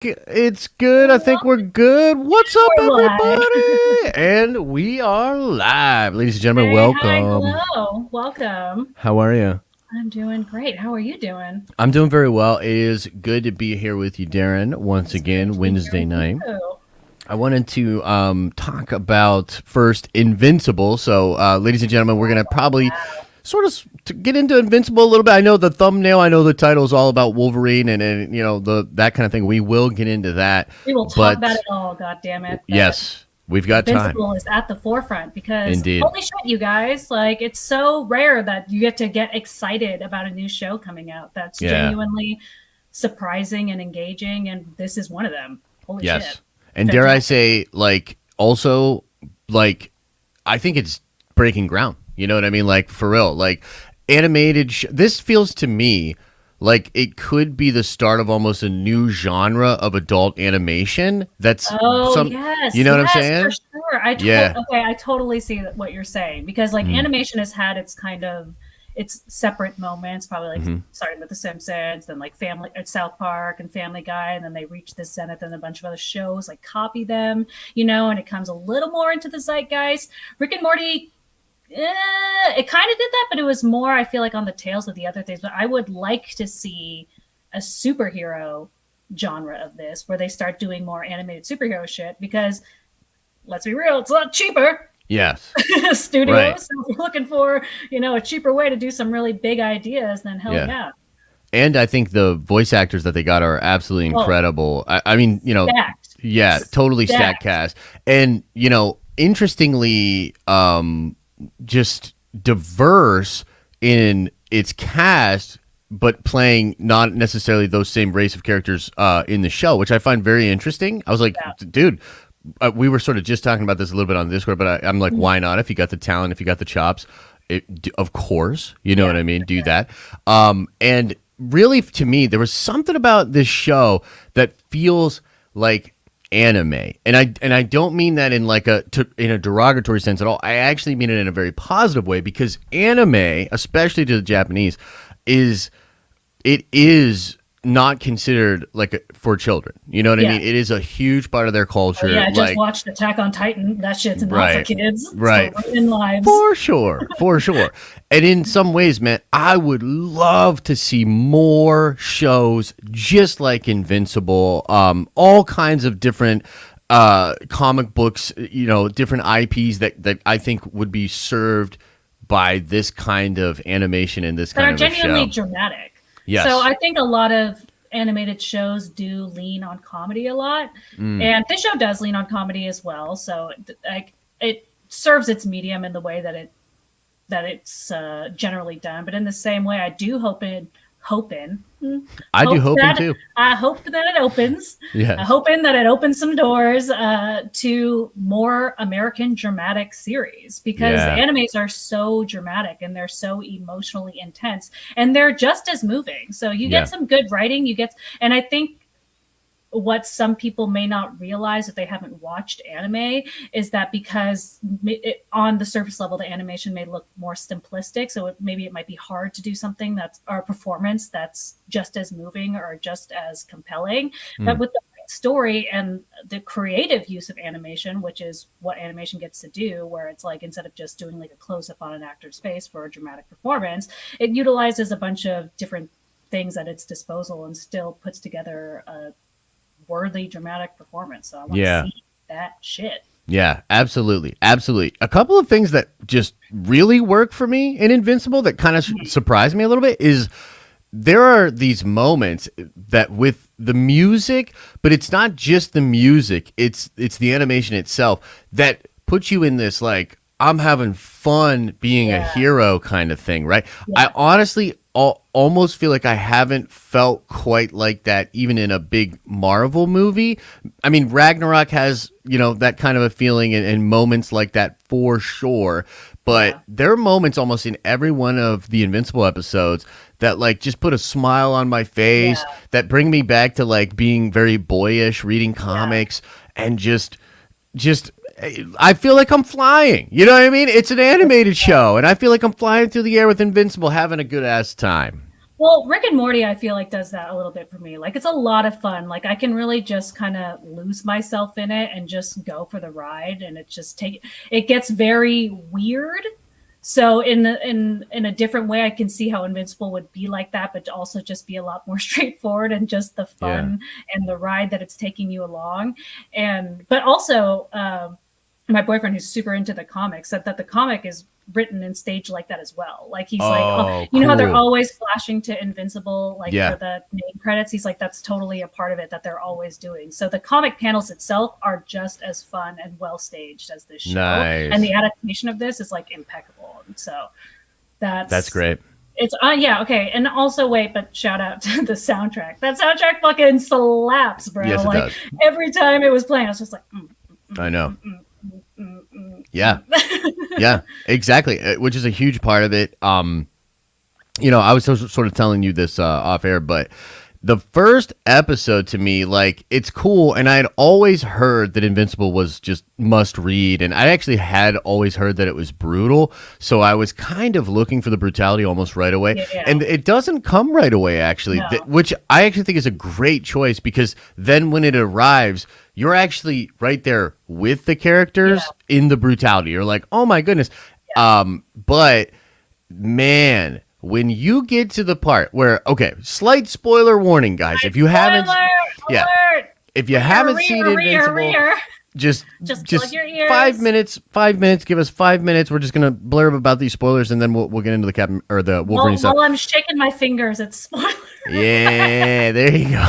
It's good. I think we're good. What's up, We're live. everybody? And we are live. Ladies and gentlemen, Hey, hi, welcome. hello, welcome. How are you? I'm doing great. How are you doing? I'm doing very well. It is good to be here with you, Darren, once It's great again, to be here Wednesday with night. you. I wanted to talk about first Invincible. So, ladies and gentlemen, we're going to probably sort of get into Invincible a little bit. I know the thumbnail, I know the title is all about Wolverine and you know that kind of thing. We will get into that, We will talk but about it all. God damn it! But yes, we've got time. Invincible is at the forefront because Indeed. holy shit, you guys! Like it's so rare that you get excited about a new show coming out that's Yeah. genuinely surprising and engaging, and this is one of them. Holy shit! Yes. And dare I Fantastic. say, like, also, like, I think it's breaking ground. You know what I mean? Like, for real. Like, animated. This feels to me like it could be the start of almost a new genre of adult animation. That's Oh some. yes, You know what I'm yes, for saying? sure. Yeah. Okay, I totally see what you're saying because like Mm-hmm. animation has had its kind of its separate moments, probably like Mm-hmm. starting with The Simpsons, then like Family, South Park, and Family Guy, and then they reach the zenith, and a bunch of other shows like copy them, and it comes a little more into the zeitgeist. Rick and Morty. It kind of did that, but it was more, I feel like, on the tails of the other things. But I would like to see a superhero genre of this where they start doing more animated superhero shit because let's be real, it's a lot cheaper. Yes. Right. Studios, so if you're looking for, a cheaper way to do some really big ideas, then hell Yeah. yeah. And I think the voice actors that they got are absolutely Oh, incredible. I mean, stacked. yeah, totally stacked Stacked. cast. And, interestingly, just diverse in its cast, but playing not necessarily those same race of characters in the show, which I find very interesting. I was like, Yeah. dude, we were sort of just talking about this a little bit on Discord, but I'm like, why not? If you got the talent, if you got the chops, of course, you know Yeah. what I mean? Do that. And really, to me, there was something about this show that feels like anime, and I don't mean that in like in a derogatory sense at all. I actually mean it in a very positive way because anime, especially to the Japanese, it is not considered like for children. You know what I Yeah. mean? It is a huge part of their Oh, culture. yeah, I just Like, watched Attack on Titan. That shit's not for right, kids. It's right. for women lives. For sure, for sure. And in some ways, man, I would love to see more shows just like Invincible, all kinds of different comic books, different IPs that I think would be served by this kind of animation and this That kind are of a genuinely show. dramatic. So Yes. I think a lot of animated shows do lean on comedy a lot, Mm. and this show does lean on comedy as well. So like it serves its medium in the way that it's generally done. But in the same way, I do I do hoping that too. I hope that it opens. I Yes. hoping that it opens some doors to more American dramatic series because the Yeah. animes are so dramatic and they're so emotionally intense and they're just as moving. So you Yeah. get some good writing. And I think what some people may not realize if they haven't watched anime is that because on the surface level the animation may look more simplistic, so maybe it might be hard to do something that's or a performance that's just as moving or just as compelling, but Mm. with the right story and the creative use of animation, which is what animation gets to do, where it's like instead of just doing like a close-up on an actor's face for a dramatic performance, it utilizes a bunch of different things at its disposal and still puts together a worthy dramatic performance. So I want to Yeah. see that shit. Yeah, absolutely. Absolutely. A couple of things that just really work for me in Invincible that kind of surprised me a little bit is there are these moments that with the music, but it's not just the music, it's the animation itself that puts you in this like I'm having fun being a Yeah. hero kind of thing, right? Yeah. I honestly almost feel like I haven't felt quite like that even in a big Marvel movie. I mean, Ragnarok has, that kind of a feeling and moments like that for sure. But Yeah. there are moments almost in every one of the Invincible episodes that like just put a smile on my face, Yeah. that bring me back to like being very boyish, reading comics, and just I feel like I'm flying. You know what I mean? It's an animated show, and I feel like I'm flying through the air with Invincible, having a good ass time. Well, Rick and Morty, I feel like does that a little bit for me. Like it's a lot of fun. Like I can really just kind of lose myself in it and just go for the ride, and it gets very weird. So in a different way, I can see how Invincible would be like that, but also just be a lot more straightforward and just the fun and the ride that it's taking you along. But also, my boyfriend, who's super into the comics, said that the comic is written and staged like that as well. Like he's you know how they're always flashing to Invincible for the name credits. He's like, that's totally a part of it that they're always doing. So the comic panels itself are just as fun and well staged as this show. Nice. And the adaptation of this is like impeccable. So that's great. It's okay. And also but shout out to the soundtrack. That soundtrack fucking slaps, bro. Yes, it does. Every time it was playing, I was just like, I know. Yeah, yeah, exactly. Which is a huge part of it. You know, I was sort of telling you this off air, but the first episode to me, like, it's cool. And I had always heard that Invincible was just must read. And I actually had always heard that it was brutal. So I was kind of looking for the brutality almost right away. Yeah. And it doesn't come right away, actually, which I actually think is a great choice, because then when it arrives, you're actually right there with the characters in the brutality. You're like, oh my goodness. Yeah. But man, when you get to the part where, slight spoiler warning, guys. If you haven't, if you haven't seen Invincible, just plug your ears. 5 minutes. 5 minutes. Give us 5 minutes. We're just gonna blurb about these spoilers, and then we'll get into the Wolverine stuff. While I'm shaking my fingers, it's spoilers. Yeah, there you go.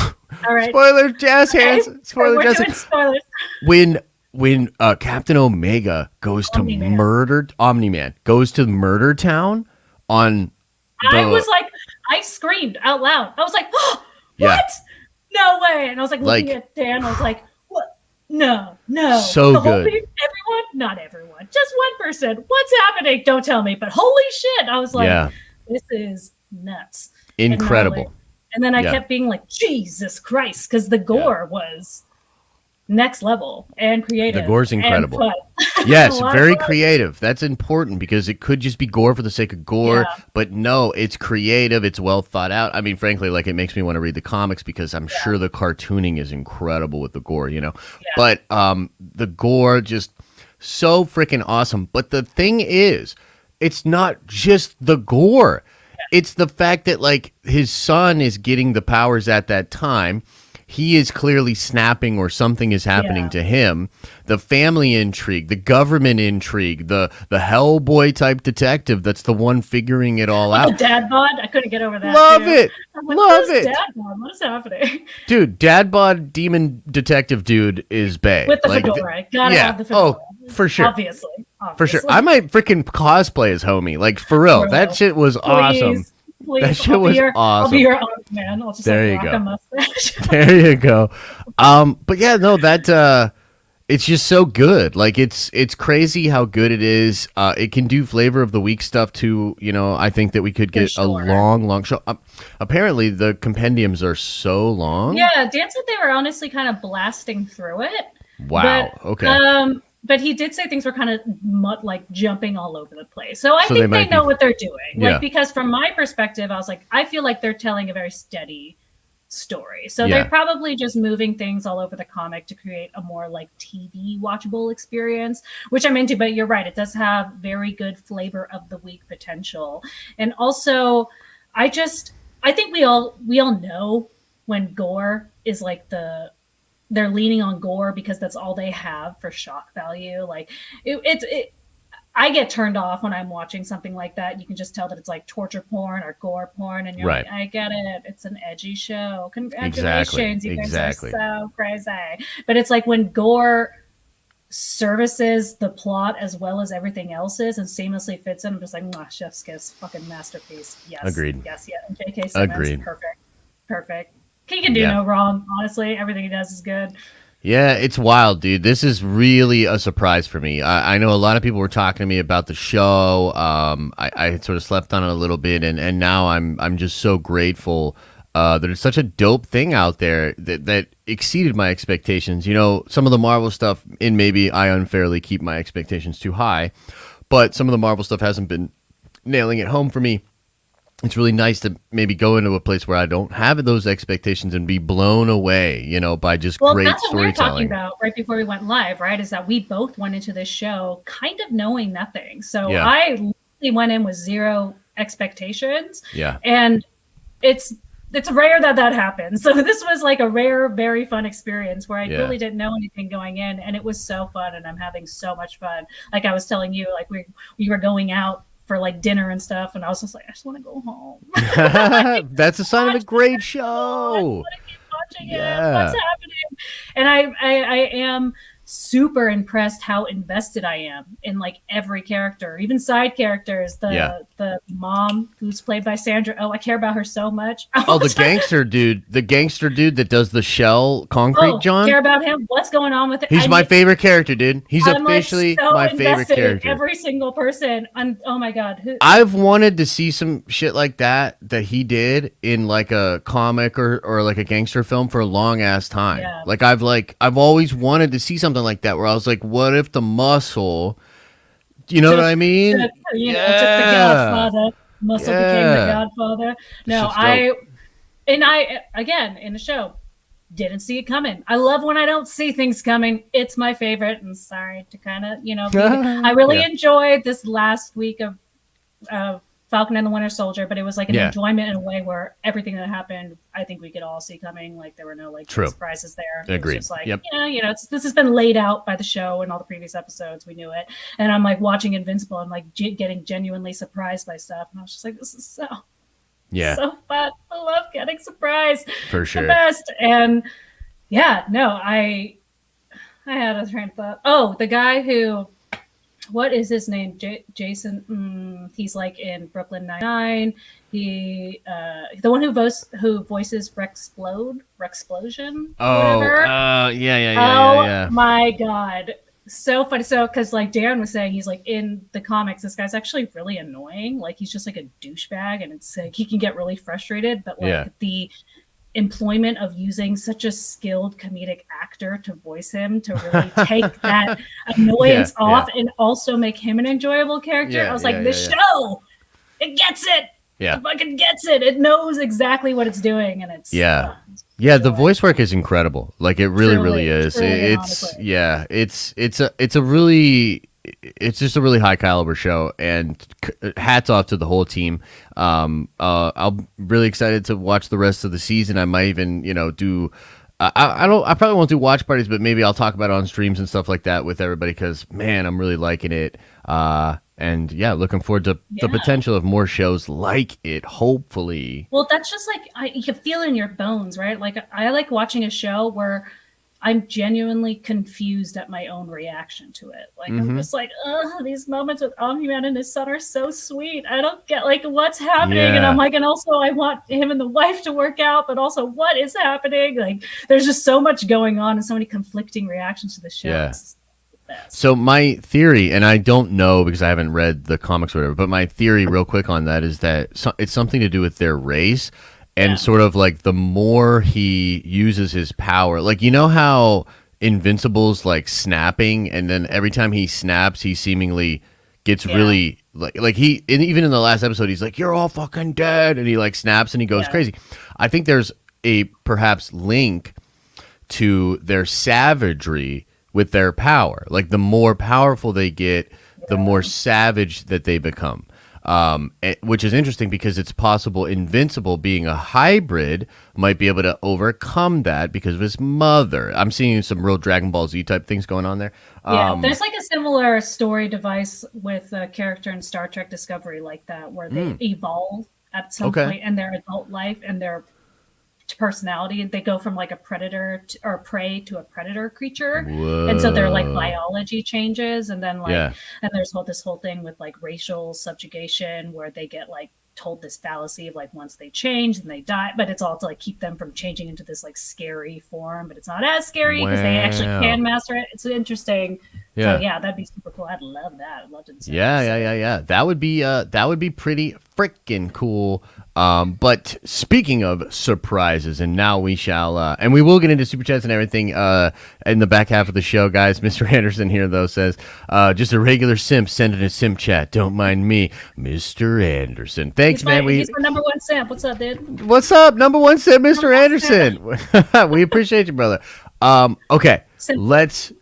All right. Spoiler jazz hands. Spoiler jazz hands. Spoilers. When Captain Omega goes to Omni-Man goes to Murder Town on. I screamed out loud. I was like, oh, what? No way. And I was like looking at Dan. I was like, what? No. So the good. Whole team, everyone? Not everyone. Just one person. What's happening? Don't tell me. But holy shit. I was like, this is nuts. Incredible. And then I kept being like, Jesus Christ. Because the gore was next level and creative. The gore's incredible. And fun. Yes, very creative. That's important, because it could just be gore for the sake of gore, but no, it's creative. It's well thought out. I mean, frankly, like, it makes me want to read the comics, because I'm sure the cartooning is incredible with the gore, you know. But the gore just so freaking awesome. But the thing is, it's not just the gore. It's the fact that, like, his son is getting the powers at that time. He is clearly snapping, or something is happening to him. The family intrigue, the government intrigue, the Hellboy type detective that's the one figuring it all out. The dad bod, I couldn't get over that. Love it. Dad bod? What is happening? Dude, dad bod demon detective dude is bae. With the fedora. Gotta have the fedora. Oh, for sure. Obviously. For sure. I might freaking cosplay as homie. Like, for real. That shit was awesome. Please, that shit was awesome. I'll be your aunt, man. I'll just there you rock go. a mustache. There you go. But yeah, no, that it's just so good. Like, it's crazy how good it is. It can do flavor of the week stuff too. You know, I think that we could get a long show. Apparently, the compendiums are so long. Yeah, Dan said they were honestly kind of blasting through it. Wow. But, okay. But he did say things were kind of like jumping all over the place. So I think they know what they're doing. Like, because from my perspective, I was like, I feel like they're telling a very steady story. So they're probably just moving things all over the comic to create a more like TV watchable experience, which I'm into. But you're right. It does have very good flavor of the week potential. And also, I think we all know when gore is like they're leaning on gore because that's all they have for shock value. Like I get turned off when I'm watching something like that. You can just tell that it's like torture porn or gore porn, and you're like, I get it. It's an edgy show. Congratulations, you guys are so crazy. But it's like when gore services the plot as well as everything else is and seamlessly fits in. I'm just like, chef's kiss, fucking masterpiece. Yes, agreed. Yes, and J.K. Simmons, agreed. Perfect. He can do no wrong, honestly. Everything he does is good. Yeah, it's wild, dude. This is really a surprise for me. I know a lot of people were talking to me about the show. I had sort of slept on it a little bit, and now I'm just so grateful that it's such a dope thing out there that exceeded my expectations. You know, some of the Marvel stuff, and maybe I unfairly keep my expectations too high, but some of the Marvel stuff hasn't been nailing it home for me. it's really nice to maybe go into a place where I don't have those expectations and be blown away, by just Well, great that's what we were talking storytelling. about right before we went live, right? Is that we both went into this show kind of knowing nothing. So Yeah. I literally went in with zero expectations. Yeah. And it's rare that happens. So this was like a rare, very fun experience where I really didn't know anything going in, and it was so fun, and I'm having so much fun. Like I was telling you, like we were going out for like dinner and stuff, and I was just like, I just want to go home. That's a sign of a great show. I want to keep watching it. What's happening? And I am super impressed how invested I am in like every character, even side characters. The mom who's played by Sandra. Oh, I care about her so much. Oh, the gangster dude that does the shell concrete, John. Care about him. What's going on with it? He's my favorite character, dude. He's officially so my favorite character. Every single person. Oh my god. I've wanted to see some shit like that he did in like a comic or like a gangster film for a long ass time. Yeah. I've always wanted to see something like that where I was like, what if the Muscle, you know what I mean? Took the Godfather. Muscle became the Godfather. No, I again in the show didn't see it coming. I love when I don't see things coming. It's my favorite. And sorry to kind of I really enjoyed this last week of Falcon and the Winter Soldier, but it was like an enjoyment in a way where everything that happened, I think we could all see coming. Like there were no like surprises there. Agreed. It was just like, this has been laid out by the show and all the previous episodes. We knew it. And I'm like watching Invincible. I'm like getting genuinely surprised by stuff. And I was just like, this is so fun. I love getting surprised. For sure. The best. And I had a train of thought. Oh, the guy who, what is his name? Jason. He's like in Brooklyn Nine-Nine. He, the one who voices Rexplosion. Oh, Oh my god, so funny. So because like Darren was saying, he's like in the comics, this guy's actually really annoying. Like he's just like a douchebag, and it's like he can get really frustrated. But like the employment of using such a skilled comedic actor to voice him to really take that annoyance off and also make him an enjoyable character. I was like, this show, it gets it. It fucking gets it. It knows exactly what it's doing, and it's the voice work is incredible. Like it really is. It's just a really high caliber show, and hats off to the whole team. I'm really excited to watch the rest of the season. I might even, do. I probably won't do watch parties, but maybe I'll talk about it on streams and stuff like that with everybody because man, I'm really liking it. And looking forward to the potential of more shows like it. Hopefully. Well, that's just like you can feel in your bones, right? Like I like watching a show where I'm genuinely confused at my own reaction to it. Like I'm just like, these moments with Omni-Man and his son are so sweet. I don't get like what's happening, and I'm like, and also I want him and the wife to work out, but also what is happening? Like, there's just so much going on and so many conflicting reactions to the show. Yeah. So my theory, and I don't know because I haven't read the comics or whatever, but my theory, real quick on that, is that it's something to do with their race. And sort of like the more he uses his power, like, you know how Invincible's like snapping, and then every time he snaps, he seemingly gets really like he, and even in the last episode, he's like, you're all fucking dead. And he like snaps and he goes crazy. I think there's a perhaps link to their savagery with their power. Like the more powerful they get, the more savage that they become. Which is interesting because it's possible Invincible being a hybrid might be able to overcome that because of his mother. I'm seeing some real Dragon Ball Z type things going on there. There's like a similar story device with a character in Star Trek Discovery like that, where they evolve at some point in their adult life and their personality, and they go from like a predator or prey to a predator creature. Whoa. And so their like biology changes, and then like and there's this whole thing with like racial subjugation where they get like told this fallacy of like once they change then they die, but it's all to like keep them from changing into this like scary form, but it's not as scary because they actually can master it. It's interesting. So that'd be super cool. I'd love that. I'd love to see that would be pretty freaking cool. But speaking of surprises, and now we shall, and we will get into super chats and everything in the back half of the show, guys. Mr. Anderson here, though, says, just a regular simp sending a simp chat. Don't mind me, Mr. Anderson. Thanks, man. He's my number one simp. What's up, dude? What's up, number one simp, Mr. Anderson? We appreciate you, brother. Okay. Let's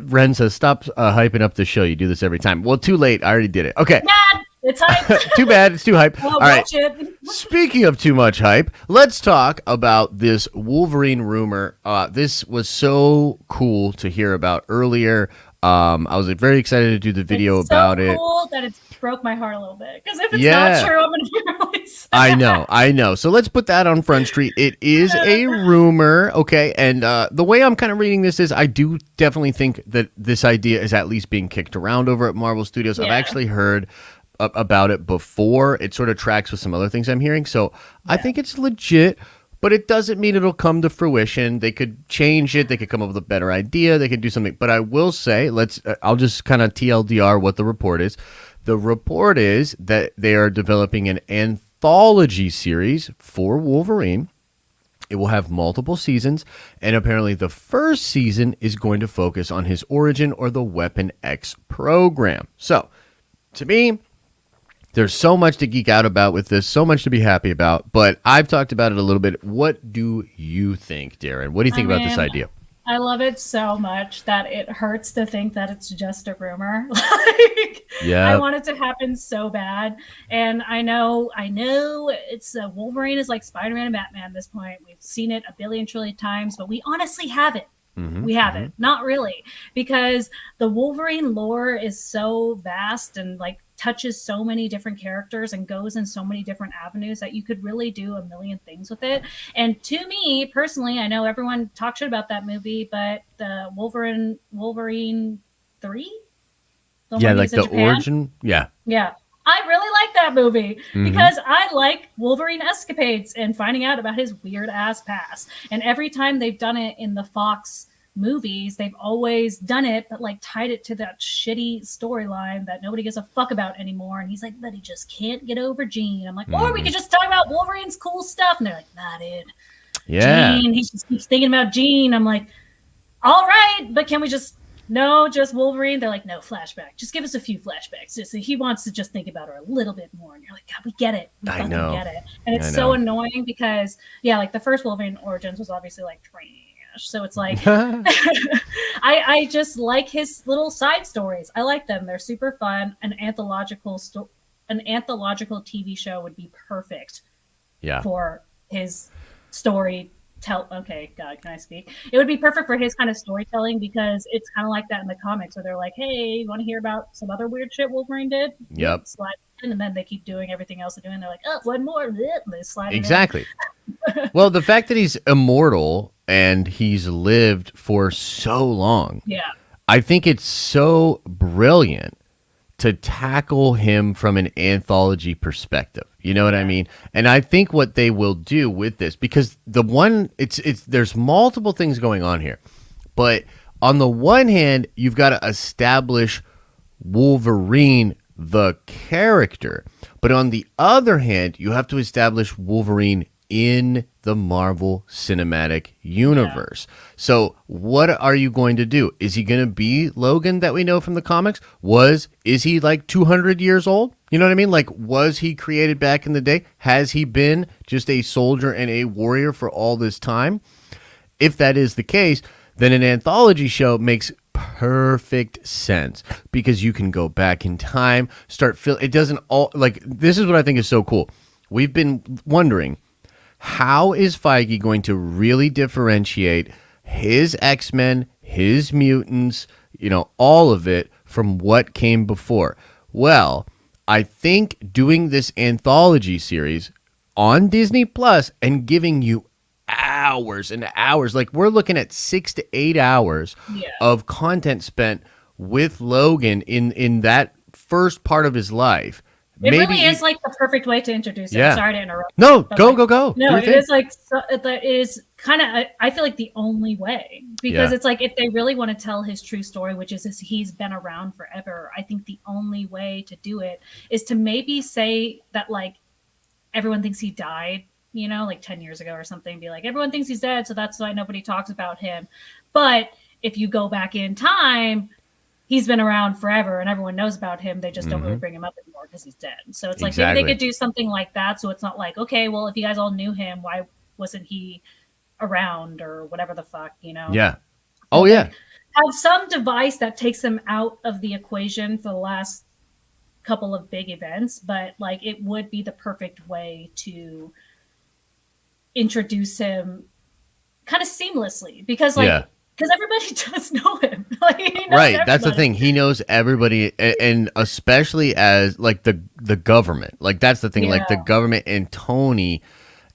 Ren says stop hyping up the show. You do this every time. Well, too late. I already did it. Okay. Bad. It's hype. Too bad. It's too hype. Well, all right. it. Speaking of too much hype, let's talk about this Wolverine rumor. This was so cool to hear about earlier. I was very excited to do the video about it. It's so cool that it broke my heart a little bit. Because if it's not true, I'm going to be really sad. I know. So let's put that on Front Street. It is a rumor, okay? And the way I'm kind of reading this is I do definitely think that this idea is at least being kicked around over at Marvel Studios. Yeah. I've actually heard about it before. It sort of tracks with some other things I'm hearing. So I think it's legit. But it doesn't mean it'll come to fruition. They could change it. They could come up with a better idea. They could do something. But I will say, I'll just kind of TLDR what the report is. The report is that they are developing an anthology series for Wolverine. It will have multiple seasons. And apparently the first season is going to focus on his origin or the Weapon X program. So, to me, there's so much to geek out about with this, so much to be happy about, but I've talked about it a little bit. What do you think, Darren? What do you think about this idea? I love it so much that it hurts to think that it's just a rumor. I want it to happen so bad. And I know it's Wolverine is like Spider-Man and Batman at this point. We've seen it a billion trillion times, but we honestly haven't. We haven't. Not really. Because the Wolverine lore is so vast and like touches so many different characters and goes in so many different avenues that you could really do a million things with it. And to me personally, I know everyone talks shit about that movie, but the Wolverine 3, like the origin, yeah. I really like that movie because I like Wolverine escapades and finding out about his weird ass past. And every time they've done it in the Fox movies, they've always done it, but like tied it to that shitty storyline that nobody gives a fuck about anymore. And he's like, but he just can't get over Jean. I'm like, or we could just talk about Wolverine's cool stuff. And they're like, nah, dude. Yeah. Jean, he just keeps thinking about Jean. I'm like, all right, but can we just Wolverine? They're like, no, flashback. Just give us a few flashbacks. He wants to just think about her a little bit more. And you're like, God, we get it. We fucking get it. And it's so annoying because, like the first Wolverine Origins was obviously like trash. So it's like, I just like his little side stories. I like them. They're super fun. An anthological TV show would be perfect for his story. Okay, God, can I speak? It would be perfect for his kind of storytelling because it's kind of like that in the comics where they're like, hey, you want to hear about some other weird shit Wolverine did? Yep. Slide in, and then they keep doing everything else they're doing. They're like, oh, one more. And they slide exactly. Well, the fact that he's immortal and he's lived for so long. Yeah. I think it's so brilliant to tackle him from an anthology perspective. You know what I mean? And I think what they will do with this, because there's multiple things going on here. But on the one hand, you've got to establish Wolverine, the character. But on the other hand, you have to establish Wolverine in the Marvel Cinematic Universe. So what are you going to do? Is he going to be Logan that we know from the comics? Is he like 200 years old? You know what I mean? Like, was he created back in the day? Has he been just a soldier and a warrior for all this time? If that is the case, then an anthology show makes perfect sense because you can go back in time, it doesn't all, like, this is what I think is so cool. We've been wondering, how is Feige going to really differentiate his X-Men, his mutants, all of it from what came before? Well, I think doing this anthology series on Disney Plus and giving you hours and hours, like we're looking at 6 to 8 hours of content spent with Logan in that first part of his life. It really is like the perfect way to introduce it. Yeah. Sorry to interrupt. No, go. No, it is like, it is kind of, I feel like the only way, because it's like, if they really want to tell his true story, which is he's been around forever, I think the only way to do it is to maybe say that, like, everyone thinks he died, like 10 years ago or something, be like, everyone thinks he's dead, so that's why nobody talks about him. But if you go back in time, he's been around forever and everyone knows about him. They just don't really bring him up anymore because he's dead. So it's like maybe they could do something like that. So it's not like, okay, well, if you guys all knew him, why wasn't he around or whatever the fuck, Yeah. Oh, yeah. Have some device that takes him out of the equation for the last couple of big events, but like it would be the perfect way to introduce him kind of seamlessly because because everybody does know him. Like, he knows right. That's the thing. He knows everybody, and especially as like the government. Like that's the thing. Like the government and Tony,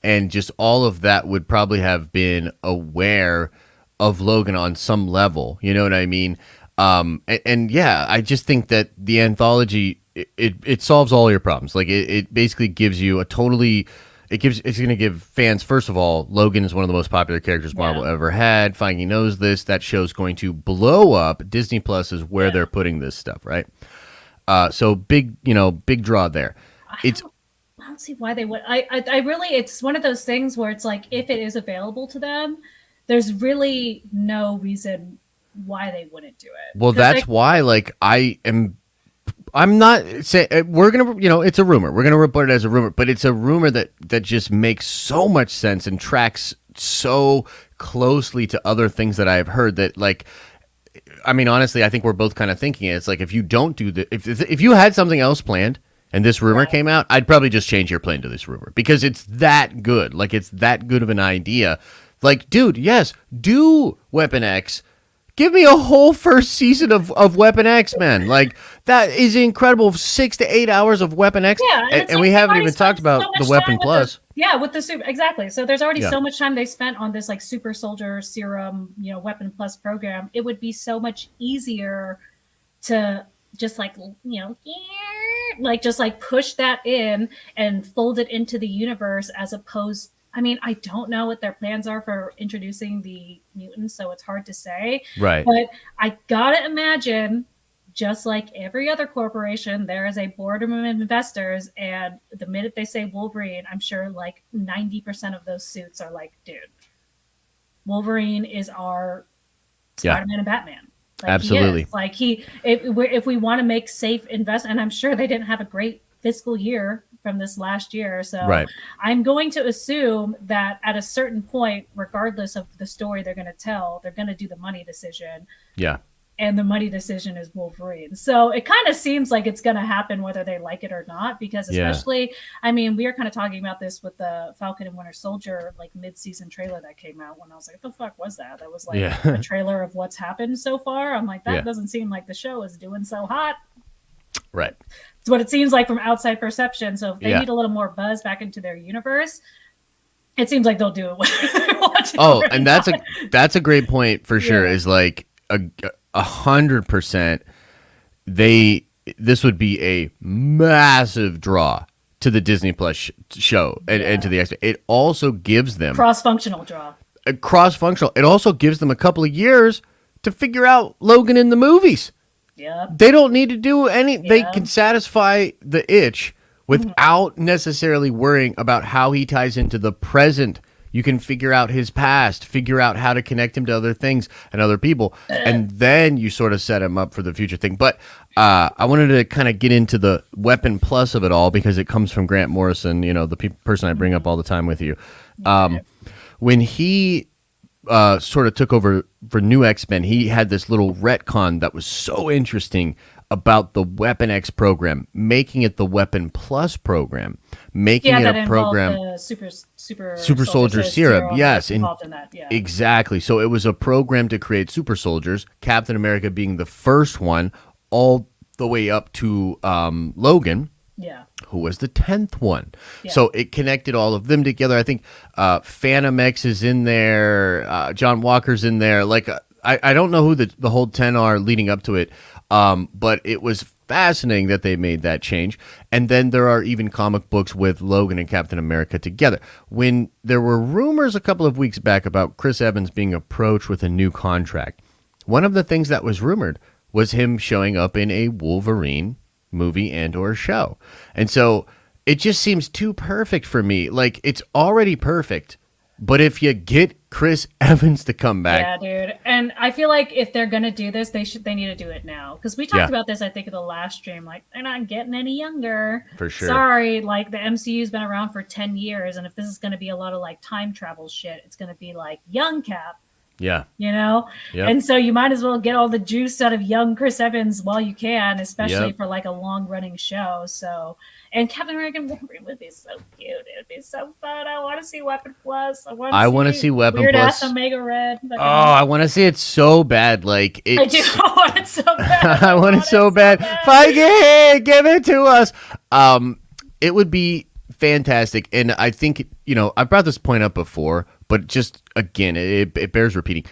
and just all of that would probably have been aware of Logan on some level. You know what I mean? And yeah, I just think that the anthology it solves all your problems. Like it basically gives you a totally. It's going to give fans, first of all, Logan is one of the most popular characters Marvel ever had. Feige knows this. That show's going to blow up. Disney Plus is where they're putting this stuff, right? So big draw there. I don't see why they would. I really, it's one of those things where it's like, if it is available to them, there's really no reason why they wouldn't do it. Well, that's why, like, I'm not saying we're going to, it's a rumor. We're going to report it as a rumor, but it's a rumor that just makes so much sense and tracks so closely to other things that I've heard that, like, I mean, honestly, I think we're both kind of thinking it. It's like, if you don't do the, if you had something else planned and this rumor came out, I'd probably just change your plan to this rumor because it's that good. Like, it's that good of an idea. Like, dude, yes, do Weapon X. Give me a whole first season of Weapon X, man. Like, that is incredible. 6 to 8 hours of Weapon X. Yeah, and we haven't even talked about the Weapon Plus. With the super, exactly. So there's already so much time they spent on this, like, super soldier serum, Weapon Plus program. It would be so much easier to just, like, just, like, push that in and fold it into the universe as opposed. I mean, I don't know what their plans are for introducing the mutants, so it's hard to say. Right. But I gotta imagine, just like every other corporation, there is a board of investors, and the minute they say Wolverine, I'm sure like 90% of those suits are like, dude, Wolverine is our Spider-Man and Batman. Like, absolutely. Like if we want to make safe investment, and I'm sure they didn't have a great fiscal year from this last year. So I'm going to assume that at a certain point, regardless of the story they're going to tell, they're going to do the money decision. Yeah. And the money decision is Wolverine. So it kind of seems like it's going to happen whether they like it or not, because especially, I mean, we were kind of talking about this with the Falcon and Winter Soldier, like mid-season trailer that came out when I was like, what the fuck was that? That was like a trailer of what's happened so far. I'm like, that doesn't seem like the show is doing so hot. Right. It's what it seems like from outside perception. So if they need a little more buzz back into their universe, it seems like they'll do it. Whether they want to or and not. that's a great point for sure. Is like 100%. This would be a massive draw to the Disney Plus show and to the X. It also gives them cross-functional draw. Cross-functional. It also gives them a couple of years to figure out Logan in the movies. Yeah, they don't need to do any. They can satisfy the itch without necessarily worrying about how he ties into the present. You can figure out his past, figure out how to connect him to other things and other people, and then you sort of set him up for the future thing. But I wanted to kind of get into the Weapon Plus of it all because it comes from Grant Morrison, the person I bring up all the time with you. When he sort of took over for New X-Men, he had this little retcon that was so interesting about the Weapon X program, making it the Weapon Plus program, making it a program. The super soldier serum. Yes, involved in that. Yeah. Exactly. So it was a program to create super soldiers, Captain America being the first one, all the way up to Logan. Yeah. Who was the 10th one. Yeah. So it connected all of them together. I think Phantom X is in there. John Walker's in there. Like, I don't know who the whole 10 are leading up to it, but it was fascinating that they made that change. And then there are even comic books with Logan and Captain America together. When there were rumors a couple of weeks back about Chris Evans being approached with a new contract, one of the things that was rumored was him showing up in a Wolverine movie and or show. And so it just seems too perfect for me. Like, it's already perfect, but if you get Chris Evans to come back, yeah, dude. And I feel like if they're gonna do this, they need to do it now, because we talked about this, I think, in the last stream. Like, they're not getting any younger. For sure. Sorry, like the MCU's been around for 10 years, and if this is gonna be a lot of like time travel shit, it's gonna be like young Cap. Yeah. You know? Yep. And so you might as well get all the juice out of young Chris Evans while you can, especially for like a long running show. So, and Captain America and Wolverine would be so cute. It would be so fun. I want to see Weapon Plus. I want to see Weapon Weird Plus. Ass Omega Red. I want to see it so bad. Like, I do. I want it so bad. I want it so bad. Feige, give it to us. It would be fantastic. And I think, I brought this point up before, but just, again, it bears repeating.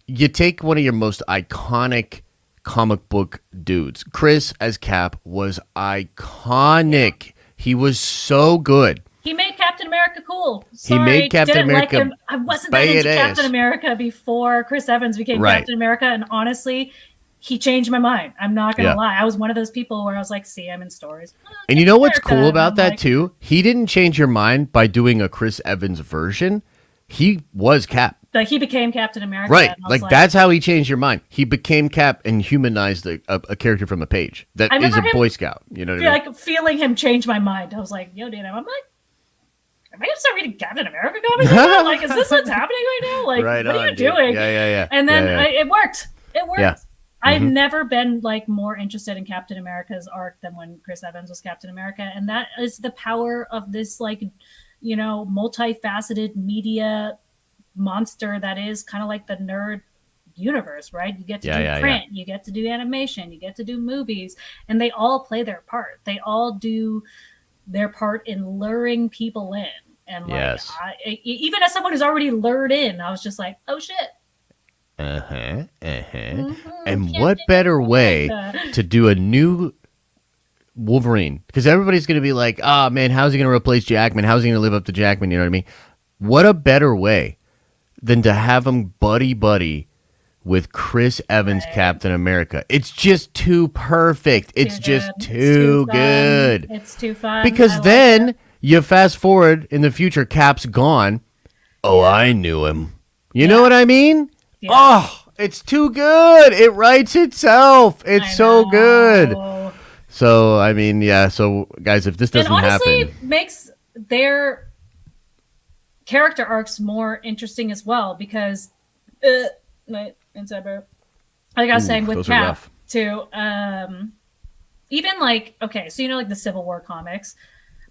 You take one of your most iconic comic book dudes. Chris as Cap was iconic. Yeah. He was so good. He made Captain America cool. Sorry, he made Captain America. Like I wasn't that into Captain America before Chris Evans became Captain America, and honestly, he changed my mind. I'm not going to lie. I was one of those people where I was like, see, I'm in stories. And you know what's cool about that, too? He didn't change your mind by doing a Chris Evans version. He was Cap. Like, he became Captain America. Right. Like, that's how he changed your mind. He became Cap and humanized a character from a page that is a Boy Scout. You know what I mean? Like, feeling him change my mind. I was like, yo, dude, I'm like, am I going to start reading Captain America comics? Like, is this what's happening right now? Like, what are you doing? Yeah. And then it worked. It worked. Yeah. I've never been like more interested in Captain America's arc than when Chris Evans was Captain America. And that is the power of this, like, multifaceted media monster that is kind of like the nerd universe, right? You get to do print, you get to do animation, you get to do movies, and they all play their part. They all do their part in luring people in. And like, even as someone who's already lured in, I was just like, oh shit. And what better way to do a new Wolverine? Because everybody's going to be like, oh man, how's he going to replace Jackman? How's he going to live up to Jackman? You know what I mean? What a better way than to have him buddy with Chris Evans, Captain America. It's just too perfect. It's just too good. It's too fun. Because then you fast forward in the future, Cap's gone. Oh, I knew him. You know what I mean? Yeah. Oh, it's too good. It writes itself. It's so good. So, I mean, so, guys, if this doesn't happen... makes their character arcs more interesting as well, because... like I was saying with Cap, too, even, like, okay, so, like, the Civil War comics...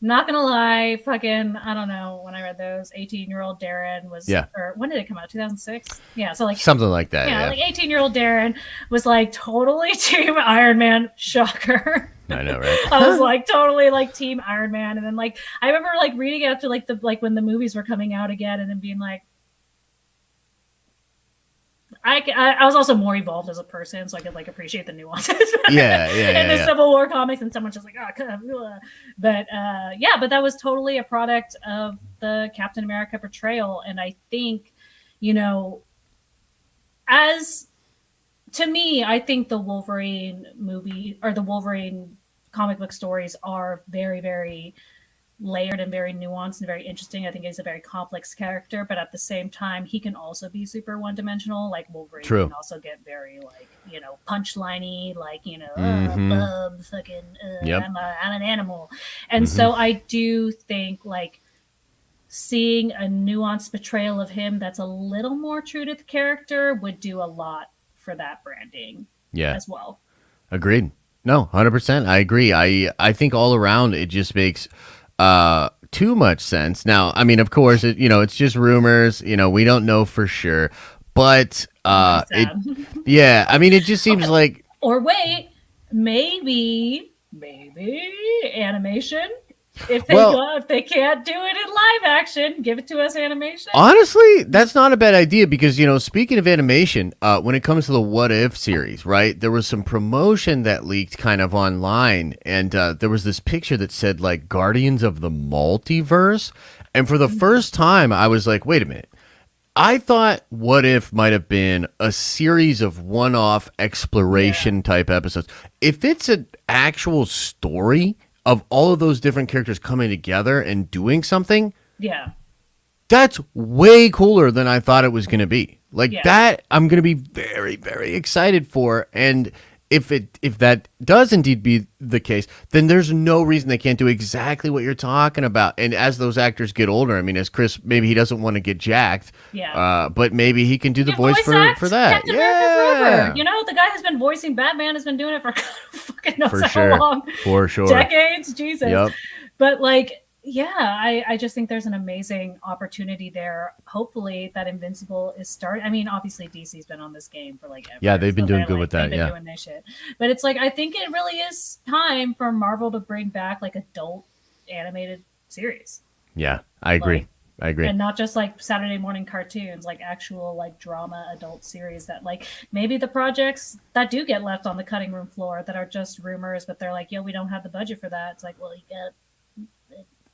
I'm not gonna lie, fucking, I don't know, when I read those, 18-year-old Darren was, or when did it come out, 2006? Yeah, so like... Something like that, yeah. Like 18-year-old Darren was like totally Team Iron Man, shocker. I know, right? I was like totally like Team Iron Man, and then like, I remember like reading it after like when the movies were coming out again, and then being like, I was also more evolved as a person, so I could like appreciate the nuances. In the Civil War comics, and someone's just like, but that was totally a product of the Captain America portrayal, and I think, as to me, I think the Wolverine movie or the Wolverine comic book stories are very, very layered and very nuanced and very interesting. I think he's a very complex character, but at the same time, he can also be super one-dimensional. Like Wolverine can also get very like, punchliney, like, bub, fucking, I'm an animal. And so I do think like seeing a nuanced portrayal of him that's a little more true to the character would do a lot for that branding as well. Agreed. No, 100%. I agree. I think all around it just makes too much sense. Now, I mean, of course, it's just rumors. We don't know for sure, but I mean, it just seems like. Or wait, maybe animation. If they can't do it in live action, give it to us animation. Honestly, that's not a bad idea because, speaking of animation, when it comes to the What If series, right, there was some promotion that leaked kind of online, and there was this picture that said, like, Guardians of the Multiverse, and for the first time, I was like, wait a minute. I thought What If might have been a series of one-off exploration type episodes. If it's an actual story of all of those different characters coming together and doing something, Yeah. that's way cooler than I thought it was going to be. Like Yeah. that, I'm going to be very, very excited for. And if that does indeed be the case, then there's no reason they can't do exactly what you're talking about. And as those actors get older, I mean, as Chris, maybe he doesn't want to get jacked, but maybe he can do the voice for that. Captain America forever. You know, the guy who's been voicing Batman has been doing it for fucking knows how long. For sure. Decades, Jesus. Yep. But like, yeah, I just think there's an amazing opportunity there. Hopefully that Invincible is starting. I mean, obviously DC's been on this game for like ever. Yeah, they've been doing good like, with that. Yeah. Doing their shit. But it's like, I think it really is time for Marvel to bring back like adult animated series. Yeah, I agree. I agree. And not just like Saturday morning cartoons, like actual like drama adult series that like maybe the projects that do get left on the cutting room floor that are just rumors, but they're like, yo, we don't have the budget for that. It's like, well, you got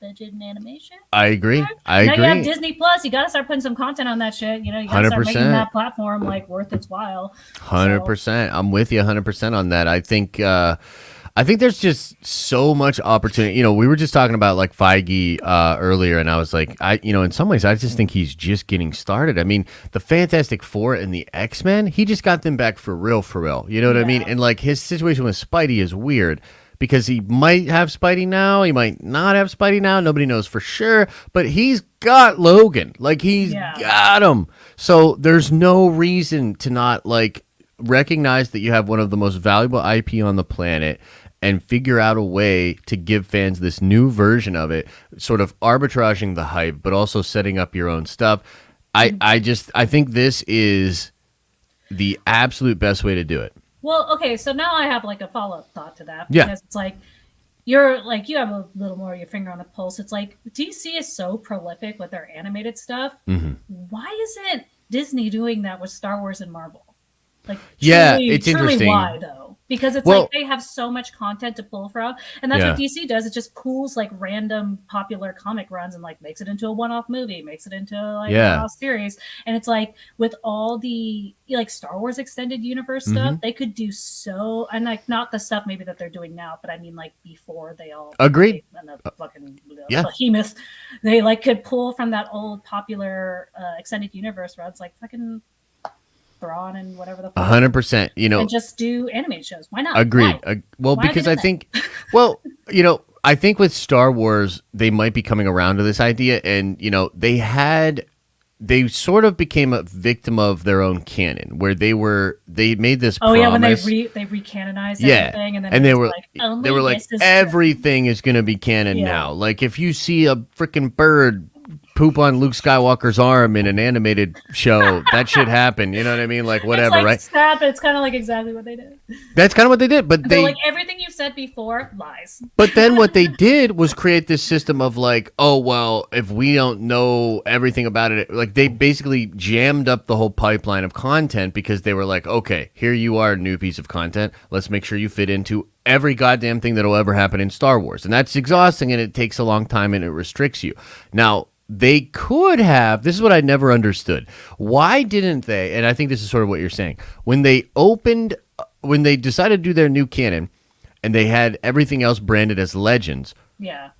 budget and animation. I agree. Now you have Disney Plus. You got to start putting some content on that shit. You know, you got to start making that platform like worth its while. 100%. I'm with you 100% on that. I think there's just so much opportunity. You know, we were just talking about like Feige earlier, and I was like, in some ways, I just think he's just getting started. I mean, the Fantastic Four and the X-Men, he just got them back for real. You know what I mean? And like his situation with Spidey is weird. Because he might have Spidey now, he might not have Spidey now. Nobody knows for sure, but he's got Logan. Like he's got him. So there's no reason to not like recognize that you have one of the most valuable IP on the planet and figure out a way to give fans this new version of it, sort of arbitraging the hype, but also setting up your own stuff. I think this is the absolute best way to do it. Well, okay, so now I have like a follow-up thought to that because it's like you have a little more of your finger on the pulse. It's like DC is so prolific with their animated stuff. Mm-hmm. Why isn't Disney doing that with Star Wars and Marvel? Like, it's interesting. Why though? Because it's like they have so much content to pull from, and that's what DC does. It just pulls like random popular comic runs and like makes it into a one-off movie, makes it into like a one-off series. And it's like with all the like Star Wars extended universe stuff, they could do so, and like not the stuff maybe that they're doing now, but I mean like before they all agreed and the fucking behemoth, they like could pull from that old popular extended universe runs like fucking Thrawn and whatever the fuck. 100%. You know, and just do animated shows. Why not? Agreed. Well, because I think, I think with Star Wars, they might be coming around to this idea, and they sort of became a victim of their own canon, where they made this promise. When they recanonized everything, and then they were like, everything is going to be canon now. Like if you see a freaking bird poop on Luke Skywalker's arm in an animated show, that should happen. You know what I mean? Like whatever, it's like right? Sad, but it's kind of like exactly what they did. That's kind of what they did, but they're like everything you've said before lies. But then what they did was create this system of like, oh well, if we don't know everything about it, like they basically jammed up the whole pipeline of content because they were like, okay, here you are, new piece of content. Let's make sure you fit into every goddamn thing that'll ever happen in Star Wars, and that's exhausting, and it takes a long time, and it restricts you. Now, they could have, this is what I never understood. Why didn't they, and I think this is sort of what you're saying, when they decided to do their new canon, and they had everything else branded as Legends,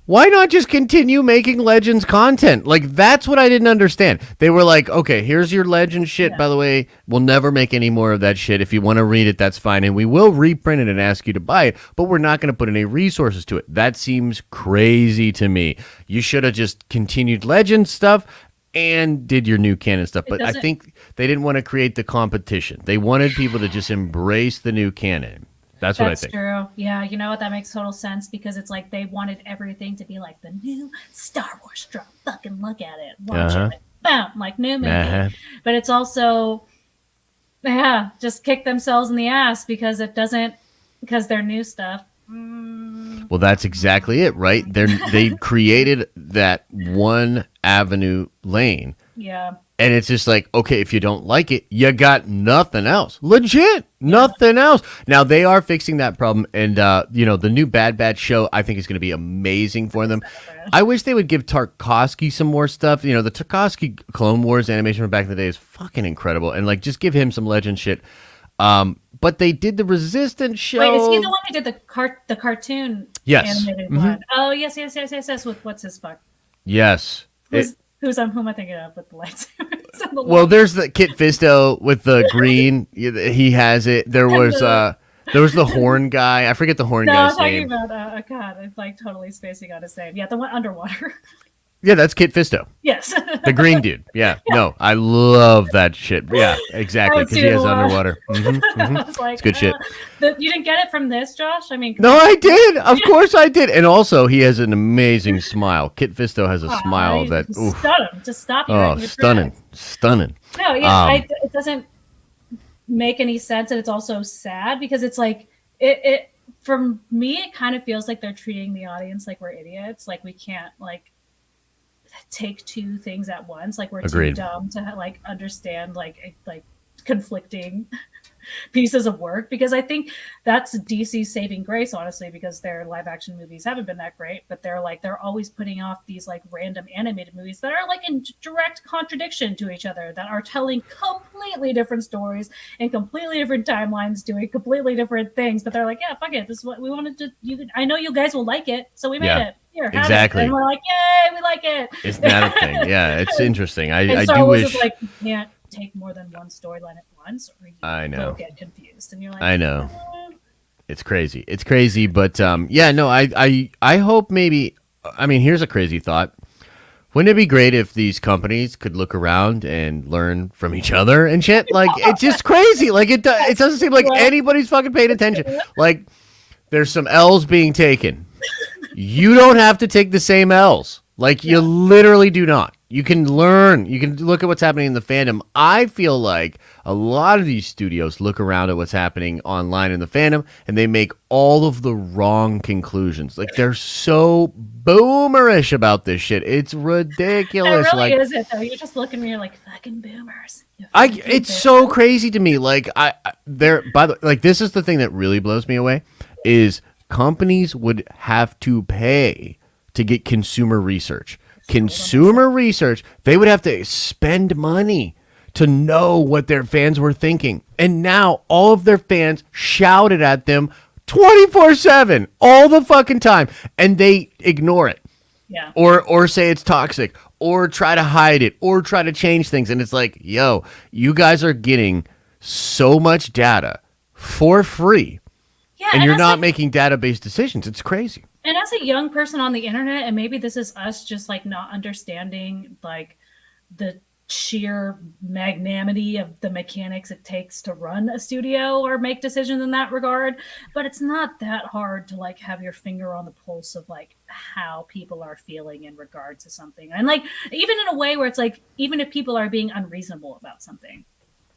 why not just continue making Legends content? Like, that's what I didn't understand. They were like, okay, here's your Legends shit, by the way. We'll never make any more of that shit. If you want to read it, that's fine. And we will reprint it and ask you to buy it, but we're not going to put any resources to it. That seems crazy to me. You should have just continued Legends stuff and did your new canon stuff. But I think they didn't want to create the competition. They wanted people to just embrace the new canon. That's what I think. That's true. Yeah, you know what? That makes total sense because it's like they wanted everything to be like the new Star Wars drop. Fucking look at it. Watch it. Bam! Like new movie. But it's also, just kick themselves in the ass because they're new stuff. Well, that's exactly it, right? They created that one avenue lane. Yeah. And it's just like, okay, if you don't like it, you got nothing else. Legit, nothing else. Now, they are fixing that problem. And, the new Bad Batch show, I think, is going to be amazing for them. I wish they would give Tarkovsky some more stuff. You know, the Tarkovsky Clone Wars animation from back in the day is fucking incredible. And, like, just give him some legend shit. But they did the Resistance show. Wait, is he the one who did the cartoon? Yes. animated one. Oh yes. With what's his fuck? Yes. Who am I thinking of with the lightsabers? And the Well, there's the Kit Fisto with the green. He has it. There was the horn guy. I forget the horn no, guy's I'm talking name. about God. I'm like totally spacing on his name. Yeah, the one underwater. Yeah, that's Kit Fisto, Yes. the green dude. Yeah, no, I love that shit. Yeah, exactly, because he has underwater. I was like, It's good shit. You didn't get it from this, Josh? I mean, No, I did. Of course, I did. And also, he has an amazing smile. Kit Fisto has a smile that. Just Oof. stun him. Just stop you. Oh, stunning. No, yeah, it doesn't make any sense, and it's also sad because it's like it. For me, it kind of feels like they're treating the audience like we're idiots. Like we can't like take two things at once. Like we're Agreed. too dumb to like understand like conflicting pieces of work, because I think that's DC's saving grace, honestly, because their live action movies haven't been that great, but they're always putting off these like random animated movies that are like in direct contradiction to each other, that are telling completely different stories and completely different timelines, doing completely different things, but they're like, yeah, fuck it, this is what we wanted to. I know you guys will like it, so we made it. Here, exactly. And we're like, yay, we like it. Isn't that a thing? Yeah, it's interesting. I Star do Wars wish. Is like, can't take more than one storyline at once, or you I know. will get confused, and you're like, I know. It's crazy. It's crazy, but yeah, no, I hope maybe. I mean, here's a crazy thought. Wouldn't it be great if these companies could look around and learn from each other and shit? Like, it's just crazy. Like, it doesn't seem like anybody's fucking paying attention. Like, there's some L's being taken. You don't have to take the same L's. Like, you literally do not. You can learn. You can look at what's happening in the fandom. I feel like a lot of these studios look around at what's happening online in the fandom, and they make all of the wrong conclusions. Like, they're so boomerish about this shit. It's ridiculous. It really like, is it, though. You just look at me, you're like, fucking boomers. It's so crazy to me. Like, this is the thing that really blows me away, is companies would have to pay to get consumer research. Consumer research, they would have to spend money to know what their fans were thinking. And now all of their fans shouted at them 24/7 all the fucking time, and they ignore it. Yeah. Or say it's toxic, or try to hide it, or try to change things. And it's like, yo, you guys are getting so much data for free. Yeah, and you're not making database decisions. It's crazy. And as a young person on the internet, and maybe this is us just like not understanding like the sheer magnanimity of the mechanics it takes to run a studio or make decisions in that regard, but it's not that hard to like have your finger on the pulse of like how people are feeling in regard to something. And like even in a way where it's like, even if people are being unreasonable about something,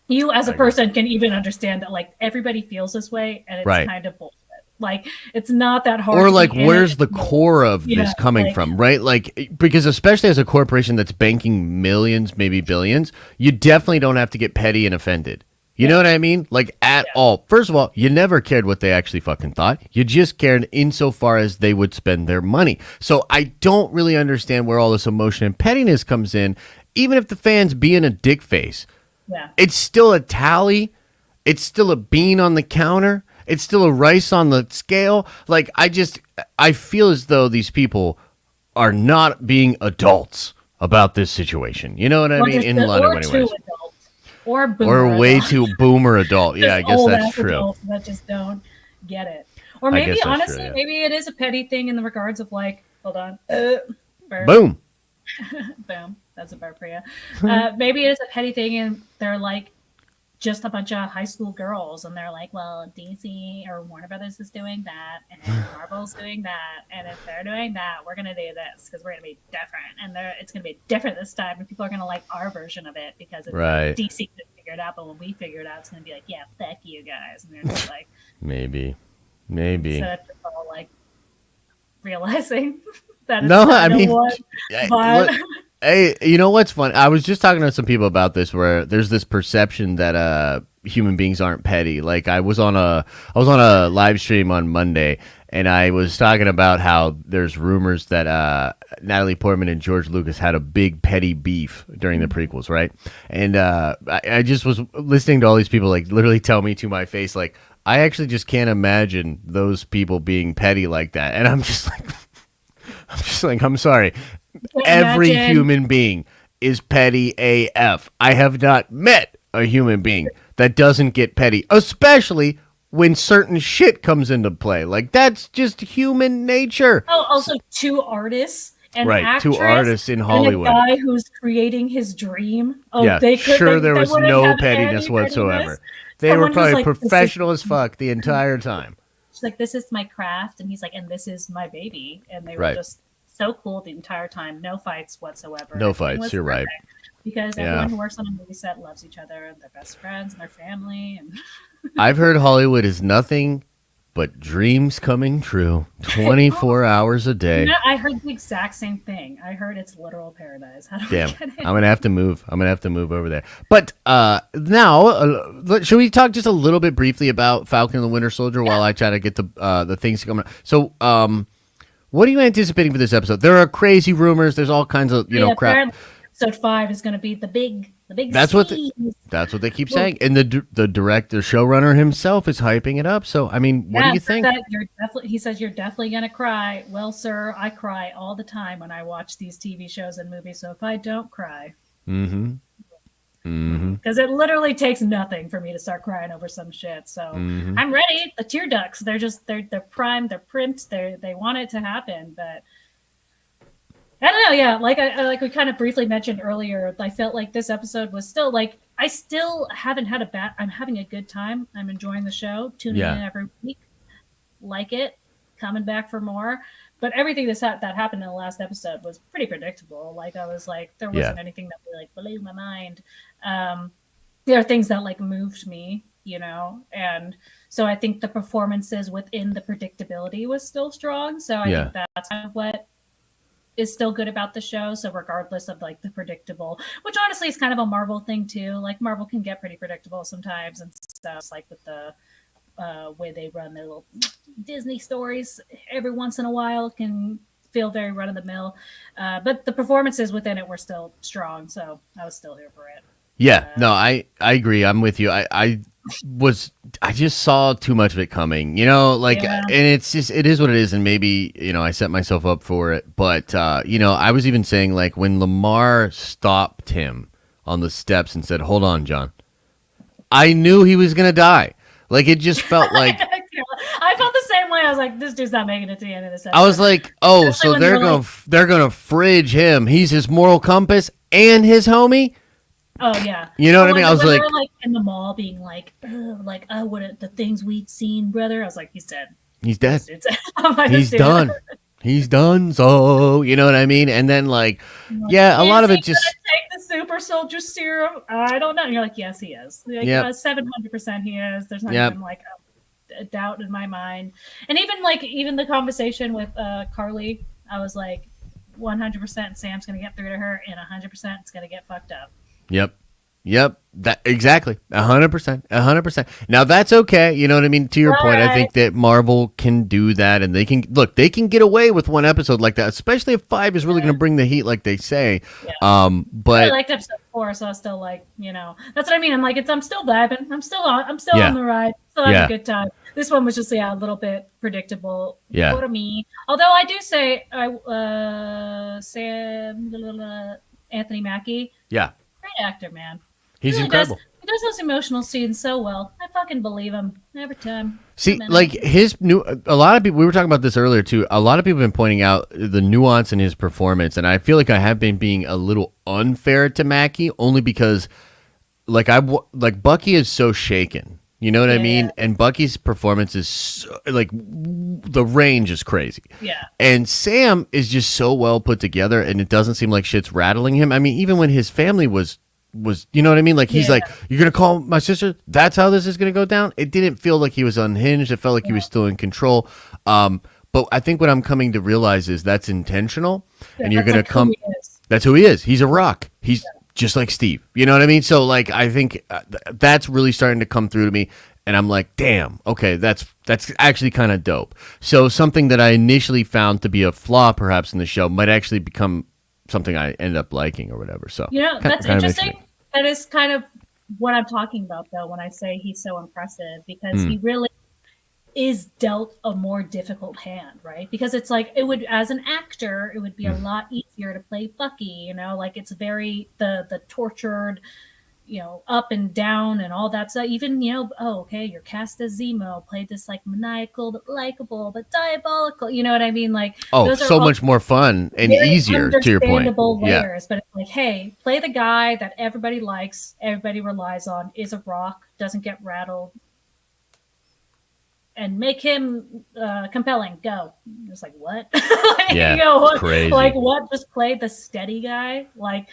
you as a person can even understand that like everybody feels this way, and it's kind of bullshit. Like, it's not that hard. Or like, where's the core of this coming from, right? Like, because especially as a corporation that's banking millions, maybe billions, you definitely don't have to get petty and offended. You know what I mean? Like, at all. First of all, you never cared what they actually fucking thought. You just cared insofar as they would spend their money. So I don't really understand where all this emotion and pettiness comes in, even if the fans being a dick face. Yeah. It's still a tally. It's still a bean on the counter. It's still a rice on the scale. Like, I feel as though these people are not being adults about this situation. You know what I mean? In a lot of ways. Or boomer or way adults. too boomer adult. Yeah, I guess that's true. That just don't get it. Or maybe, honestly, true, maybe it is a petty thing in the regards of like, hold on. Boom. Boom. That's a burp for you. Maybe it is a petty thing, and they're like, just a bunch of high school girls, and they're like, well, DC or Warner Brothers is doing that, and Marvel's doing that, and if they're doing that, we're gonna do this because we're gonna be different, and it's gonna be different this time, and people are gonna like our version of it because it's like DC could figure it out, but when we figure it out, it's gonna be like, yeah, fuck you guys, and they're just like, maybe. So it's all like realizing that it's no, I mean, but. Hey, you know what's fun? I was just talking to some people about this, where there's this perception that human beings aren't petty. Like, I was on a live stream on Monday, and I was talking about how there's rumors that Natalie Portman and George Lucas had a big petty beef during the prequels, right? And I just was listening to all these people like literally tell me to my face, like, I actually just can't imagine those people being petty like that. And I'm just like, I'm sorry. Every human being is petty AF. I have not met a human being that doesn't get petty, especially when certain shit comes into play. Like, that's just human nature. Oh, also two artists. And right, two artists in Hollywood. And a guy who's creating his dream. Oh, yeah, they could, sure, there was no pettiness whatsoever. They were probably like, professional as fuck the entire time. She's like, this is my craft. And he's like, and this is my baby. And they were just so cool the entire time. No fights whatsoever. No fights, you're right. Because everyone who works on a movie set loves each other and their best friends and their family. And I've heard Hollywood is nothing but dreams coming true 24 hours a day. You know, I heard the exact same thing. I heard it's literal paradise. How do Damn, I'm going to have to move. I'm going to have to move over there. But now, should we talk just a little bit briefly about Falcon and the Winter Soldier while I try to get the things coming? So, what are you anticipating for this episode? There are crazy rumors. There's all kinds of, crap. Episode 5 is going to be the big that's what they keep saying, and the director, showrunner himself is hyping it up. So I mean, what do you think? He says you're definitely gonna cry. Well, sir, I cry all the time when I watch these TV shows and movies. So if I don't cry, because it literally takes nothing for me to start crying over some shit. So I'm ready. The tear ducts, they're primed, they're primed, they want it to happen, but. I don't know, yeah. Like we kind of briefly mentioned earlier, I felt like this episode was still like I still haven't had I'm having a good time. I'm enjoying the show, tuning in every week, like it, coming back for more. But everything that happened in the last episode was pretty predictable. Like I was like, there wasn't anything that really like blew my mind. There are things that like moved me, and so I think the performances within the predictability was still strong. So I think that's kind of what is still good about the show. So regardless of like the predictable, which honestly is kind of a Marvel thing too. Like Marvel can get pretty predictable sometimes and stuff, like with the way they run their little Disney stories every once in a while can feel very run of the mill. But the performances within it were still strong. So I was still here for it. Yeah, no, I agree. I'm with you. I just saw too much of it coming, and it is what it is. And maybe, I set myself up for it. But, I was even saying like when Lamar stopped him on the steps and said, "Hold on, John," I knew he was going to die. Like it just felt like. I felt the same way. I was like, this dude's not making it to the end of this episode. I was like, oh, especially so they're going to fridge him. He's his moral compass and his homie. Oh yeah, you know what I mean. I was like in the mall, being like, what are the things we've seen, brother? I was like, he's dead. He's dead. He's done. He's done. So you know what I mean. And then a lot of it just take the super soldier serum. I don't know. And you're like, yes, he is. Like 700% he is. There's not even like a doubt in my mind. And even the conversation with Carly, I was like, 100% Sam's gonna get through to her, and 100% it's gonna get fucked up. Yep. That exactly. 100%. Now that's okay. You know what I mean? To your point, I think that Marvel can do that, and they can get away with one episode like that, especially if 5 is really going to bring the heat, like they say. Yeah. But I liked episode 4, so I was still like, that's what I mean. I'm like, I'm still vibing. I'm still on the ride. Still having a good time. This one was just a little bit predictable for me. Although I do say, Anthony Mackie. Yeah. Great actor, man. He's really incredible. He does those emotional scenes so well. I fucking believe him every time. See, like a lot of people, we were talking about this earlier too. A lot of people have been pointing out the nuance in his performance, and I feel like I have been being a little unfair to Mackie only because, Bucky is so shaken. You know what I mean? And Bucky's performance is so, the range is crazy. Yeah. And Sam is just so well put together, and it doesn't seem like shit's rattling him. I mean, even when his family was you know what I mean? Like he's like, "You're gonna call my sister? That's how this is gonna go down." It didn't feel like he was unhinged. It felt like he was still in control. But I think what I'm coming to realize is that's intentional, and you're gonna come. That's who he is. He's a rock. He's just like Steve. You know what I mean? So I think that's really starting to come through to me. And I'm like, damn, okay, that's actually kind of dope. So something that I initially found to be a flaw perhaps in the show might actually become something I end up liking or whatever. So that's interesting. That is kind of what I'm talking about, though, when I say he's so impressive, because he really is dealt a more difficult hand, right? Because it's like it would, as an actor, it would be a lot easier to play Bucky, you know, like it's very the tortured, you know, up and down and all that stuff. Even, you know, oh, okay, you're cast as Zemo, played this like maniacal but likable but diabolical. You know what I mean? Like those are so much more fun and easier, to your point. Layers, but it's like, hey, play the guy that everybody likes, everybody relies on, is a rock, doesn't get rattled, and make him compelling. Go. It's like, what? Like, yeah, you know, crazy. Like what? Just play the steady guy, like.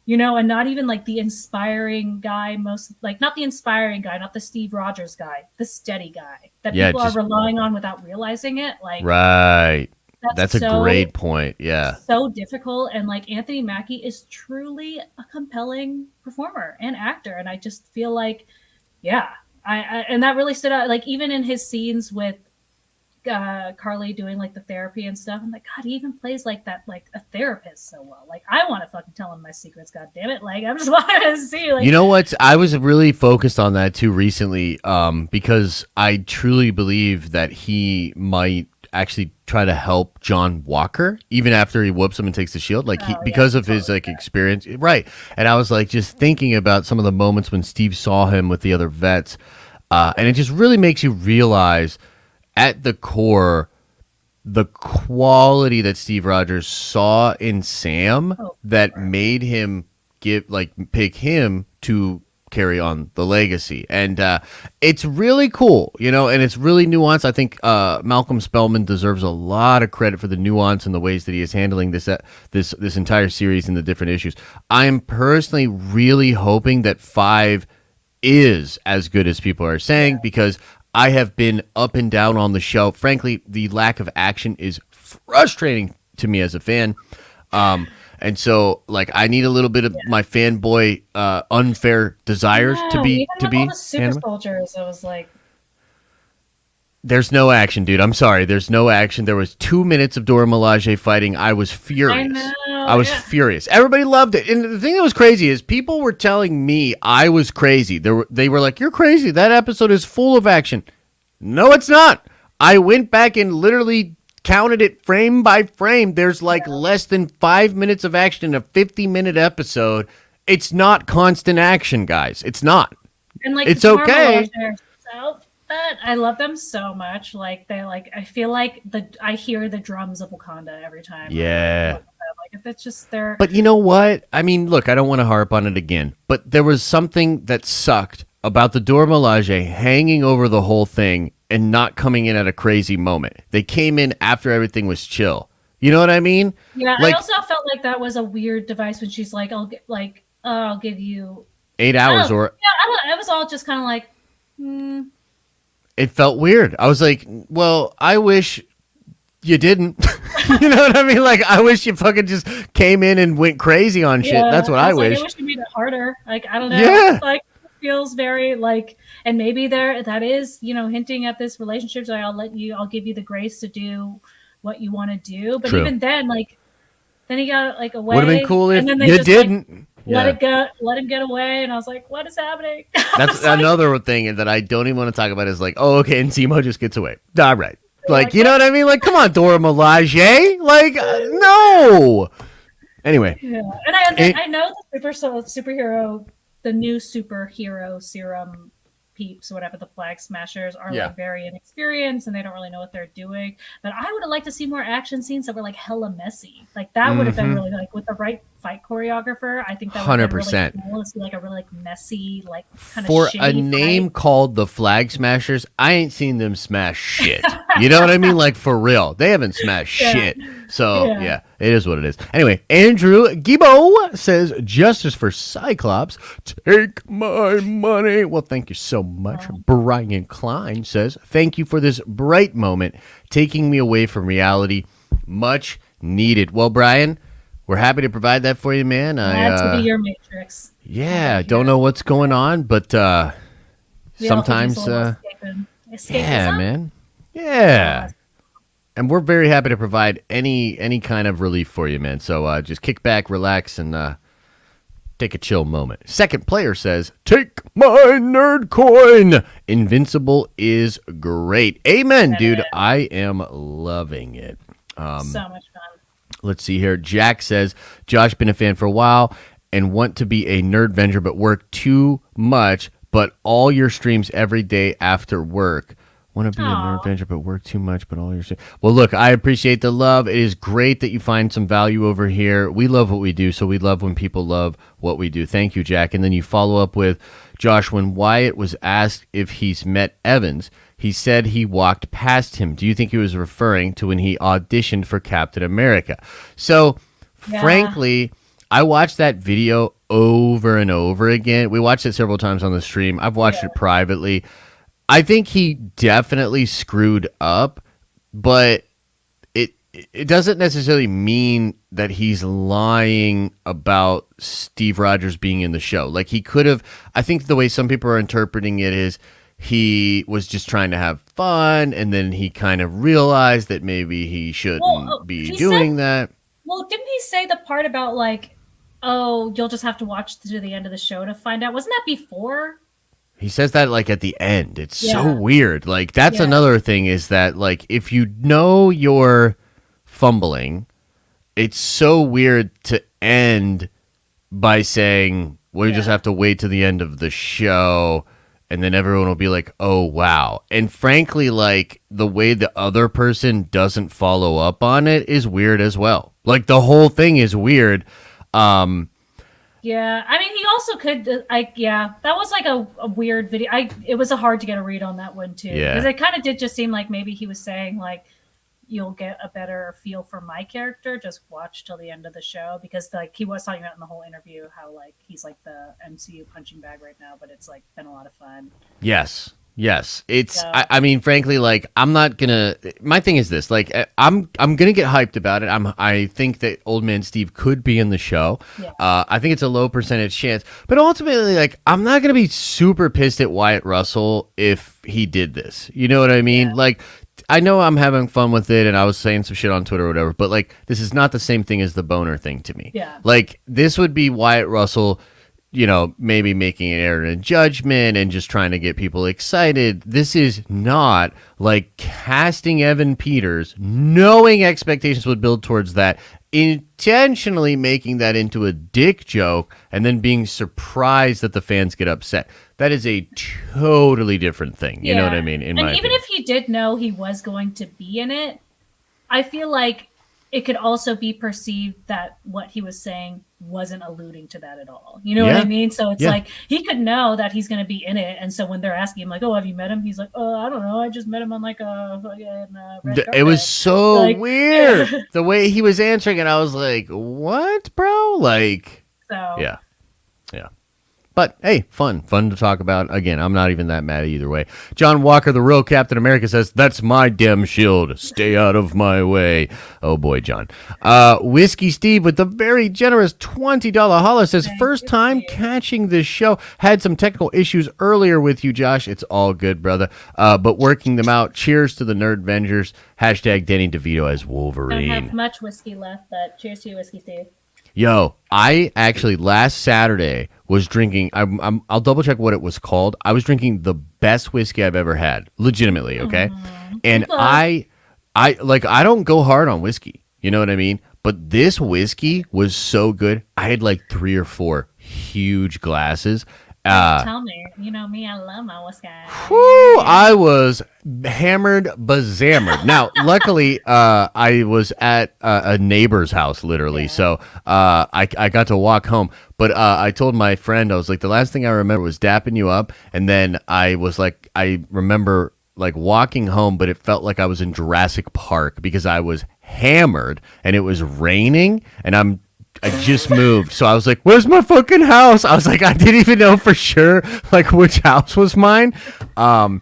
You know, and not even like the inspiring guy, not the inspiring guy, not the Steve Rogers guy, the steady guy that people are relying on without realizing it. Like, right. That's a great point. Yeah. So difficult. And like Anthony Mackie is truly a compelling performer and actor. And I just feel like, yeah, and that really stood out. Like even in his scenes with Carly doing like the therapy and stuff, I'm like, God, he even plays like that, like a therapist so well. Like I want to fucking tell him my secrets, God damn it. Like I'm just wanting to see, like, you know what, I was really focused on that too recently, because I truly believe that he might actually try to help John Walker even after he whoops him and takes the shield, like because of his like experience, right? And I was like just thinking about some of the moments when Steve saw him with the other vets, and it just really makes you realize at the core, the quality that Steve Rogers saw in Sam that made him pick him to carry on the legacy. And it's really cool, you know, and it's really nuanced. I think Malcolm Spellman deserves a lot of credit for the nuance and the ways that he is handling this entire series and the different issues. I am personally really hoping that 5 is as good as people are saying, because I have been up and down on the show. Frankly, the lack of action is frustrating to me as a fan. And so, like, I need a little bit of my fanboy unfair desires to be all the super soldiers. I was like, there's no action, dude. I'm sorry. There's no action. There was 2 minutes of Dora Milaje fighting. I was furious. I was furious. Everybody loved it. And the thing that was crazy is people were telling me I was crazy. They were like, you're crazy. That episode is full of action. No, it's not. I went back and literally counted it frame by frame. There's like less than 5 minutes of action in a 50-minute episode. It's not constant action, guys. It's not. And like, it's okay. I love them so much. Like I feel like I hear the drums of Wakanda every time. Yeah. Like it's just there. But you know what? I mean, look, I don't want to harp on it again, but there was something that sucked about the Dora Milaje hanging over the whole thing and not coming in at a crazy moment. They came in after everything was chill. You know what I mean? Yeah. Like, I also felt like that was a weird device when she's like, I'll give you 8 hours or. Yeah. It was all just kind of like, It felt weird. I was like, well, I wish you didn't. You know what I mean? Like, I wish you fucking just came in and went crazy on shit. That's what I wish. I wish you made it harder. Like, I don't know. Yeah. Like, it feels very like, and maybe that is, you know, hinting at this relationship. So I'll give you the grace to do what you want to do. But even then, like, then he got like away. Would have been cool if you just, didn't. Let him get away, and I was like, "What is happening?" That's another thing that I don't even want to talk about. Is like, oh, okay, and Zemo just gets away. All right, like, you know what I mean? Like, come on, Dora Milaje, like, no. Anyway, yeah, and I know the superhero, the new superhero serum peeps, whatever, the Flag Smashers are like very inexperienced and they don't really know what they're doing. But I would have liked to see more action scenes that were like hella messy. Like that would have been really, like, with the right fight choreographer. I think that would have been really cool to see, like a really like messy, like kind of for a name called the Flag Smashers. I ain't seen them smash shit. You know what I mean? Like, for real, they haven't smashed shit. So yeah, it is what it is. Anyway, Andrew Gibo says, "Justice for Cyclops, take my money." Well, thank you so much. Brian Klein says, "Thank you for this bright moment, taking me away from reality. Much needed." Well, Brian, we're happy to provide that for you, man. To be your Matrix. Yeah, don't know what's going on, but sometimes, yeah, man, yeah. And we're very happy to provide any kind of relief for you, man. So just kick back, relax, and Take a chill moment. Second player says, take my nerd coin. Invincible is great. Amen, dude. I am loving it. So much fun. Let's see here. Jack says, Josh, been a fan for a while and want to be a Nerdvenger, but work too much, but all your streams every day after work. Want to be a Nerdvenger, but work too much, but all your streams. Well, look, I appreciate the love. It is great that you find some value over here. We love what we do, so we love when people love what we do. Thank you, Jack. And then you follow up with, Josh, when Wyatt was asked if he's met Evans, he said he walked past him. Do you think he was referring to when he auditioned for Captain America? So, frankly, I watched that video over and over again. We watched it several times on the stream. I've watched it privately. I think he definitely screwed up, but it doesn't necessarily mean that he's lying about Steve Rogers being in the show. Like, he could have, I think the way some people are interpreting it is he was just trying to have fun, and then he kind of realized that maybe he shouldn't be doing that. Well, didn't he say the part about, like, oh, you'll just have to watch to the end of the show to find out? Wasn't that before? He says that, like, at the end. It's so weird. Like, that's another thing, is that, like, if you know you're fumbling, it's so weird to end by saying, well, you just have to wait to the end of the show, and then everyone will be like, oh, wow. And frankly, like, the way the other person doesn't follow up on it is weird as well. Like, the whole thing is weird. Yeah, I mean, he also could, that was like a weird video. It was hard to get a read on that one, too. Yeah. Because it kind of did just seem like maybe he was saying, like, you'll get a better feel for my character, just watch till the end of the show. Because, like, he was talking about in the whole interview how, like, he's, like, the MCU punching bag right now, but it's, like, been a lot of fun. Yes. It's, I mean, frankly, like, I'm not gonna, my thing is this, like, I'm gonna get hyped about it. I think that Old Man Steve could be in the show. Yeah. I think it's a low percentage chance, but ultimately, like, I'm not gonna be super pissed at Wyatt Russell if he did this. You know what I mean? Yeah. Like, I know I'm having fun with it, and I was saying some shit on Twitter or whatever, but, like, this is not the same thing as the boner thing to me. Yeah. Like, this would be Wyatt Russell, you know, maybe making an error in judgment and just trying to get people excited. This is not like casting Evan Peters, knowing expectations would build towards that, intentionally making that into a dick joke, and then being surprised that the fans get upset. That is a totally different thing. You know what I mean? And even if he did know he was going to be in it, I feel like it could also be perceived that what he was saying wasn't alluding to that at all. You know what I mean? So it's like, he could know that he's going to be in it. And so when they're asking him, like, oh, have you met him? He's like, oh, I don't know. I just met him on, like, a red carpet. It was so like, weird. The way he was answering it, I was like, what, bro? Like, yeah. But, hey, fun to talk about. Again, I'm not even that mad either way. John Walker, the real Captain America, says, that's my damn shield. Stay out of my way. Oh, boy, John. Whiskey Steve with the very generous $20 holler says, first time catching this show. Had some technical issues earlier with you, Josh. It's all good, brother. But working them out. Cheers to the Nerdvengers. Hashtag Danny DeVito as Wolverine. Don't have much whiskey left, but cheers to you, Whiskey Steve. Yo, I actually last Saturday was drinking. I'll double check what it was called. I was drinking the best whiskey I've ever had, legitimately. Okay, and I don't go hard on whiskey. You know what I mean? But this whiskey was so good. I had like 3 or 4 huge glasses. Tell me, you know me, I love my whiskey. Whew, I was hammered bazammered. Now, luckily, I was at a neighbor's house, literally, so I got to walk home. But I told my friend, I was like, the last thing I remember was dapping you up, and then I was like, I remember like walking home, but it felt like I was in Jurassic Park because I was hammered, and it was raining, and I just moved, so I was like, where's my fucking house? I was like, I didn't even know for sure, like, which house was mine. Someone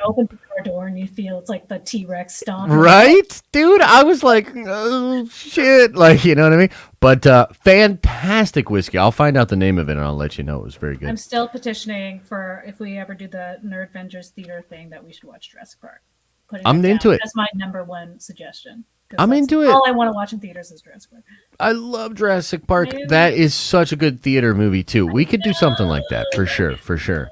opened the car door and you feel it's like the T-Rex stomp. Right? Dude, I was like, oh, shit. Like, you know what I mean? But fantastic whiskey. I'll find out the name of it, and I'll let you know. It was very good. I'm still petitioning for, if we ever do the Nerdvengers theater thing, that we should watch Jurassic Park. I'm into it. That's my number one suggestion. I'm into it. All I want to watch in theaters is Jurassic Park. I love Jurassic Park. That is such a good theater movie too. We could do something like that for sure, for sure.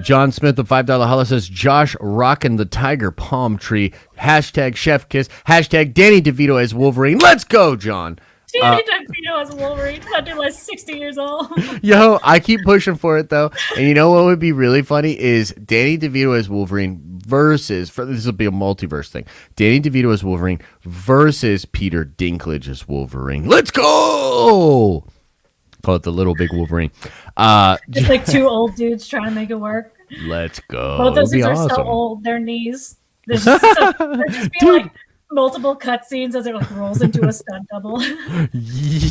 John Smith of $5 Holla says Josh rocking the tiger palm tree. Hashtag chef kiss. Hashtag Danny DeVito as Wolverine. Let's go, John. Danny DeVito as Wolverine. Under like 60 years old. Yo, I keep pushing for it though. And you know what would be really funny is Danny DeVito as Wolverine versus, this will be a multiverse thing. Danny DeVito as Wolverine versus Peter Dinklage as Wolverine. Let's go! Call it the little big Wolverine. Just like two old dudes trying to make it work. Let's go. Both those dudes are so old, their knees. There's just be like multiple cutscenes as it like rolls into a stunt double.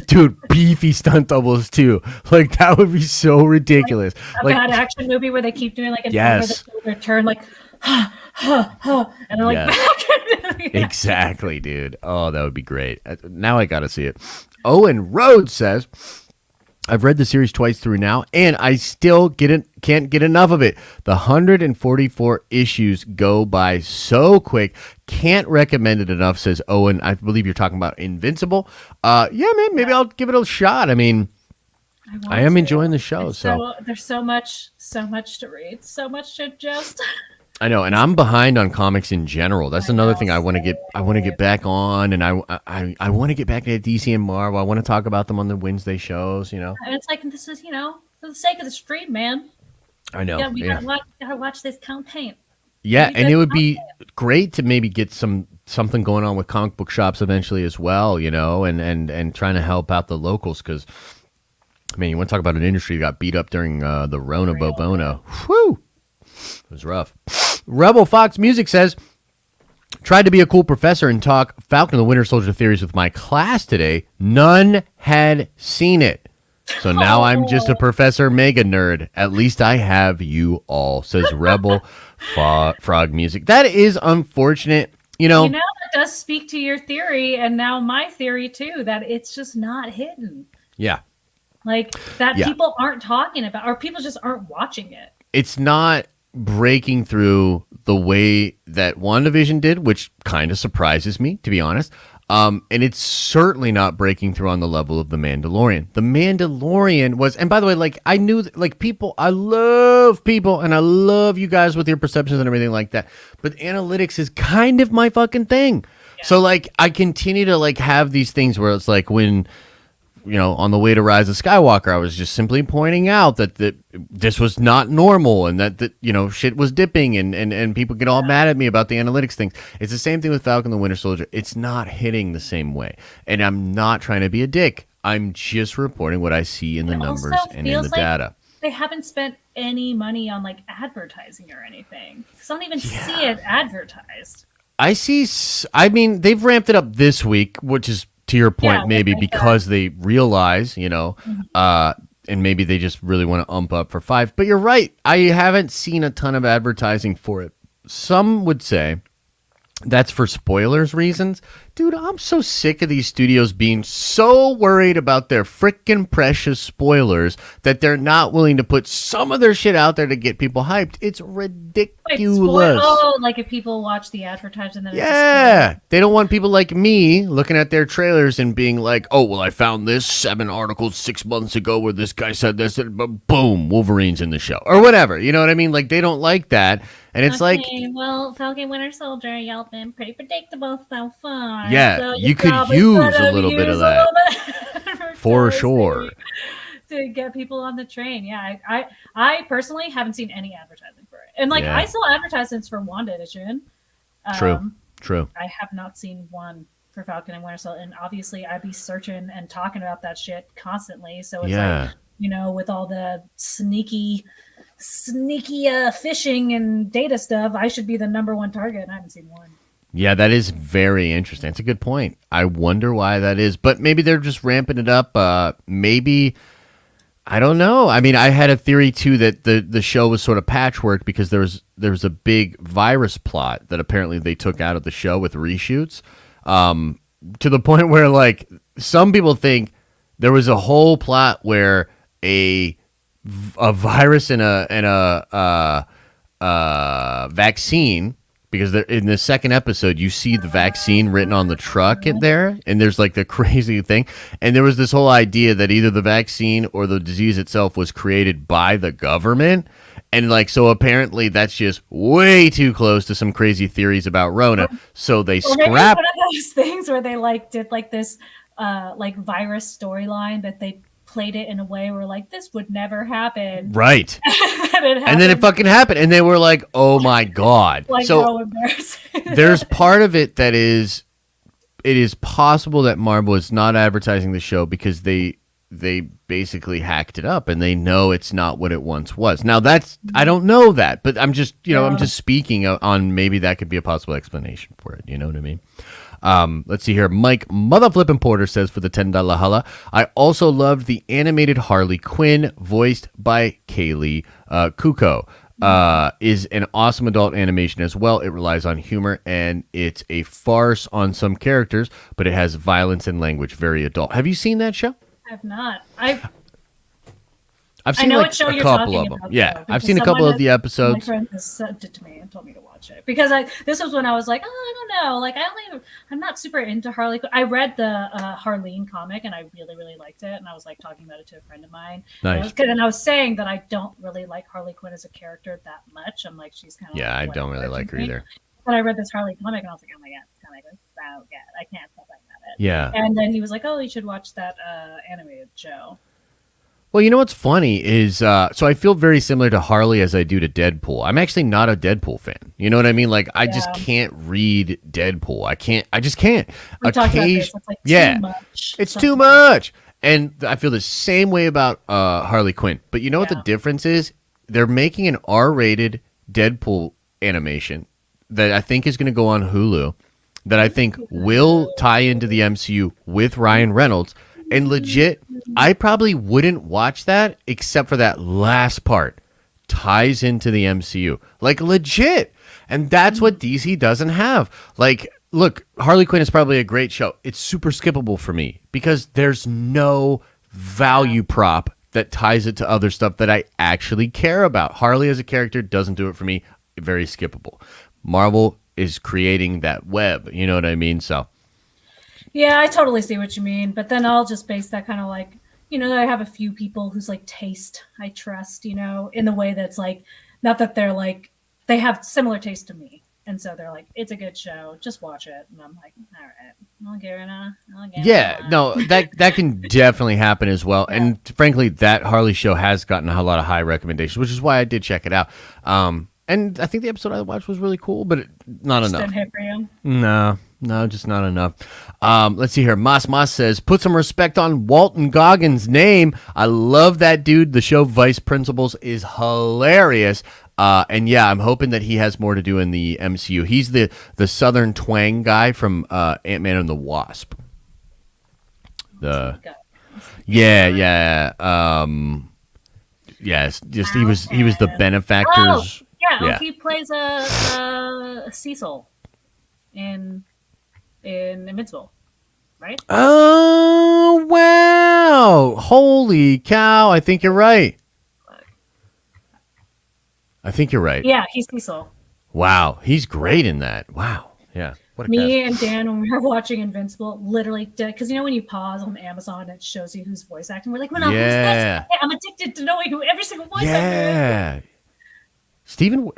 Dude, beefy stunt doubles too. Like that would be so ridiculous. Like a bad action movie where they keep doing like an over the shoulder turn, like and they're like back. Exactly, dude. Oh, that would be great. Now I gotta see it. Owen Rhodes says, I've read the series twice through now, and I still can't get enough of it. The 144 issues go by so quick. Can't recommend it enough, says Owen. I believe you're talking about Invincible. Yeah, man, maybe I'll give it a shot. I mean, I am enjoying the show. So there's so much to read, so much to ingest. I know, and I'm behind on comics in general. That's another thing I want to get back on, and I want to get back to DC and Marvel. I want to talk about them on the Wednesday shows, you know. And it's like, this is, for the sake of the stream, man. I know. Yeah, we gotta watch this campaign. Yeah, and it would be great to maybe get something going on with comic book shops eventually as well, you know, and trying to help out the locals because, I mean, you want to talk about an industry that got beat up during the Rona Bobono. Whew. It was rough. Rebel Fox Music says, tried to be a cool professor and talk Falcon and the Winter Soldier theories with my class today. None had seen it. So now I'm just a Professor Mega nerd. At least I have you all, says Rebel Frog Music. That is unfortunate. You know, it does speak to your theory and now my theory too, that it's just not hidden. Yeah. Like that people aren't talking about, or people just aren't watching it. It's not breaking through the way that WandaVision did, which kind of surprises me, to be honest. And it's certainly not breaking through on the level of The Mandalorian. The Mandalorian was, and by the way, like I knew, like people, I love people, and I love you guys with your perceptions and everything like that. But analytics is kind of my fucking thing. Yeah. So like I continue to like have these things where it's like when, on the way to Rise of Skywalker, I was just simply pointing out that this was not normal and that shit was dipping and people get all mad at me about the analytics things. It's the same thing with Falcon the Winter Soldier. It's not hitting the same way. And I'm not trying to be a dick. I'm just reporting what I see in the numbers and in the data. They haven't spent any money on like advertising or anything. Because I don't even see it advertised. They've ramped it up this week, which is, to your point, maybe because they realize, and maybe they just really want to ump up for 5. But you're right. I haven't seen a ton of advertising for it. Some would say that's for spoilers reasons. Dude, I'm so sick of these studios being so worried about their freaking precious spoilers that they're not willing to put some of their shit out there to get people hyped. It's ridiculous. Like if people watch the advertisement, then they don't want people like me looking at their trailers and being like, oh, well, I found this 7 articles 6 months ago where this guy said this, but boom, Wolverine's in the show or whatever. You know what I mean? Like they don't like that. And it's well, Falcon Winter Soldier, y'all been pretty predictable so far. Yeah, so you could use a little bit of that for sure to get people on the train. Yeah, I personally haven't seen any advertising for it, and I saw advertisements for WandaVision. True. I have not seen one for Falcon and Winter Soldier, and obviously I'd be searching and talking about that shit constantly. So it's like, with all the sneaky phishing and data stuff, I should be the number one target, and I haven't seen one. Yeah, that is very interesting. That's a good point. I wonder why that is, but maybe they're just ramping it up. Maybe, I don't know. I mean, I had a theory too that the show was sort of patchwork because there was a big virus plot that apparently they took out of the show with reshoots, to the point where like some people think there was a whole plot where a virus and a vaccine because in the second episode, you see the vaccine written on the truck in there, and there's like the crazy thing. And there was this whole idea that either the vaccine or the disease itself was created by the government. And like, so apparently that's just way too close to some crazy theories about Rona. So they Or maybe scrap. one of those things where they like did like this like virus storyline that they played it in a way where like this would never happen. Right. And then it fucking happened. And they were like, oh my God. Like, so how embarrassing. there's part of it that it is possible that Marvel is not advertising the show because they basically hacked it up and they know it's not what it once was. Now I don't know that, but I'm just, I'm just speaking on maybe that could be a possible explanation for it. You know what I mean? Let's see here. Mike Motherflippin' Porter says for the $10 holla, I also loved the animated Harley Quinn voiced by Kaylee Kuko. Is an awesome adult animation as well. It relies on humor and it's a farce on some characters, but it has violence and language. Very adult. Have you seen that show? I have not. I've seen like a couple of them. Yeah, I've seen a couple of the episodes. My friend has sent it to me and told me to watch it because this was when I was like, I don't know, like I'm not super into Harley Quinn. I read the Harleen comic and I really really liked it, and I was like talking about it to a friend of mine. Nice. And I was saying that I don't really like Harley Quinn as a character that much. I'm like, she's kind of I don't really like her either. But I read this Harley comic and I was like, oh my god, it's kind of so good. I can't stop looking at it. Yeah. And then he was like, oh, you should watch that animated show. Well, you know what's funny is, so I feel very similar to Harley as I do to Deadpool. I'm actually not a Deadpool fan. You know what I mean? Like, I just can't read Deadpool. I just can't. We talked about this. It's like too much. It's too much. And I feel the same way about Harley Quinn. But you know what the difference is? They're making an R-rated Deadpool animation that I think is going to go on Hulu, that I think will tie into the MCU with Ryan Reynolds. And legit, I probably wouldn't watch that except for that last part. Ties into the MCU. Like, legit. And that's what DC doesn't have. Like, look, Harley Quinn is probably a great show. It's super skippable for me because there's no value prop that ties it to other stuff that I actually care about. Harley as a character doesn't do it for me. Very skippable. Marvel is creating that web. You know what I mean? So... yeah, I totally see what you mean, but then I'll just base that kind of like, I have a few people whose like taste I trust, in the way that's like, not that they're like, they have similar taste to me. And so they're like, it's a good show, just watch it. And I'm like, all right, I'll give it a... Yeah, no, that can definitely happen as well. Yeah. And frankly, that Harley show has gotten a lot of high recommendations, which is why I did check it out. And I think the episode I watched was really cool, but not enough. Didn't hit for you? No, just not enough. Let's see here. Mas says, put some respect on Walton Goggins' name. I love that dude. The show Vice Principals is hilarious. And yeah, I'm hoping that he has more to do in the MCU. He's the Southern twang guy from Ant-Man and the Wasp. Yes, just he was the benefactors. Yeah, he plays a Cecil in Invincible, right? Oh, wow. Holy cow. I think you're right. Yeah, he's Cecil. Wow. He's great in that. Wow. Yeah. What a Me and Dan, when we were watching Invincible, literally did, because when you pause on Amazon, it shows you who's voice acting. We're like, well, no, who's this? I'm addicted to knowing who every single voice actor is. Stephen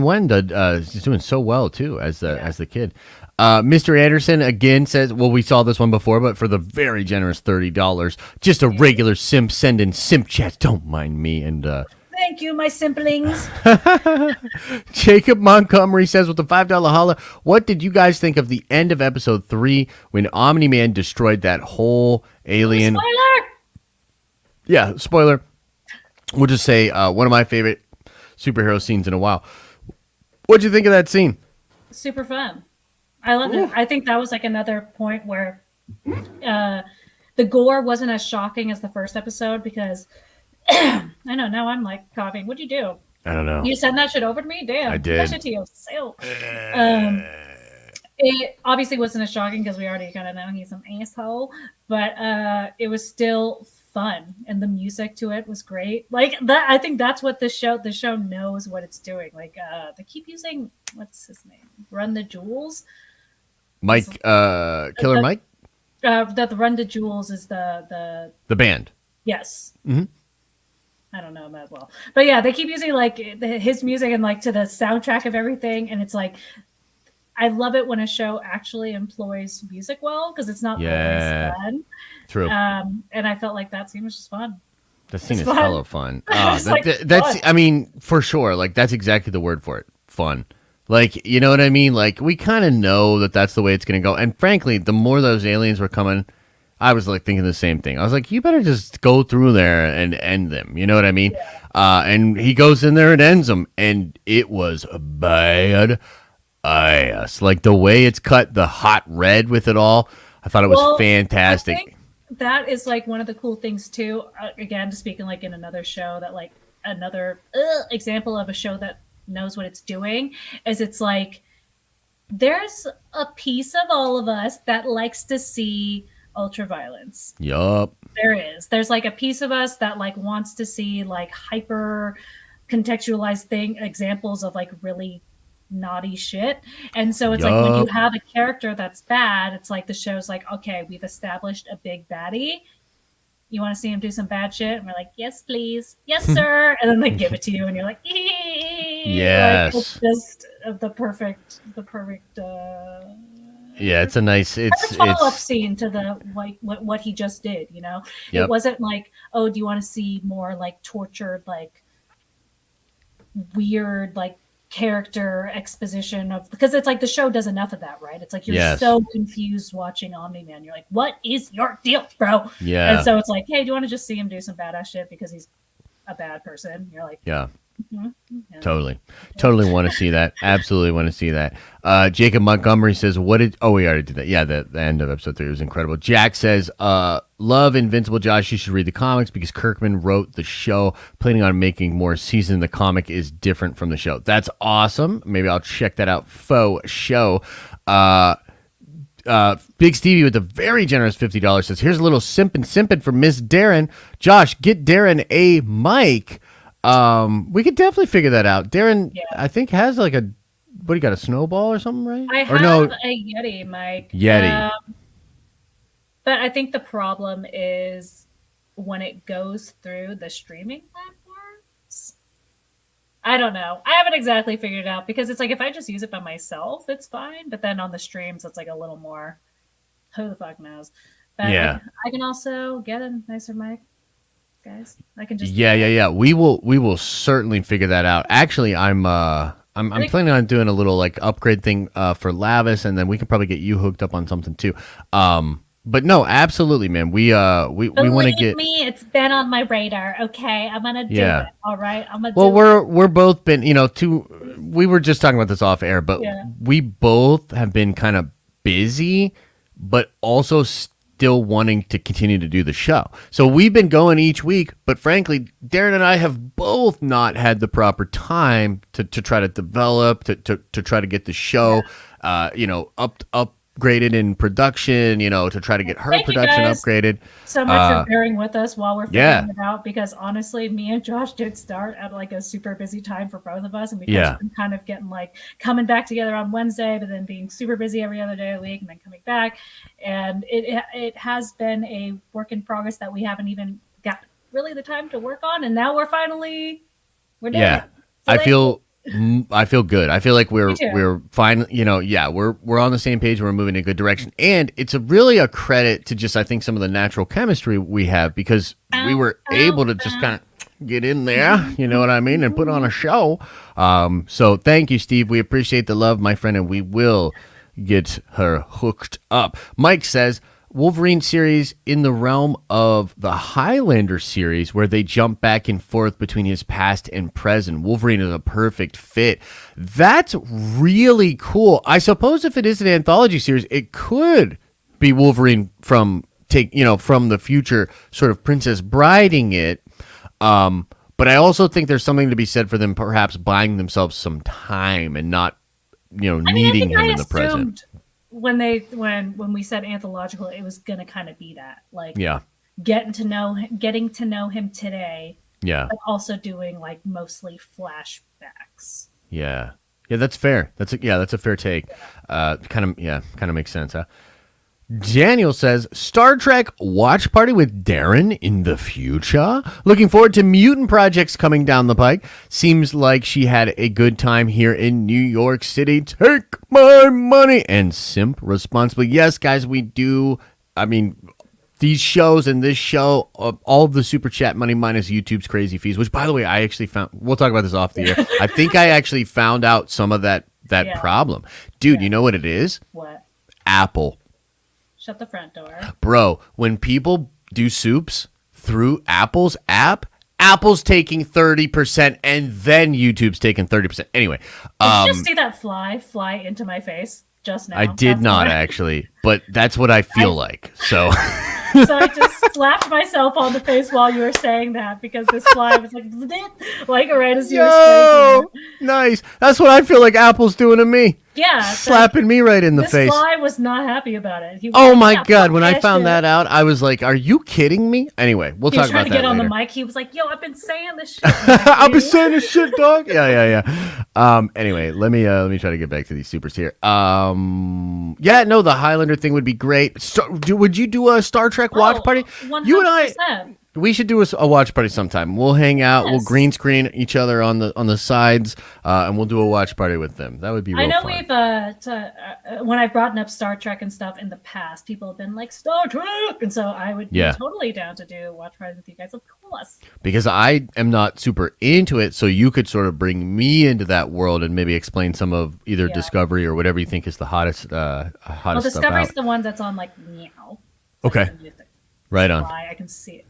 Wen is doing so well too as the kid. Mr. Anderson again says, well, we saw this one before, but for the very generous $30, just a regular simp sending simp chats. Don't mind me. And thank you, my simplings. Jacob Montgomery says with the $5 holla, what did you guys think of the end of episode 3 when Omni-Man destroyed that whole alien? Spoiler. Yeah, spoiler. We'll just say one of my favorite superhero scenes in a while. What'd you think of that scene? Super fun. I loved it. I think that was like another point where the gore wasn't as shocking as the first episode because I know now I'm like coughing. What'd you do? I don't know. You sent that shit over to me? Damn. I did. That shit to yourself. It obviously wasn't as shocking because we already kind of know he's an asshole, but it was still fun, and the music to it was great. Like that, I think that's what the show knows what it's doing. Like they keep using, what's his name? Run the Jewels. Mike, Killer Mike. The Run the Jewels is the band. Yes. Mm-hmm. I don't know him that well, but yeah, they keep using like his music and like to the soundtrack of everything, and it's like, I love it when a show actually employs music well, because it's not always done. True. And I felt like that scene was just fun. That scene is hella fun. That's fun. I mean, for sure. Like, that's exactly the word for it. Fun. Like, you know what I mean? Like, we kind of know that that's the way it's going to go. And frankly, the more those aliens were coming, I was like thinking the same thing. I was like, you better just go through there and end them. You know what I mean? Yeah. And he goes in there and ends them. And it was bad ass. Like, the way it's cut, the hot red with it all, I thought it was fantastic. I think that is like one of the cool things too. Again, just speaking like in another show, that like another example of a show that knows what it's doing is, it's like there's a piece of all of us that likes to see ultra violence. Yup. There's like a piece of us that like wants to see like hyper contextualized examples of like really naughty shit. And so it's like when you have a character that's bad, it's like the show's like, okay, we've established a big baddie. You want to see him do some bad shit? And we're like, yes, please. Yes, sir. And then they give it to you and you're like, yes. Like, it's just the perfect yeah, it's a nice follow-up scene to the like what he just did, you know? It wasn't like, oh, do you want to see more like tortured, like weird, like character exposition of, because it's like the show does enough of that, right? It's like you're so confused watching Omni-Man. You're like, what is your deal, bro? Yeah. And so it's like, hey, do you want to just see him do some badass shit because he's a bad person? You're like, yeah. Totally want to see that. Absolutely want to see that. Jacob Montgomery says, we already did that. Yeah, the end of episode 3 was incredible. Jack says, love Invincible, Josh. You should read the comics because Kirkman wrote the show. Planning on making more season. The comic is different from the show. That's awesome. Maybe I'll check that out. Faux show. Big Stevie with a very generous $50 says, here's a little simpin' for Miss Darren. Josh, get Darren a mic. We could definitely figure that out. Darren, I think, has like a, what, you got a snowball or something, right? I have a Yeti mic. But I think the problem is when it goes through the streaming platforms. I don't know. I haven't exactly figured it out, because it's like if I just use it by myself, it's fine. But then on the streams, it's like a little more, who the fuck knows? But I can also get a nicer mic. Guys, I can just we will certainly figure that out. Actually, I'm planning on doing a little like upgrade thing for Lavis, and then we can probably get you hooked up on something too. But no, absolutely, man. We want to get me. It's been on my radar. Okay, I'm gonna do it. All right, I'm gonna. We're both been, we were just talking about this off air, but we both have been kind of busy, but also still wanting to continue to do the show. So we've been going each week, but frankly, Darren and I have both not had the proper time to try to develop, to try to get the show, upgraded in production, to try to get her production upgraded. So much for bearing with us while we're figuring it out, because honestly, me and Josh did start at like a super busy time for both of us, and we've been kind of getting like coming back together on Wednesday, but then being super busy every other day of the week, and then coming back, and it has been a work in progress that we haven't even got really the time to work on, and now we're doing it. So I feel good. I feel like we're fine. We're on the same page. We're moving in a good direction, and it's really a credit to just, I think, some of the natural chemistry we have, because we were able to just kind of get in there, you know what I mean, and put on a show. So thank you, Steve. We appreciate the love, my friend, and we will get her hooked up. Mike says, Wolverine series in the realm of the Highlander series, where they jump back and forth between his past and present. Wolverine is a perfect fit. That's really cool. I suppose if it is an anthology series, it could be Wolverine from the future, sort of Princess Briding it. But I also think there's something to be said for them perhaps buying themselves some time and not, needing him in the present. When we said anthological, it was gonna kind of be that, like, getting to know him today, Yeah. but also doing like mostly flashbacks. Yeah. Yeah, that's fair. That's a fair take. Kind of makes sense, huh? Daniel says, Star Trek watch party with Darren in the future. Looking forward to mutant projects coming down the pike. Seems like she had a good time here in New York City. Take my money and simp responsibly. Yes, guys, we do. I mean, these shows and this show, all of the super chat money minus YouTube's crazy fees, which, by the way, I actually found. We'll talk about this off the air. I think I actually found out some of that problem. Dude, you know what it is? What? Apple. Shut the front door. Bro, when people do soups through Apple's app, Apple's taking 30% and then YouTube's taking 30%. Anyway. Did you just see that fly into my face just now? I did not actually, but that's what I feel like. So So I just slapped myself on the face while you were saying that because this fly was like right as you were speaking. Nice. That's what I feel like Apple's doing to me. Yeah. Slapping me right in the face. This fly was not happy about it. Oh my God. When I found that out, I was like, are you kidding me? Anyway, we'll talk about that later. He was trying to get on the mic. He was like, yo, I've been saying this shit. I've been saying this shit, dog. Yeah. Anyway, let me try to get back to these supers here. The Highlander thing would be great. Would you do a Star Trek watch party? 100%. You and I, we should do a watch party sometime. We'll hang out. Yes. We'll green screen each other on the sides, and we'll do a watch party with them. That would be real fun. We've when I've brought up Star Trek and stuff in the past, people have been like Star Trek, and so I would be totally down to do a watch party with you guys. Of course. Because I am not super into it, so you could sort of bring me into that world and maybe explain some of either Discovery or whatever you think is the hottest. Well, Discovery's the one that's on like meow. Okay. Right on. I can see it.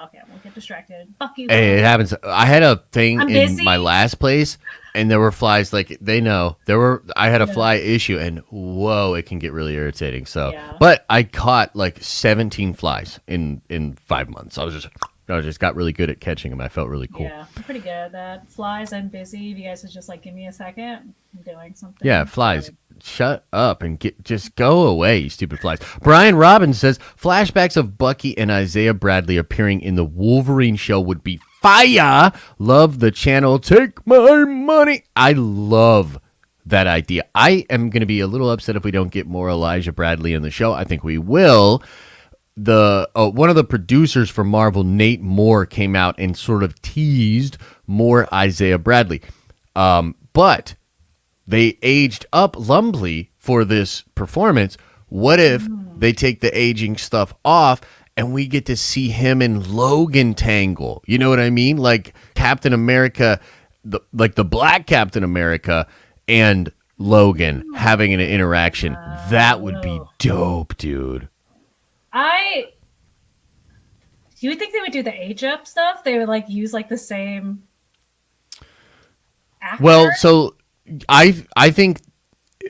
Okay, I won't get distracted. Fuck you. Hey, it happens. I had a thing in my last place, and there were flies. Like they know I had a fly issue, and whoa, it can get really irritating. So, but I caught like 17 flies in 5 months. I just got really good at catching them. I felt really cool. Yeah, I'm pretty good at that. Flies, I'm busy. If you guys would just like give me a second, I'm doing something. Yeah, flies. Shut up and just go away, you stupid flies. Brian Robbins says flashbacks of Bucky and Isaiah Bradley appearing in the Wolverine show would be fire. Love the channel. Take my money. I love that idea. I am going to be a little upset if we don't get more Elijah Bradley in the show. I think we will. One of the producers for Marvel, Nate Moore, came out and sort of teased more Isaiah Bradley. But they aged up Lumbly for this performance. What if they take the aging stuff off and we get to see him and Logan tangle? You know what I mean? Like Captain America, the black Captain America and Logan having an interaction. That would be dope, dude. Do you think they would do the age up stuff? They would like use like the same actor? Well, so I think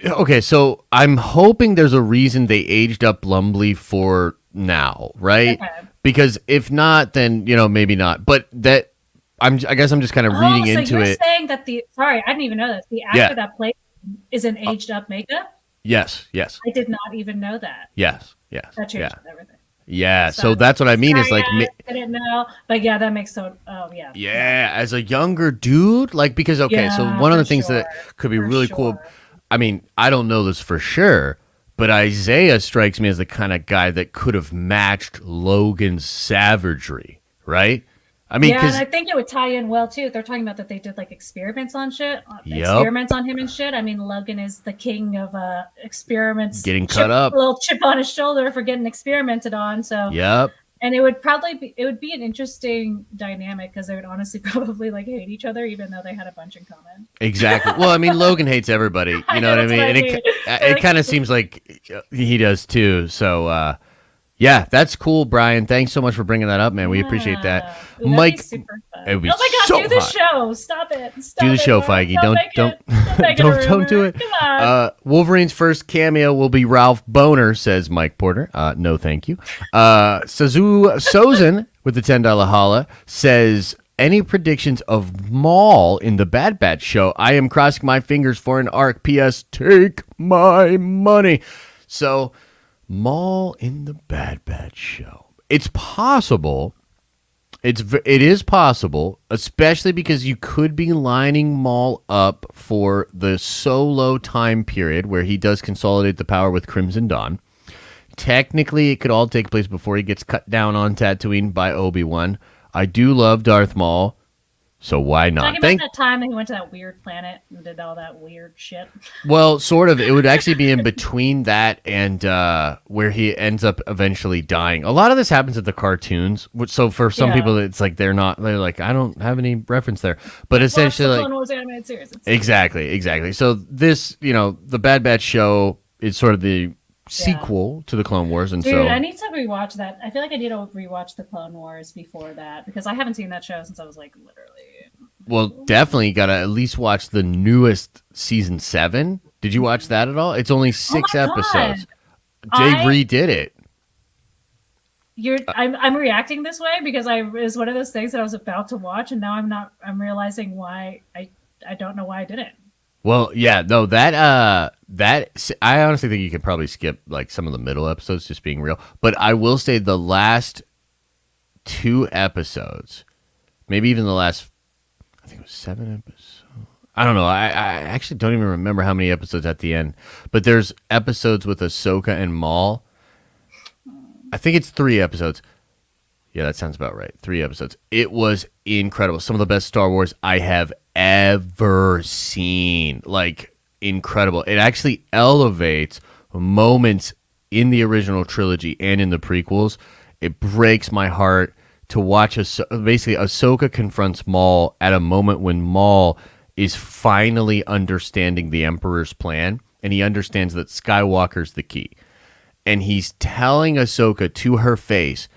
okay, so I'm hoping there's a reason they aged up Lumbly for now, right? Okay. Because if not, then maybe not. But that I guess I'm just kind of reading into it. So you're saying that sorry, I didn't even know this. The actor that played is in aged up makeup? Yes. I did not even know that. Yes. That changed everything. Yeah, so that's what I mean. Is like I didn't know, but yeah, that makes so. Oh yeah. Yeah, as a younger dude, like because so one of the things that could be really cool. I mean, I don't know this for sure, but Isaiah strikes me as the kind of guy that could have matched Logan's savagery, right? I mean, and I think it would tie in well too. They're talking about that they did like experiments on shit, experiments on him and shit. I mean, Logan is the king of experiments, getting cut up, a little chip on his shoulder for getting experimented on. So, and it would probably be an interesting dynamic because they would honestly probably like hate each other, even though they had a bunch in common. Exactly. Well, I mean, Logan hates everybody. You know what I mean? And it kind of seems like he does too. So. Yeah, that's cool, Brian. Thanks so much for bringing that up, man. We appreciate that. Ooh, Mike, super fun. It would be oh my God, so do the hot. show. Stop it. Do the show, Feige. Don't do it. Come on. Wolverine's first cameo will be Ralph Boner, says Mike Porter. No, thank you. Sazu Sozin with the $10 holla says, any predictions of Maul in the Bad Batch show? I am crossing my fingers for an arc. P.S. Take my money. So... Maul in the Bad Batch show. it's possible. It is possible, especially because you could be lining Maul up for the Solo time period where he does consolidate the power with Crimson Dawn. Technically, it could all take place before he gets cut down on Tatooine by Obi-Wan. I do love Darth Maul, so why not? Talking about that time that he went to that weird planet and did all that weird shit. Well, sort of. It would actually be in between that and where he ends up eventually dying. A lot of this happens at the cartoons, so for some people, it's like they're like, I don't have any reference there. But essentially, the like, Clone Wars animated series. exactly. So this, the Bad Batch show is sort of the sequel to the Clone Wars, and Dude, I need to rewatch that. I feel like I need to rewatch the Clone Wars before that because I haven't seen that show since I was like literally. Well, definitely gotta at least watch the newest season 7. Did you watch that at all? It's only 6 episodes. They redid it. I'm reacting this way because it was one of those things that I was about to watch, and now I'm realizing why I don't know why I didn't. Well, yeah, no, that I honestly think you could probably skip like some of the middle episodes, just being real. But I will say the last 2 episodes, maybe even the last, I think it was 7 episodes. I don't know. I actually don't even remember how many episodes at the end. But there's episodes with Ahsoka and Maul. I think it's 3 episodes. Yeah, that sounds about right. 3 episodes. It was incredible. Some of the best Star Wars I have ever seen. Like, incredible. It actually elevates moments in the original trilogy and in the prequels. It breaks my heart to watch basically Ahsoka confronts Maul at a moment when Maul is finally understanding the Emperor's plan, and he understands that Skywalker's the key. And he's telling Ahsoka to her face,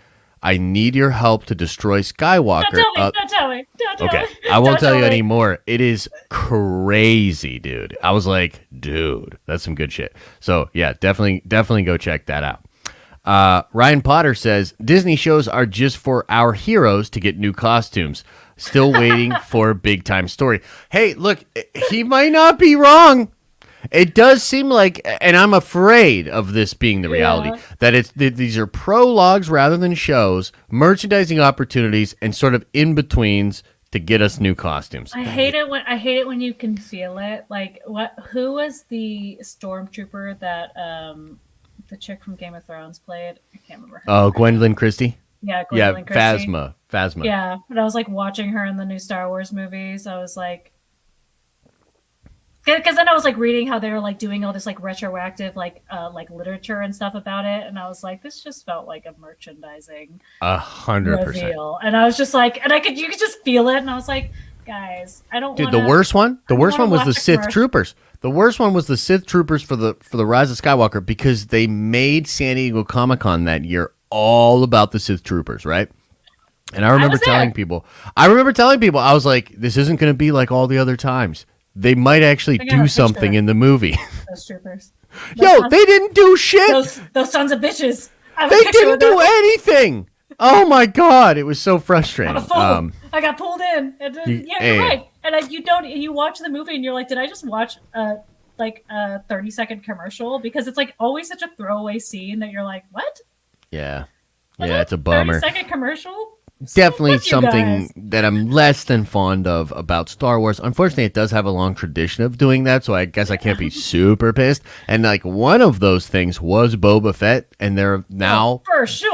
I need your help to destroy Skywalker. Don't tell me. Okay, I won't tell you anymore. It is crazy, dude. I was like, dude, that's some good shit. So, yeah, definitely go check that out. Ryan Potter says, Disney shows are just for our heroes to get new costumes. Still waiting for a big-time story. Hey, look, he might not be wrong. It does seem like, and I'm afraid of this being the reality, that these are prologues rather than shows, merchandising opportunities, and sort of in-betweens to get us new costumes. I hate it when you can feel it. Like, who was the stormtrooper that the chick from Game of Thrones played? I can't remember her name. Gwendolyn Christie? Yeah, Gwendolyn Christie. Phasma. Yeah, but I was like watching her in the new Star Wars movies. I was like, because then I was like reading how they were like doing all this like retroactive like literature and stuff about it, and I was like, this just felt like a merchandising 100%. reveal. And I was just like, and you could just feel it, and I was like, guys, I don't. Dude, the worst one was the Sith Troopers. The worst one was the Sith Troopers for the Rise of Skywalker, because they made San Diego Comic-Con that year all about the Sith Troopers, right? And I remember telling people, I was like, this isn't going to be like all the other times. They might actually do something in the movie. Those troopers. They didn't do shit. Those sons of bitches. They didn't do anything. Oh my god, it was so frustrating. I got pulled in. And you're right. And you watch the movie and you're like, did I just watch a 30-second commercial? Because it's like always such a throwaway scene that you're like, what? Yeah. Yeah, it's a bummer. 30-second commercial? Definitely something that I'm less than fond of about Star Wars. Unfortunately, it does have a long tradition of doing that, so I guess I can't be super pissed. And like one of those things was Boba Fett, and they're now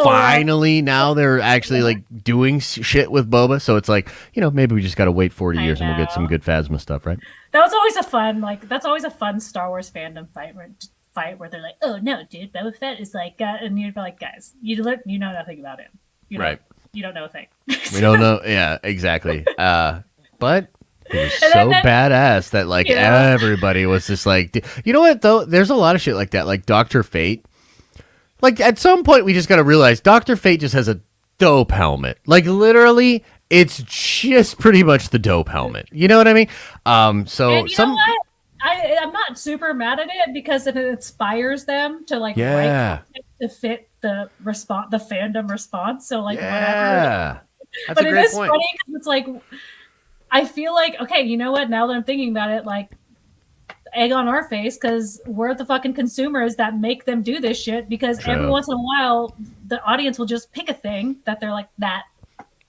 finally they're actually like doing shit with Boba. So it's like, maybe we just got to wait 40 years and we'll get some good Phasma stuff, right? That's always a fun Star Wars fandom fight where they're like, oh no, dude, Boba Fett is like, and you'd be like, guys, you know nothing about him, right? You don't know a thing. We don't know. Yeah, exactly. But he was so badass that like everybody was just like, you know what though? There's a lot of shit like that, like Dr. Fate. Like at some point we just got to realize Dr. Fate just has a dope helmet. Like literally, it's just pretty much the dope helmet. You know what I mean? So know what? I'm not super mad at it because it inspires them to like write to fit the fandom response. So like whatever. That's but a it great is point. funny because it's like I feel like, okay, you know what? Now that I'm thinking about it, like egg on our face because we're the fucking consumers that make them do this shit. Because every once in a while, the audience will just pick a thing that they're like, that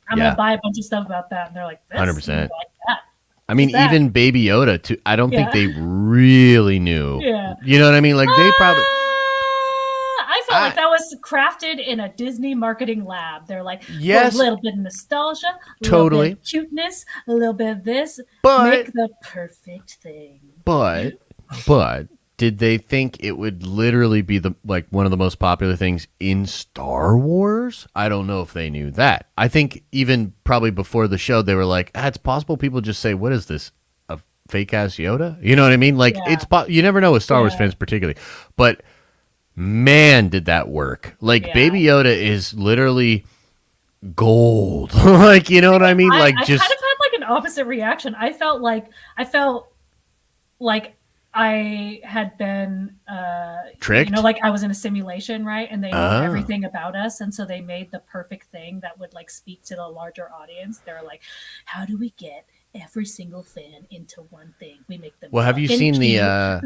I'm gonna buy a bunch of stuff about that, and they're like, 100%. Like that. I mean, even Baby Yoda, too. I don't think they really knew. Yeah. You know what I mean? Like, they probably... I felt like that was crafted in a Disney marketing lab. They're like, yes, a little bit of nostalgia, a totally, little bit of cuteness, a little bit of this, but make the perfect thing. But did they think it would literally be one of the most popular things in Star Wars? I don't know if they knew that. I think even probably before the show, they were like, it's possible people just say, what is this? A fake ass Yoda? You know what I mean? Like, you never know with Star Wars fans particularly. But man, did that work. Like, Baby Yoda is literally gold. Like, you know what I mean? Like, I kind of had like an opposite reaction. I felt like I had been tricked. You know, like I was in a simulation, right? And they knew everything about us, and so they made the perfect thing that would like speak to the larger audience. They were like, how do we get every single fan into one thing? We make them. Well, have you seen the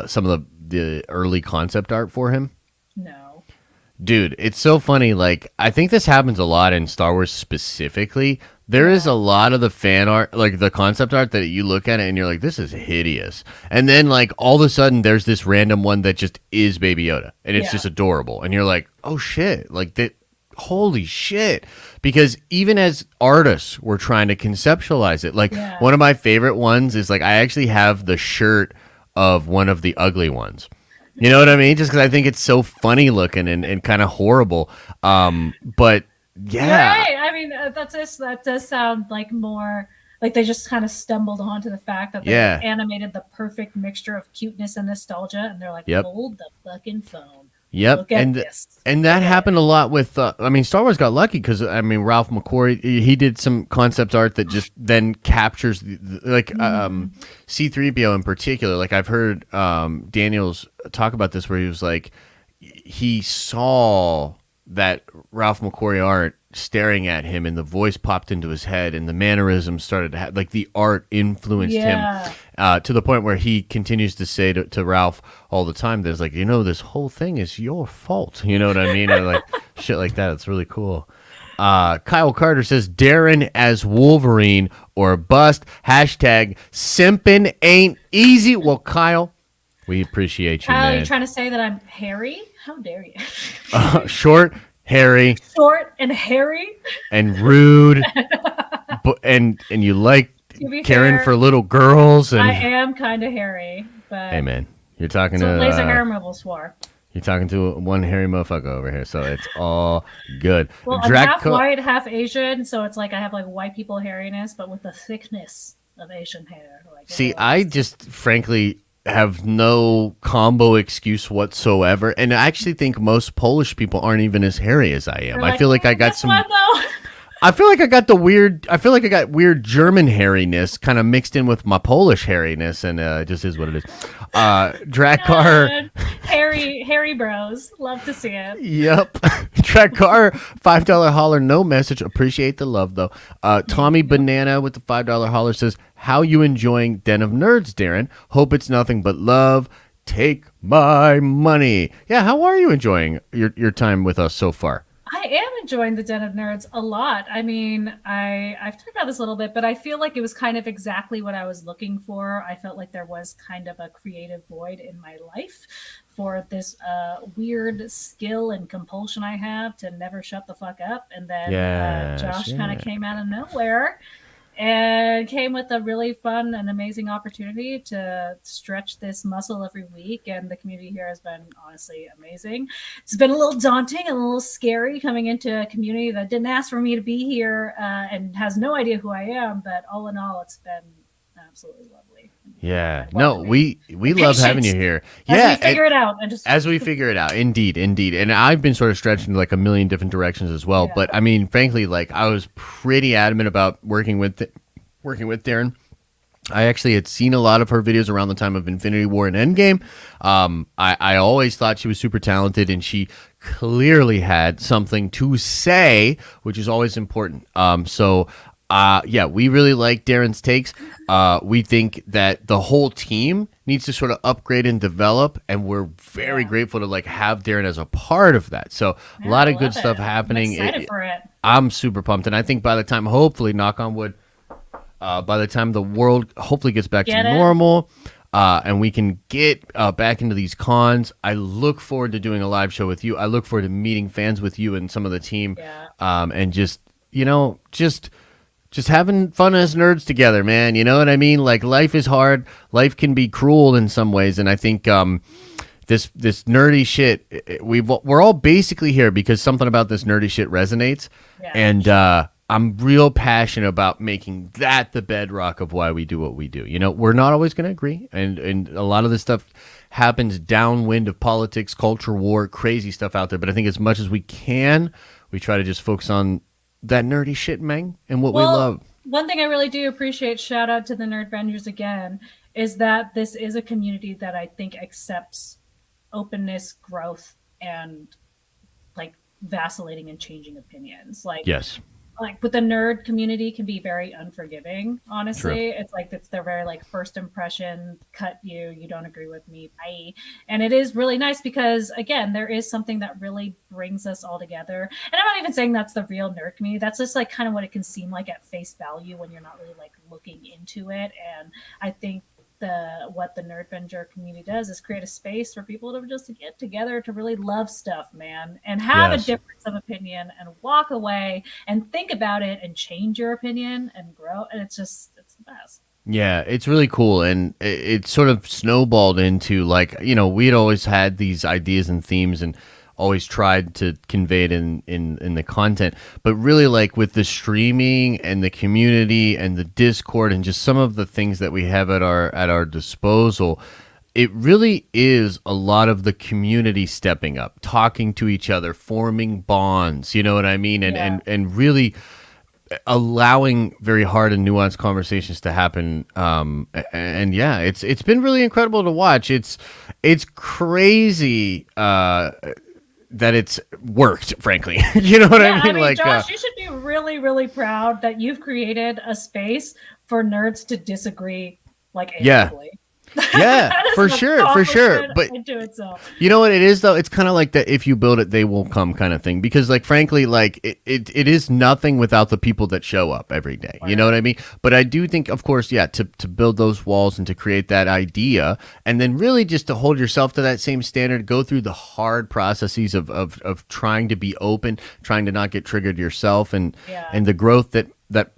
some of the early concept art for him? No. Dude, it's so funny. Like, I think this happens a lot in Star Wars specifically. There is a lot of the fan art, like the concept art, that you look at it and you're like, this is hideous. And then, like, all of a sudden, there's this random one that just is Baby Yoda, and it's just adorable. And you're like, oh shit, like that. Holy shit. Because even as artists, we're trying to conceptualize it. Like, one of my favorite ones is, like, I actually have the shirt of one of the ugly ones. You know what I mean? Just because I think it's so funny looking and kind of horrible. But yeah. Right. I mean, that does sound like more like they just kind of stumbled onto the fact that they animated the perfect mixture of cuteness and nostalgia. And they're like, hold the fucking phone. Yep, and that happened a lot with. I mean, Star Wars got lucky because Ralph McQuarrie, he did some concept art that just then captures C-3PO in particular. Like, I've heard Daniels talk about this, where he was like, he saw that Ralph McQuarrie art staring at him, and the voice popped into his head, and the mannerisms started to like the art influenced him to the point where he continues to say to Ralph all the time, there's like, this whole thing is your fault. You know what I mean? Or like shit like that. It's really cool. Kyle Carter says, Darren as Wolverine or bust. Hashtag simpin' ain't easy. Well, Kyle, we appreciate you, man. Are you trying to say that I'm hairy? How dare you? Short, hairy, and hairy, and rude, and you like caring for little girls. And I am kind of hairy, but hey, man, you're talking to laser hair removal swore. You're talking to one hairy motherfucker over here, so it's all good. Well, I'm half white, half Asian, so it's like I have like white people hairiness, but with the thickness of Asian hair. Like, see, I just frankly have no combo excuse whatsoever, and I actually think most Polish people aren't even as hairy as I am. I feel like I got some. I feel like I got weird German hairiness kind of mixed in with my Polish hairiness, and it just is what it is. Drakkar, hairy bros, love to see it. Yep. Drakkar, $5 holler, no message. Appreciate the love though. Tommy Banana with the $5 holler says, "How you enjoying Den of Nerds, Darren? Hope it's nothing but love. Take my money." Yeah, how are you enjoying your time with us so far? I am enjoying the Den of Nerds a lot. I mean, I've talked about this a little bit, but I feel like it was kind of exactly what I was looking for. I felt like there was kind of a creative void in my life for this weird skill and compulsion I have to never shut the fuck up. And then Josh kind of came out of nowhere and came with a really fun and amazing opportunity to stretch this muscle every week. And the community here has been honestly amazing. It's been a little daunting and a little scary coming into a community that didn't ask for me to be here and has no idea who I am. But all in all, it's been absolutely lovely. Yeah, no, we love having you here. Yeah, as we figure it out. As we figure it out, indeed. And I've been sort of stretched into like a million different directions as well. Yeah. But I mean, frankly, like I was pretty adamant about working with Darren. I actually had seen a lot of her videos around the time of Infinity War and Endgame. I always thought she was super talented, and she clearly had something to say, which is always important. So Yeah, we really like Darren's takes. We think that the whole team needs to sort of upgrade and develop, and we're very grateful to like have Darren as a part of that. So a lot of good stuff happening. I'm excited for it. I'm super pumped, and I think by the time, hopefully, knock on wood, by the time the world hopefully gets back to normal, and we can get back into these cons, I look forward to doing a live show with you. I look forward to meeting fans with you and some of the team, and just having fun as nerds together, man. You know what I mean? Like, life is hard. Life can be cruel in some ways, and I think this nerdy shit, we're all basically here because something about this nerdy shit resonates, and I'm real passionate about making that the bedrock of why we do what we do. You know, we're not always going to agree, and a lot of this stuff happens downwind of politics, culture, war, crazy stuff out there. But I think as much as we can, we try to just focus on that nerdy shit, man, and what we love. One thing I really do appreciate, shout out to the Nerdvengers again, is that this is a community that I think accepts openness, growth, and like vacillating and changing opinions. Like, but the nerd community can be very unforgiving, honestly. It's like, they're very like, first impression, cut you don't agree with me, bye. And it is really nice because, again, there is something that really brings us all together. And I'm not even saying that's the real nerd community. That's just like kind of what it can seem like at face value when you're not really like looking into it. And I think what the Nerdvenger community does is create a space for people to just get together to really love stuff, man, and have a difference of opinion and walk away and think about it and change your opinion and grow. And it's the best. Yeah, it's really cool. And it sort of snowballed into like, we'd always had these ideas and themes and always tried to convey it in the content, but really like with the streaming and the community and the Discord and just some of the things that we have at our disposal, it really is a lot of the community stepping up, talking to each other, forming bonds, you know what I mean? And really allowing very hard and nuanced conversations to happen. And yeah, it's been really incredible to watch. It's crazy, that it's worked, frankly. You know what I mean? Like, Josh, you should be really, really proud that you've created a space for nerds to disagree, like, amicably. Yeah, for sure. But you know what it is, though? It's kind of like that if you build it, they will come kind of thing. Because, like, frankly, like, it is nothing without the people that show up every day. You know what I mean? But I do think, of course, to build those walls and to create that idea, and then really just to hold yourself to that same standard, go through the hard processes of trying to be open, trying to not get triggered yourself, and the growth that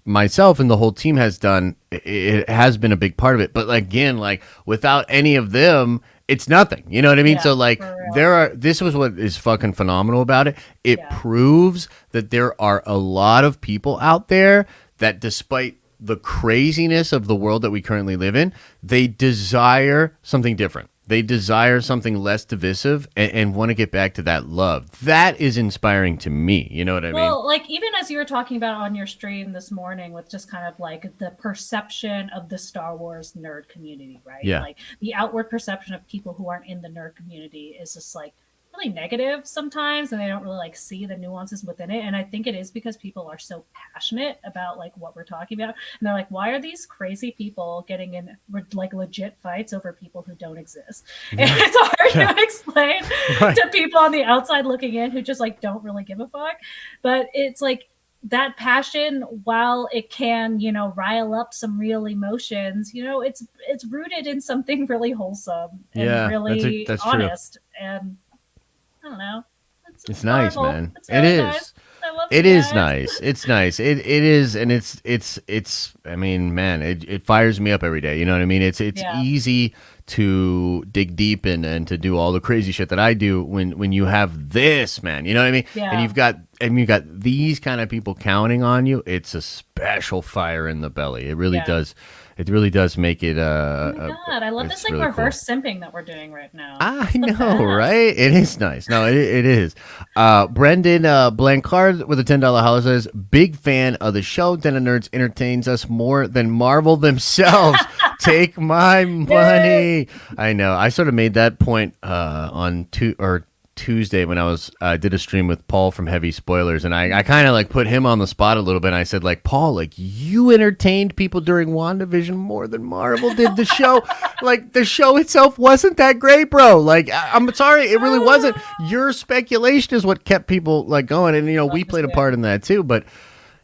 myself and the whole team has done, it has been a big part of it. But again, like, without any of them, it's nothing. You know what I mean? So like, this was what is fucking phenomenal about it. It proves that there are a lot of people out there that, despite the craziness of the world that we currently live in, they desire something different. They desire something less divisive and want to get back to that love. That is inspiring to me. You know what I mean? Well, like, even as you were talking about on your stream this morning with just kind of like the perception of the Star Wars nerd community, right? Yeah. Like, the outward perception of people who aren't in the nerd community is just like really negative sometimes, and they don't really like see the nuances within it. And I think it is because people are so passionate about like what we're talking about, and they're like, why are these crazy people getting in like legit fights over people who don't exist? And it's hard to explain to people on the outside looking in who just like don't really give a fuck. But it's like that passion, while it can, rile up some real emotions, it's rooted in something really wholesome and really that's honest. True. And I don't know. It's nice, man. It's really nice. I love it. Is nice. It's nice. It is, and it's. I mean, man, it fires me up every day. You know what I mean? It's easy to dig deep and to do all the crazy shit that I do when you have this, man. You know what I mean? Yeah. And you've got these kind of people counting on you. It's a special fire in the belly. It really does. It really does make it. Oh my God, I love this like really reverse simping that we're doing right now. I know, right? It is nice. No, it is. Brendan Blancard with a $10 holler says, "Big fan of the show. Den of Nerds entertains us more than Marvel themselves. Take my money." I know. I sort of made that point on Tuesday when I did a stream with Paul from Heavy Spoilers, and I kind of like put him on the spot a little bit. And I said, like, Paul, like, you entertained people during WandaVision more than Marvel did. The show, like, the show itself wasn't that great, bro. Like, I'm sorry, it really wasn't. Your speculation is what kept people like going, and we played a part in that too. But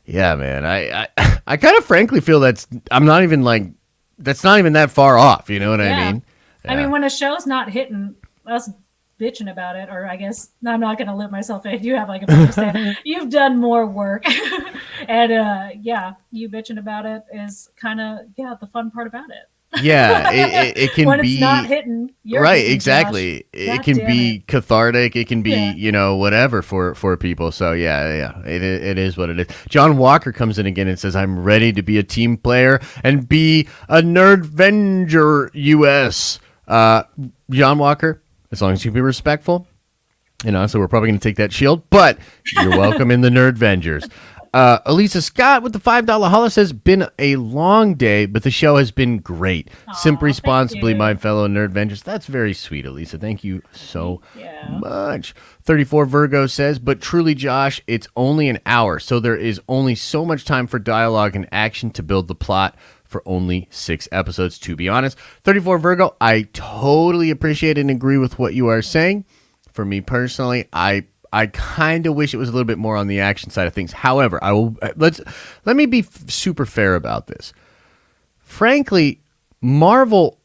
yeah, man, I kind of frankly feel that's not even that far off. You know what I mean? Yeah. I mean, when a show's not hitting, us bitching about it, or I guess I'm not going to live myself in. You have like a better stand. You've done more work, and you bitching about it is kind of the fun part about it. Yeah, it can when be it's not hitting. You're right, hitting, exactly. Josh. It can be cathartic. It can be whatever for people. So it is what it is. John Walker comes in again and says, "I'm ready to be a team player and be a NERDVENGER US." John Walker, as long as you be respectful, so we're probably going to take that shield, but you're welcome in the NERDVENGERS. Elisa Scott with the $5 holla says, been a long day, but the show has been great. Simp responsibly, my fellow NERDVENGERS. That's very sweet, Elisa. Thank you so much. 34 Virgo says, but truly, Josh, it's only an hour, so there is only so much time for dialogue and action to build the plot for only 6 episodes, to be honest. 34 Virgo, I totally appreciate and agree with what you are saying. For me personally, I kind of wish it was a little bit more on the action side of things. However, let me be super fair about this. Frankly, Marvel,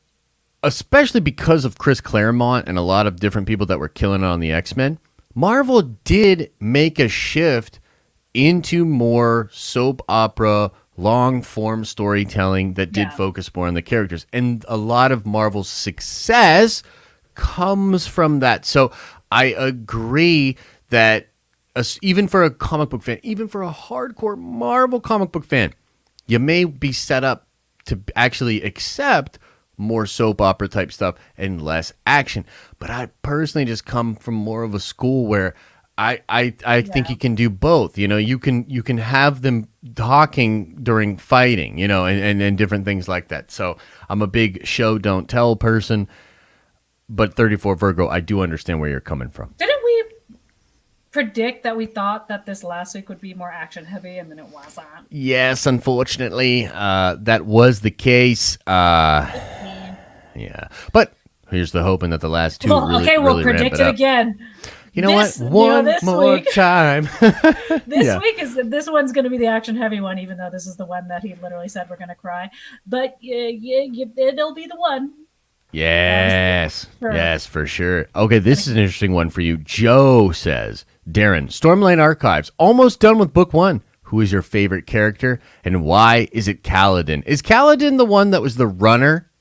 especially because of Chris Claremont and a lot of different people that were killing it on the X-Men, Marvel did make a shift into more soap opera, long-form storytelling that did focus more on the characters. And a lot of Marvel's success comes from that. So I agree that even for a comic book fan, even for a hardcore Marvel comic book fan, you may be set up to actually accept more soap opera type stuff and less action. But I personally just come from more of a school where I think you can do both. You can have them talking during fighting, and different things like that. So I'm a big show don't tell person. But 34 Virgo, I do understand where you're coming from. Didn't we predict that we thought that this last week would be more action heavy, and then it wasn't? Yes, unfortunately, that was the case. Yeah, but here's the hoping that the last two. We'll predict it again. You know what? One more time. This one's going to be the action heavy one, even though this is the one that he literally said we're going to cry. But it'll be the one. Yes, for sure. Okay, this is an interesting one for you. Joe says, Darren, Stormlight Archives, almost done with book 1. Who is your favorite character, and why is it Kaladin? Is Kaladin the one that was the runner?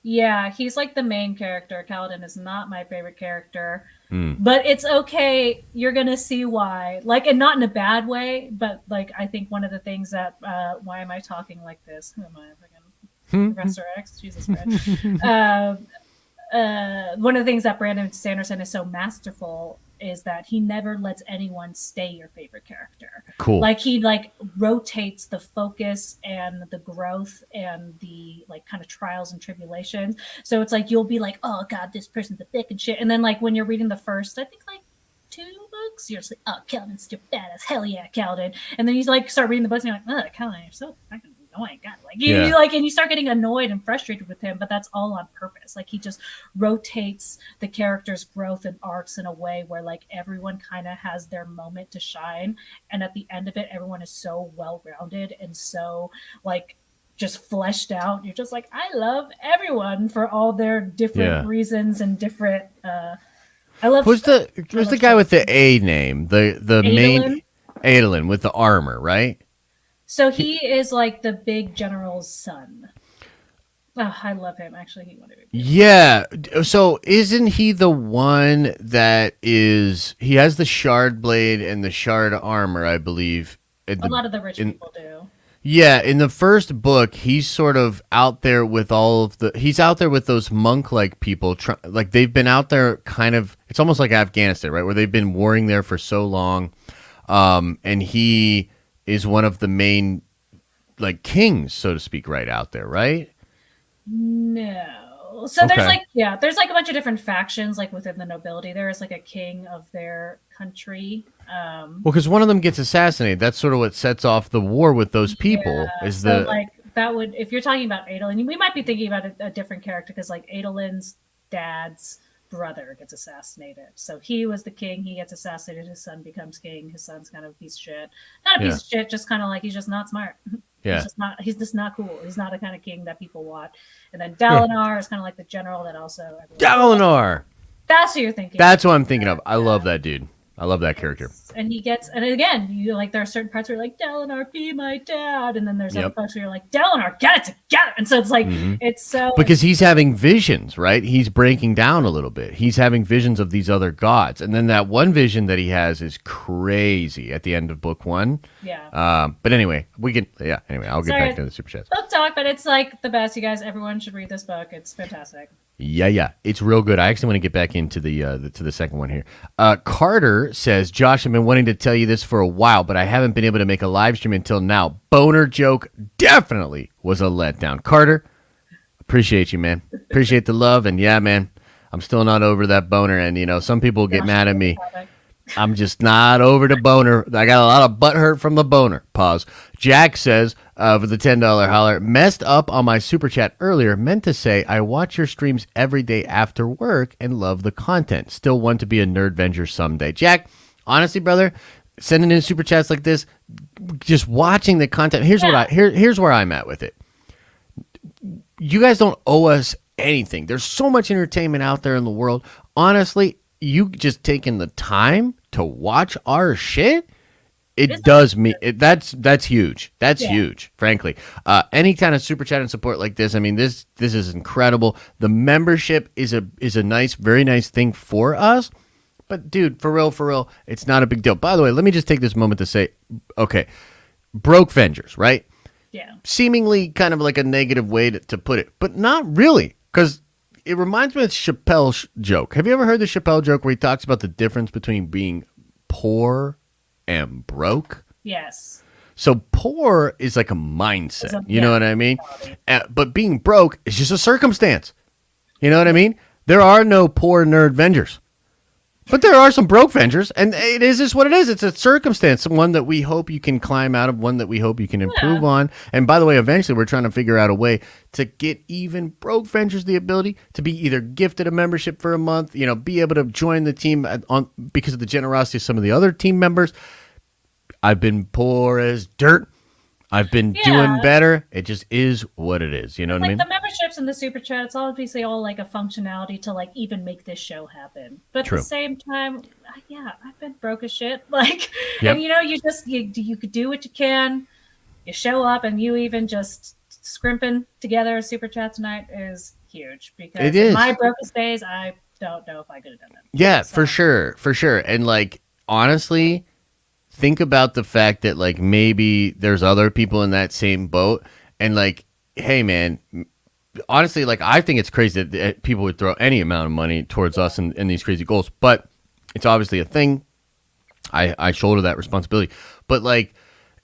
Yeah, he's like the main character. Kaladin is not my favorite character, but it's okay. You're going to see why. And not in a bad way, but I think one of the things that, why am I talking like this? Who am I? Professor X, Jesus Christ. One of the things that Brandon Sanderson is so masterful is that he never lets anyone stay your favorite character. Cool. He rotates the focus and the growth and the kind of trials and tribulations. So it's you'll be oh God, this person's a thick and shit. And then when you're reading the first, I think 2 books, you're just oh, Kaladin's still badass. Hell yeah, Kaladin. And then you start reading the books and you're oh, Kaladin, you're so fucking annoying. God, and you start getting annoyed and frustrated with him, but that's all on purpose. He just rotates the character's growth and arcs in a way where everyone kind of has their moment to shine, and at the end of it, everyone is so well-rounded and so just fleshed out. You're just I love everyone for all their different reasons and different. I love. Who's the guy with the A name? The Adolin? Main Adolin with the armor, right? So he is the big general's son. Oh, I love him. Actually, he wanted to be. Yeah. So isn't he the one that he has the shard blade and the shard armor, I believe. A lot of the rich people do. Yeah, in the first book, he's sort of out there with he's out there with those monk-like people. They've been out there kind of, it's almost like Afghanistan, right? Where they've been warring there for so long. And he is one of the main kings, so to speak, right out there, right? No. So there's Okay. there's like a bunch of different factions like within the nobility. There is like a king of their country. Well, because one of them gets assassinated. That's sort of what sets off the war with those people. Is So the like that would, if you're talking about Adolin, we might be thinking about a different character because like Adolin's dad's brother gets assassinated. So he was the king. He gets assassinated. His son becomes king. His son's kind of a piece of shit. Not a piece of shit, just kind of like he's just not smart. Yeah. He's just not cool. He's not the kind of king that people want. And then Dalinar is kind of like the general that also. Dalinar. That's who you're thinking. That's what I'm thinking of. I love that dude. I love that character. And he gets, and again, you like, there are certain parts where you're like, Dalinar, be my dad. And then there's other parts where you're like, Dalinar, get it together. And so it's like, it's so. Because he's having visions, right? He's breaking down a little bit. He's having visions of these other gods. And then that one vision that he has is crazy at the end of book 1. Yeah. But anyway, anyway, I'll get back to the super chats. Book talk, but it's like the best, you guys. Everyone should read this book. It's fantastic. Yeah, it's real good. I actually want to get back into the second one here. Carter says, Josh, I've been wanting to tell you this for a while, but I haven't been able to make a live stream until now. Boner joke definitely was a letdown. Carter, appreciate you, man. Appreciate the love, and yeah, man, I'm still not over that boner. And some people get mad at me. I'm just not over the boner. I got a lot of butt hurt from the boner. Pause. Jack says, for the $10 holler, messed up on my super chat earlier. Meant to say, I watch your streams every day after work and love the content. Still want to be a Nerdvenger someday. Jack, honestly, brother, sending in super chats like this, just watching the content. Here's here's where I'm at with it. You guys don't owe us anything. There's so much entertainment out there in the world. Honestly, you just taking the time to watch our shit, that's huge. That's huge, frankly. Any kind of super chat and support like this, I mean, this is incredible. The membership is a nice, very nice thing for us. But dude, for real, it's not a big deal. By the way, let me just take this moment to say, okay, broke Vengers, right? Yeah. Seemingly kind of like a negative way to put it, but not really, because it reminds me of Chappelle's joke. Have you ever heard the Chappelle joke where he talks about the difference between being poor and broke? Yes. So poor is like a mindset. You know what I mean? But being broke is just a circumstance. You know what I mean? There are no poor Nerdvengers. But there are some broke Vengers, and it is just what it is. It's a circumstance, one that we hope you can climb out of, one that we hope you can improve on. And by the way, eventually we're trying to figure out a way to get even broke Vengers the ability to be either gifted a membership for a month, be able to join the team because of the generosity of some of the other team members. I've been poor as dirt. I've been doing better. It just is what it is. You know what I mean? The memberships and the super chat, it's obviously all like a functionality to like even make this show happen. But at the same time, I've been broke as shit. And you could do what you can. You show up, and you even just scrimping together a super chat tonight is huge, because it is. In my brokest days, I don't know if I could have done that. Yeah, so. For sure. And honestly, think about the fact that maybe there's other people in that same boat, and hey man, honestly, I think it's crazy that people would throw any amount of money towards us and these crazy goals, but it's obviously a thing. I shoulder that responsibility, but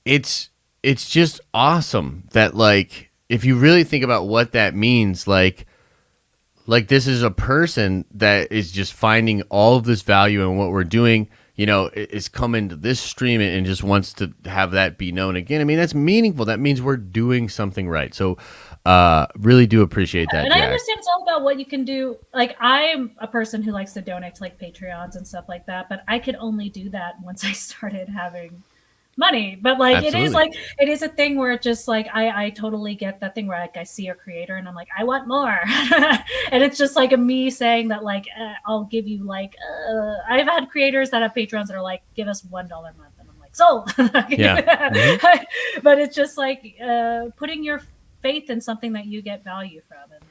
it's just awesome that if you really think about what that means, this is a person that is just finding all of this value in what we're doing. Is coming to this stream and just wants to have that be known again. I mean, that's meaningful. That means we're doing something right. So really do appreciate that, and Jack. I understand it's all about what you can do. I'm a person who likes to donate to Patreons and stuff like that, but I could only do that once I started having money. But it is a thing where it just I totally get that thing where I see a creator and I'm like, I want more. And it's just a me saying that I'll give you I've had creators that have Patreons that are give us $1 a month, and I'm like, sold. Yeah. But it's just putting your faith in something that you get value from, and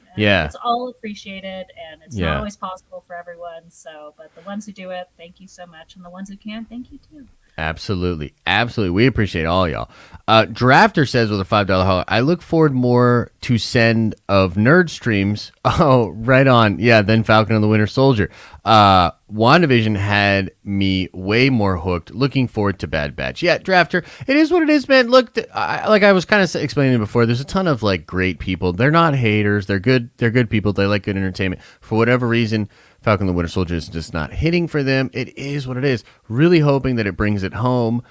it's all appreciated, and it's not always possible for everyone. So, but the ones who do it, thank you so much, and the ones who can, thank you too. Absolutely. Absolutely. We appreciate all y'all. Drafter says with a $5 holler, I look forward more to send of nerd streams. Oh, right on. Yeah, then Falcon and the Winter Soldier. WandaVision had me way more hooked. Looking forward to Bad Batch. Yeah, Drafter, it is what it is, man. Look, like I was kind of explaining before, there's a ton of like great people. They're not haters. They're good. They're good people. They like good entertainment. For whatever reason, Falcon and the Winter Soldier is just not hitting for them. It is what it is. Really hoping that it brings it home.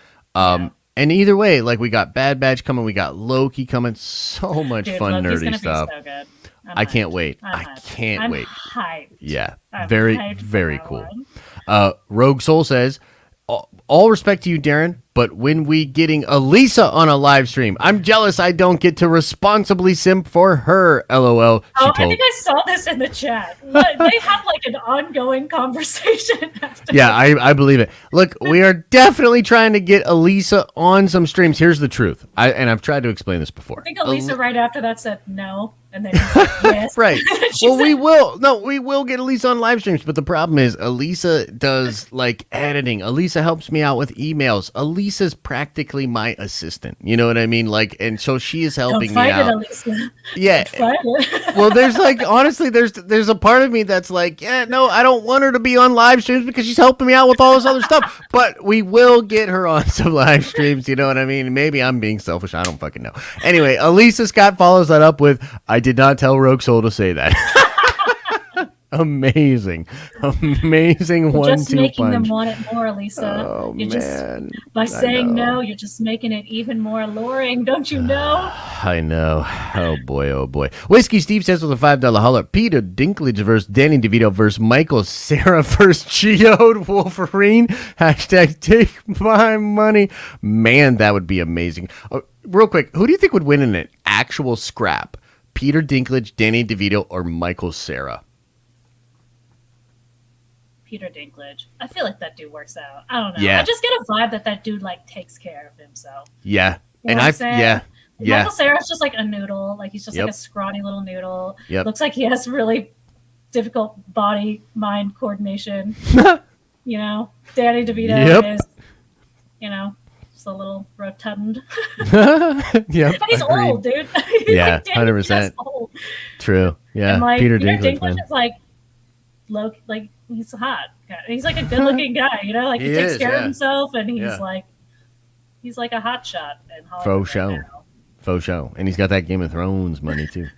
And either way, like we got Bad Batch coming, we got Loki coming. So much fun, Loki's nerdy gonna stuff. Be so good. I can't wait. I'm I can't wait. Hyped. Yeah, I'm very, hyped for very that cool. one. Rogue Soul says, all respect to you, Darren, but when we getting Elisa on a live stream, I'm jealous I don't get to responsibly simp for her, LOL. I think I saw this in the chat. They have like an ongoing conversation after. Yeah, I believe it. Look, we are definitely trying to get Elisa on some streams. Here's the truth. I've tried to explain this before. I think Elisa right after that said no, and then he's like, yes. Right. Well, we will. No, we will get Elisa on live streams, but the problem is Elisa does like editing. Elisa helps me out with emails. Elisa's practically my assistant. You know what I mean? Like, and so she is helping me out. Elisa. Yeah. Well, there's like honestly, there's a part of me that's like, yeah, no, I don't want her to be on live streams because she's helping me out with all this other stuff. But we will get her on some live streams. You know what I mean? Maybe I'm being selfish. I don't fucking know. Anyway, Elisa Scott follows that up with, I did not tell Rogue Soul to say that. Amazing one-two just making punch. them want it more, Lisa. Oh, you're man. Just by saying no, you're just making it even more alluring, don't you know? I know. Oh boy. Whiskey Steve says with a $5 holler, Peter Dinklage versus Danny DeVito versus Michael Cera versus Geode Wolverine. Hashtag take my money. Man, that would be amazing. Real quick, who do you think would win in an actual scrap? Peter Dinklage, Danny DeVito, or Michael Cera? Peter Dinklage. I feel like that dude works out. I don't know. Yeah. I just get a vibe that dude like takes care of himself. Yeah. You know Yeah. Michael Cera's just like a noodle. Like he's just like a scrawny little noodle. Yep. Looks like he has really difficult body-mind coordination. You know, Danny DeVito is, you know, just a little rotund. Yeah. But he's old, dude. Yeah, like, 100%. Old. True. Yeah. And like Peter Dinklage man. is like he's hot. He's like a good-looking guy, you know. Like he takes care of himself, and he's like a hot shot in Hollywood. Faux show. And he's got that Game of Thrones money too.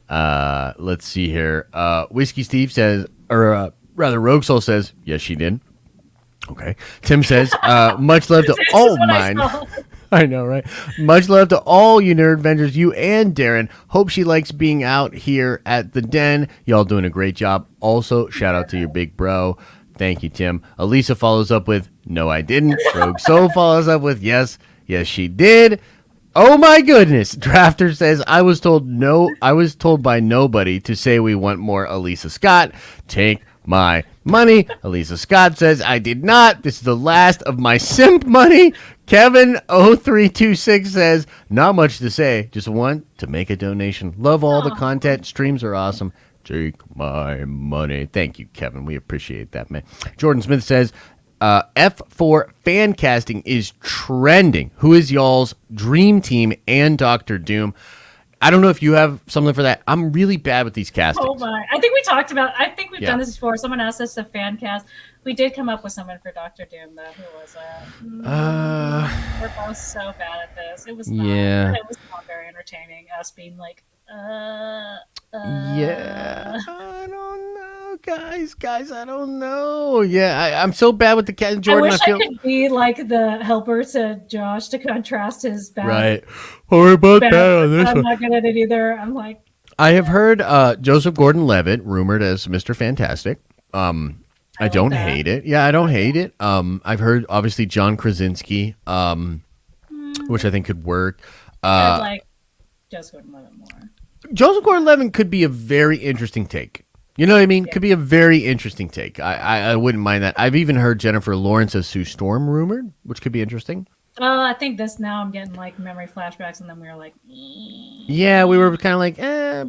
Let's see here. Whiskey Steve says, or rather, Rogue Soul says, yes, she did. Okay. Tim says, much love to all mine. I know, right? Much love to all you Nerdvengers, you and Darren. Hope she likes being out here at the den. Y'all doing a great job. Also, shout out to your big bro. Thank you, Tim. Elisa follows up with, no, I didn't. Rogue Soul follows up with, yes, she did. Oh my goodness. Drafter says, I was told by nobody to say we want more Elisa Scott. Take my money. Elisa Scott says, I did not. This is the last of my simp money. Kevin0326 says, not much to say. Just want to make a donation. Love all the content. Streams are awesome. Take my money. Thank you, Kevin. We appreciate that, man. Jordan Smith says, F4 fan casting is trending. Who is y'all's dream team and Doctor Doom? I don't know if you have something for that. I'm really bad with these castings. Oh my. I think we've done this before. Someone asked us to fan cast. We did come up with someone for Doctor Doom, though. Who was that? We're both so bad at this. It was not very entertaining, us being like, yeah, I don't know, guys, I don't know. Yeah, I'm so bad with the cat. Jordan, I wish I could be like the helper to Josh to contrast his bad. Right. We're both bad on this I'm one. not good at it either. I'm like, I have heard Joseph Gordon-Levitt rumored as Mr. Fantastic. I don't hate it. Yeah, I don't hate it. I've heard obviously John Krasinski, which I think could work. I'd like Joseph Gordon-Levitt more. Joseph Gordon-Levitt could be a very interesting take. You know what I mean? Yeah. Could be a very interesting take. I wouldn't mind that. I've even heard Jennifer Lawrence as Sue Storm rumored, which could be interesting. I think now I'm getting like memory flashbacks, and then we were like, yeah, we were kind of like,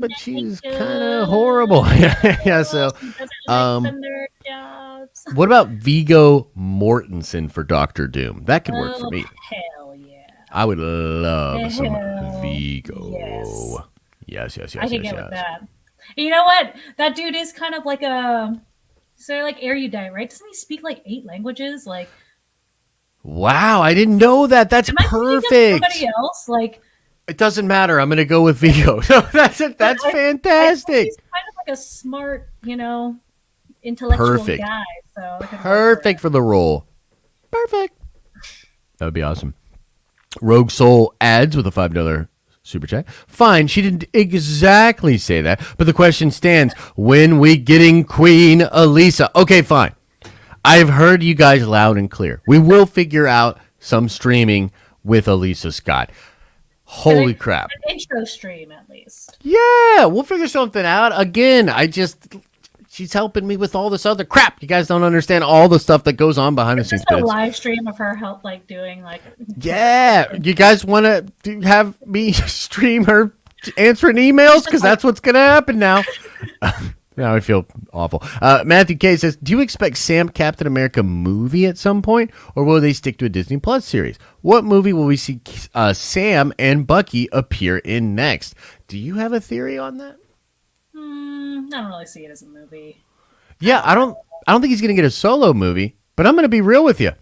but she's kind of horrible. Yeah, so the nerd jobs. What about Viggo Mortensen for Doctor Doom? That could work for me. Hell yeah. I would love some Viggo. Yes. Yes. I can get with that. And you know what? That dude is kind of like like erudite, right? Doesn't he speak like 8 languages? Like, wow, I didn't know that. That's am I thinking of perfect. somebody else? Like, it doesn't matter. I'm going to go with Viggo. That's it. That's fantastic. He's kind of like a smart, intellectual guy. So perfect for the role. Perfect. That would be awesome. Rogue Soul adds with a $5 super chat. Fine, she didn't exactly say that, but the question stands: when we getting Queen Elisa? Okay, fine. I've heard you guys loud and clear. We will figure out some streaming with Elisa Scott. Holy crap! An intro stream, at least. Yeah, we'll figure something out. Again, she's helping me with all this other crap. You guys don't understand all the stuff that goes on behind the scenes. Just a live stream of her doing Yeah, you guys want to have me stream her answering emails? Because that's what's going to happen now. Now I feel awful. Matthew K says, do you expect Sam Captain America movie at some point, or will they stick to a Disney Plus series? What movie will we see Sam and Bucky appear in next? Do you have a theory on that? I don't really see it as a movie. Yeah, I don't think he's going to get a solo movie, but I'm going to be real with you.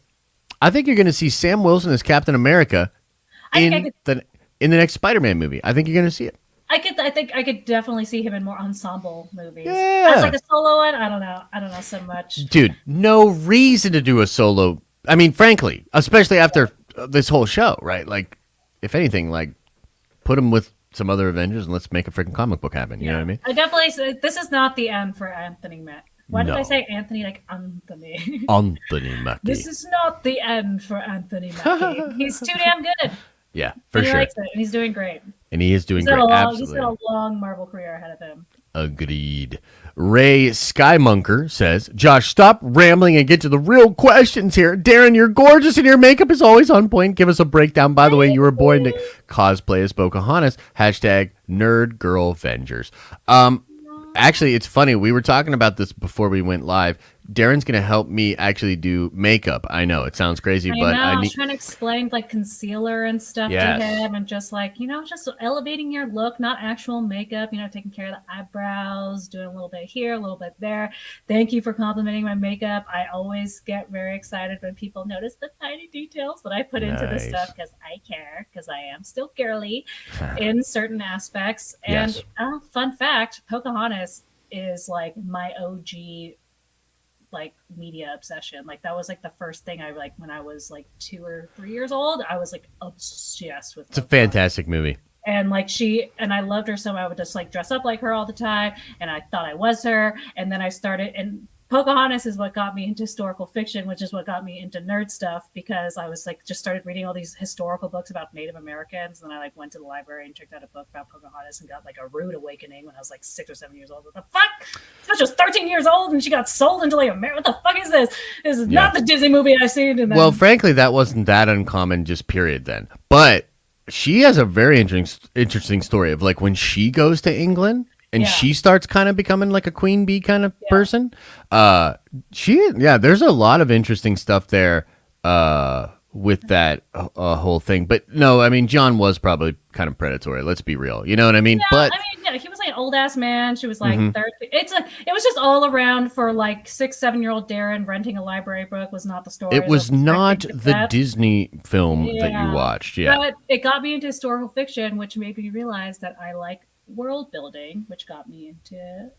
I think you're going to see Sam Wilson as Captain America in the next Spider-Man movie. I think you're going to see it. I think I could definitely see him in more ensemble movies. Yeah. As like a solo one, I don't know so much. Dude, no reason to do a solo. I mean, frankly, especially after this whole show, right? Like, if anything, like, put him with some other Avengers and let's make a freaking comic book happen. You know what I mean? I definitely say this is not the end for Anthony Mackie. Why did I say Anthony like Anthony? Anthony Mackie. This is not the end for Anthony Mackie. He's too damn good. Yeah, for sure. He likes it, and he's doing great. And he is doing great. Absolutely. He's got a long Marvel career ahead of him. Agreed. Ray Skymunker says, Josh, stop rambling and get to the real questions here. Darren, you're gorgeous and your makeup is always on point. Give us a breakdown. By the way, you were born to cosplay as Pocahontas. Hashtag NERDVENGERS. Actually, it's funny. We were talking about this before we went live. Darren's going to help me actually do makeup. I know it sounds crazy, but I was trying to explain like concealer and stuff to him, and just just elevating your look, not actual makeup, taking care of the eyebrows, doing a little bit here, a little bit there. Thank you for complimenting my makeup. I always get very excited when people notice the tiny details that I put into this stuff, because I care, because I am still girly in certain aspects. And fun fact, Pocahontas is like my OG media obsession. That was the first thing I when I was 2 or 3 years old. I was obsessed with It's a fantastic movie. And I loved her, so I would just dress up like her all the time, and I thought I was her. And then I started, and Pocahontas is what got me into historical fiction, which is what got me into nerd stuff, because I was just started reading all these historical books about Native Americans. And then I went to the library and checked out a book about Pocahontas and got a rude awakening when I was 6 or 7 years old. What the fuck? She was just 13 years old and she got sold into America. What the fuck is this? This is not the Disney movie I've seen. And then, well, frankly, that wasn't that uncommon, just period then. But she has a very interesting story of when she goes to England. And she starts kind of becoming a queen bee kind of person. There's a lot of interesting stuff there with that whole thing. But no, I mean, John was probably kind of predatory. Let's be real. You know what I mean? Yeah, he was an old ass man. She was 30. It was just all around for 6-7-year-old Darren renting a library book was not the story. It was not the Disney film that you watched. Yeah, but it got me into historical fiction, which made me realize that I like world building, which got me into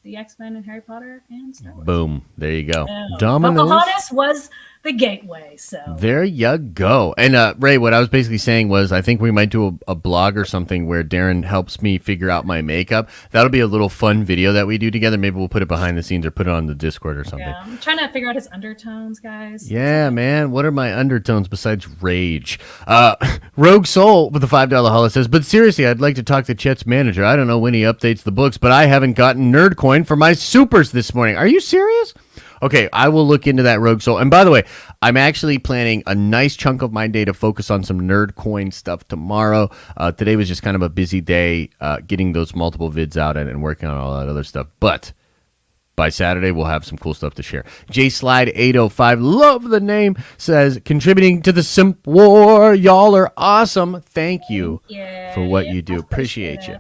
the X-Men and Harry Potter and Star Wars. Boom, there you go. Pocahontas was the gateway. So there you go. And Ray, what I was basically saying was, I think we might do a blog or something where Darren helps me figure out my makeup. That'll be a little fun video that we do together. Maybe we'll put it behind the scenes or put it on the Discord or something. Yeah, I'm trying to figure out his undertones, guys. Yeah, man. What are my undertones besides rage? Rogue Soul with a $5 holla says, but seriously, I'd like to talk to Chet's manager. I don't know when he updates the books, but I haven't gotten Nerdcoin for my supers this morning. Are you serious? Okay, I will look into that, Rogue Soul. And by the way, I'm actually planning a nice chunk of my day to focus on some Nerdcoin stuff tomorrow. Today was just kind of a busy day getting those multiple vids out and working on all that other stuff. But by Saturday, we'll have some cool stuff to share. J Slide 805, love the name, says contributing to the Simp War. Y'all are awesome. Thank you for what you do. Appreciate you.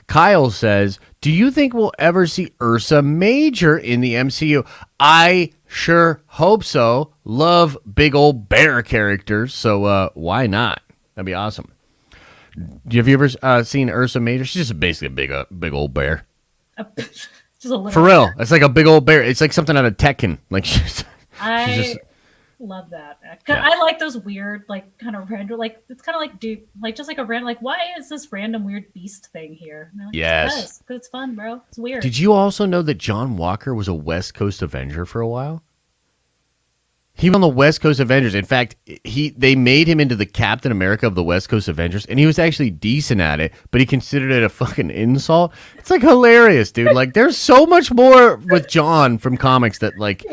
Kyle says, do you think we'll ever see Ursa Major in the MCU? I sure hope so. Love big old bear characters, so why not? That'd be awesome. Have you ever seen Ursa Major? She's just basically a big old bear. Just a For real, it's like a big old bear. It's like something out of Tekken. Like she's just, love that. I like those weird, like kind of random, like it's kind of like just like a random, like why is this random weird beast thing here? Like, yes, because it's fun, bro. It's weird. Did you also know that John Walker was a West Coast Avenger for a while? He was on the West Coast Avengers. In fact, they made him into the Captain America of the West Coast Avengers, and he was actually decent at it, but he considered it a fucking insult. It's like hilarious, dude. Like there's so much more with John from comics that like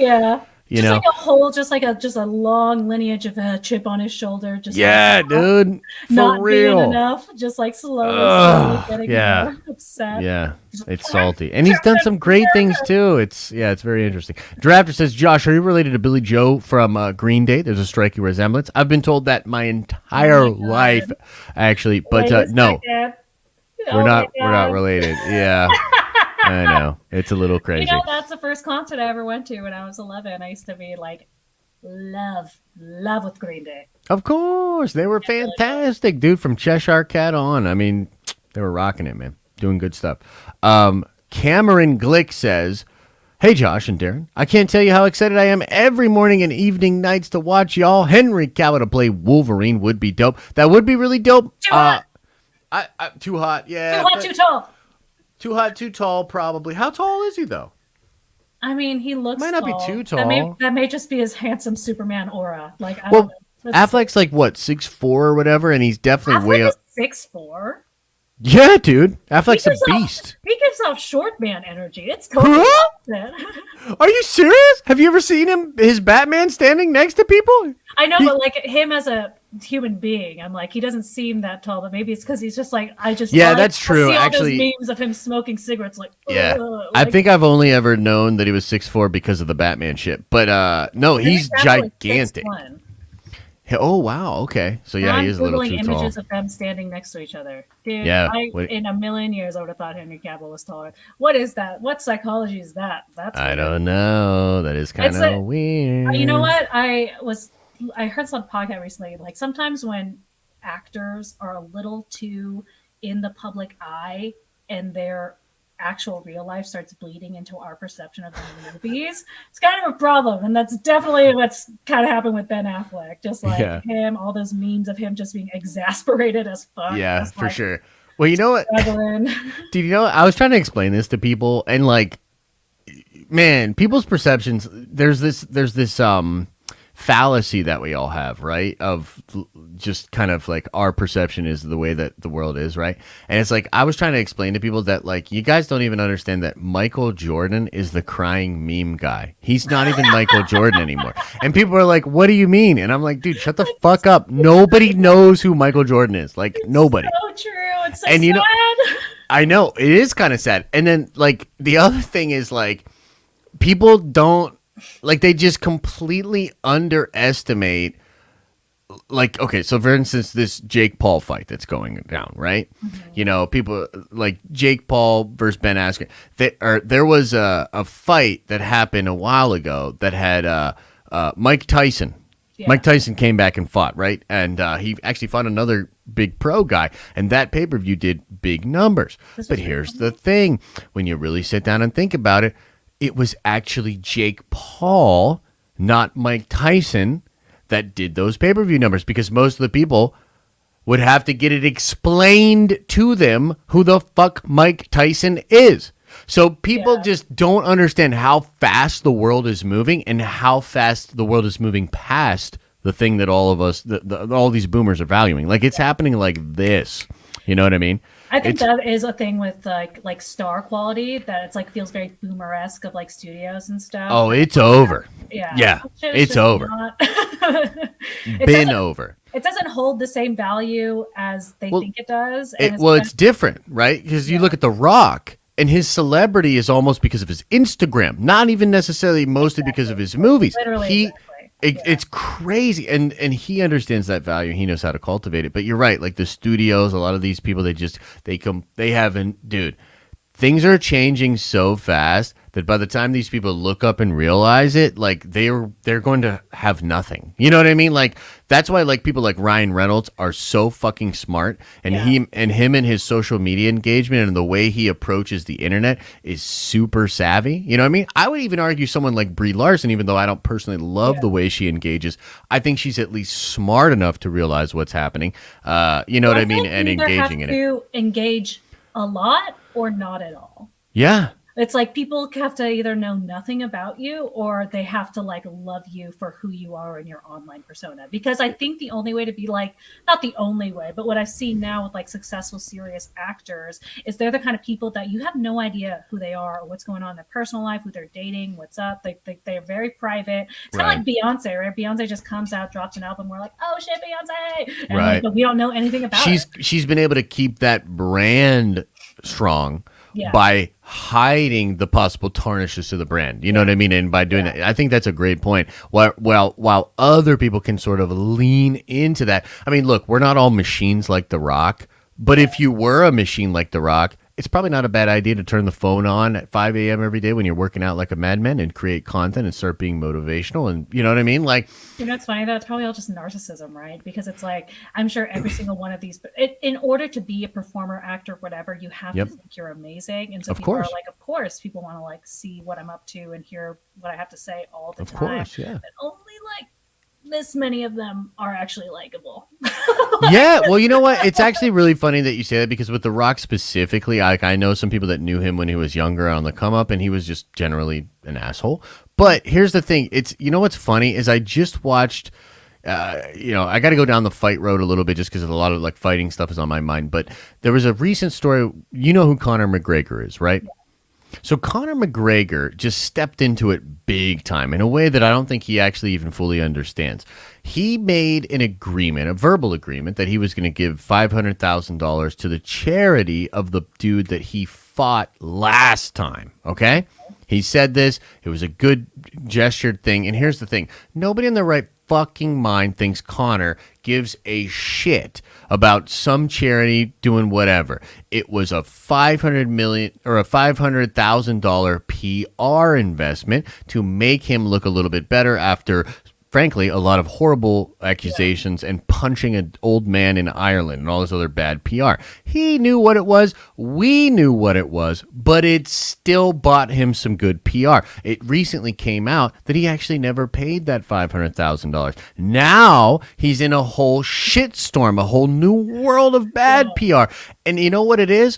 You know, like a whole, just a long lineage of a chip on his shoulder. Just dude, for not real. Being enough, just like slowly getting more upset. Yeah, it's salty, and he's done some great things too. It's very interesting. Drafter says, Josh, are you related to Billy Joe from Green Day? There's a striking resemblance. I've been told that my entire life, actually, but no, we're not related. Yeah. I know. It's a little crazy. You know, that's the first concert I ever went to when I was 11. I used to be like, love with Green Day. Of course. They were fantastic, dude, from Cheshire Cat on. I mean, they were rocking it, man. Doing good stuff. Cameron Glick says, hey, Josh and Darren, I can't tell you how excited I am every morning and evening nights to watch y'all. Henry Cavill to play Wolverine would be dope. That would be really dope. Too hot. Too hot, yeah. Too hot, too tall. Too hot, too tall, probably. How tall is he, though? I mean, he looks Might not tall. be too tall. That may just be his handsome Superman aura. Like, I well, don't know. Affleck's like, what, 6'4" or whatever, and he's definitely way up. 6'4"? Yeah, dude. Affleck's a beast. He gives off short man energy. It's totally opposite. Are you serious? Have you ever seen his Batman standing next to people? I know, but like him as a human being, I'm like, he doesn't seem that tall, but maybe it's because he's just like, that's true. I see all actually, those memes of him smoking cigarettes, like, I think I've only ever known that he was 6'4" because of the Batman shit. But no, he's gigantic. Oh wow, okay. So yeah, he is a little too tall. Images of them standing next to each other, dude. Yeah, in a million years, I would have thought Henry Cavill was taller. What is that? What psychology is that? I don't know. That is kind of weird. You know what? I heard some podcast recently. Like sometimes when actors are a little too in the public eye and their actual real life starts bleeding into our perception of the movies, it's kind of a problem. And that's definitely what's kind of happened with Ben Affleck. Just like him, all those memes of him just being exasperated as fuck. Yeah, for sure. Well, you know what? Did you know? I was trying to explain this to people, and like, man, people's perceptions. There's this fallacy that we all have, right? Of just kind of like our perception is the way that the world is, right? And it's like I was trying to explain to people that like you guys don't even understand that Michael Jordan is the crying meme guy. He's not even Michael Jordan anymore. And people are like, "What do you mean?" And I'm like, "Dude, shut the fuck up. Nobody knows who Michael Jordan is. Like nobody." So true. It's so and sad. I know it is kind of sad. And then like the other thing is like people don't. Like they just completely underestimate. Like, okay, so for instance, this Jake Paul fight that's going down, right? Mm-hmm. You know, people like Jake Paul versus Ben Askren. There was a fight that happened a while ago that had Mike Tyson. Yeah. Mike Tyson came back and fought, right? And he actually fought another big pro guy, and that pay-per-view did big numbers. But here's the thing: when you really sit down and think about it. It was actually Jake Paul, not Mike Tyson, that did those pay-per-view numbers because most of the people would have to get it explained to them who the fuck Mike Tyson is. So people just don't understand how fast the world is moving and how fast the world is moving past the thing that all of us, all these boomers are valuing. Like it's happening like this. You know what I mean? I think that is a thing with like star quality that it's like feels very boomer-esque of like studios and stuff. Oh, it's over. Yeah, it's over. Been over. It doesn't hold the same value as they think it does. It's different, right? Because you look at The Rock, and his celebrity is almost because of his Instagram, not even necessarily mostly because of his movies. Literally, It's crazy, and he understands that value. He knows how to cultivate it. But you're right, like the studios, a lot of these people, they haven't, dude. Things are changing so fast that by the time these people look up and realize it, like they're going to have nothing. You know what I mean? Like that's why like people like Ryan Reynolds are so fucking smart, and him and his social media engagement and the way he approaches the internet is super savvy. You know what I mean? I would even argue someone like Brie Larson, even though I don't personally love the way she engages, I think she's at least smart enough to realize what's happening. You know what I mean? And engaging in it. To engage a lot or not at all. Yeah. It's like people have to either know nothing about you or they have to like love you for who you are in your online persona. Because I think the only way to be like, not the only way, but what I've seen now with like successful, serious actors is they're the kind of people that you have no idea who they are or what's going on in their personal life, who they're dating, what's up. They're very private. It's kind of like Beyonce, right? Beyonce just comes out, drops an album. We're like, oh shit, Beyonce. And right. but we don't know anything about her. She's been able to keep that brand strong. By hiding the possible tarnishes to the brand, you know what I mean, and by doing that, I think that's a great point. While other people can sort of lean into that. I mean, look, we're not all machines like The Rock, but if you were a machine like The Rock, it's probably not a bad idea to turn the phone on at 5 a.m. every day when you're working out like a madman and create content and start being motivational. And you know what I mean? Like, you know, it's funny though. It's probably all just narcissism, right? Because it's like, I'm sure every single one of these, in order to be a performer, actor, whatever, you have to think you're amazing. And so people are like, of course, people want to like see what I'm up to and hear what I have to say all the time. Of course, yeah. But only like this many of them are actually likable. Yeah, well, you know what? It's actually really funny that you say that because with The Rock specifically, I know some people that knew him when he was younger on the come up, and he was just generally an asshole. But here's the thing: you know what's funny is I just watched. I got to go down the fight road a little bit just because a lot of like fighting stuff is on my mind. But there was a recent story. You know who Conor McGregor is, right? Yeah. So Conor McGregor just stepped into it big time in a way that I don't think he actually even fully understands. He made an agreement, a verbal agreement, that he was going to give $500,000 to the charity of the dude that he fought last time, okay? He said this. It was a good gestured thing. And here's the thing. Nobody in their right fucking mind thinks Conor gives a shit about some charity doing whatever. It was a $500,000 PR investment to make him look a little bit better after, frankly, a lot of horrible accusations and punching an old man in Ireland and all this other bad PR. He knew what it was. We knew what it was, but it still bought him some good PR. It recently came out that he actually never paid that $500,000. Now he's in a whole shitstorm, a whole new world of bad PR. And you know what it is?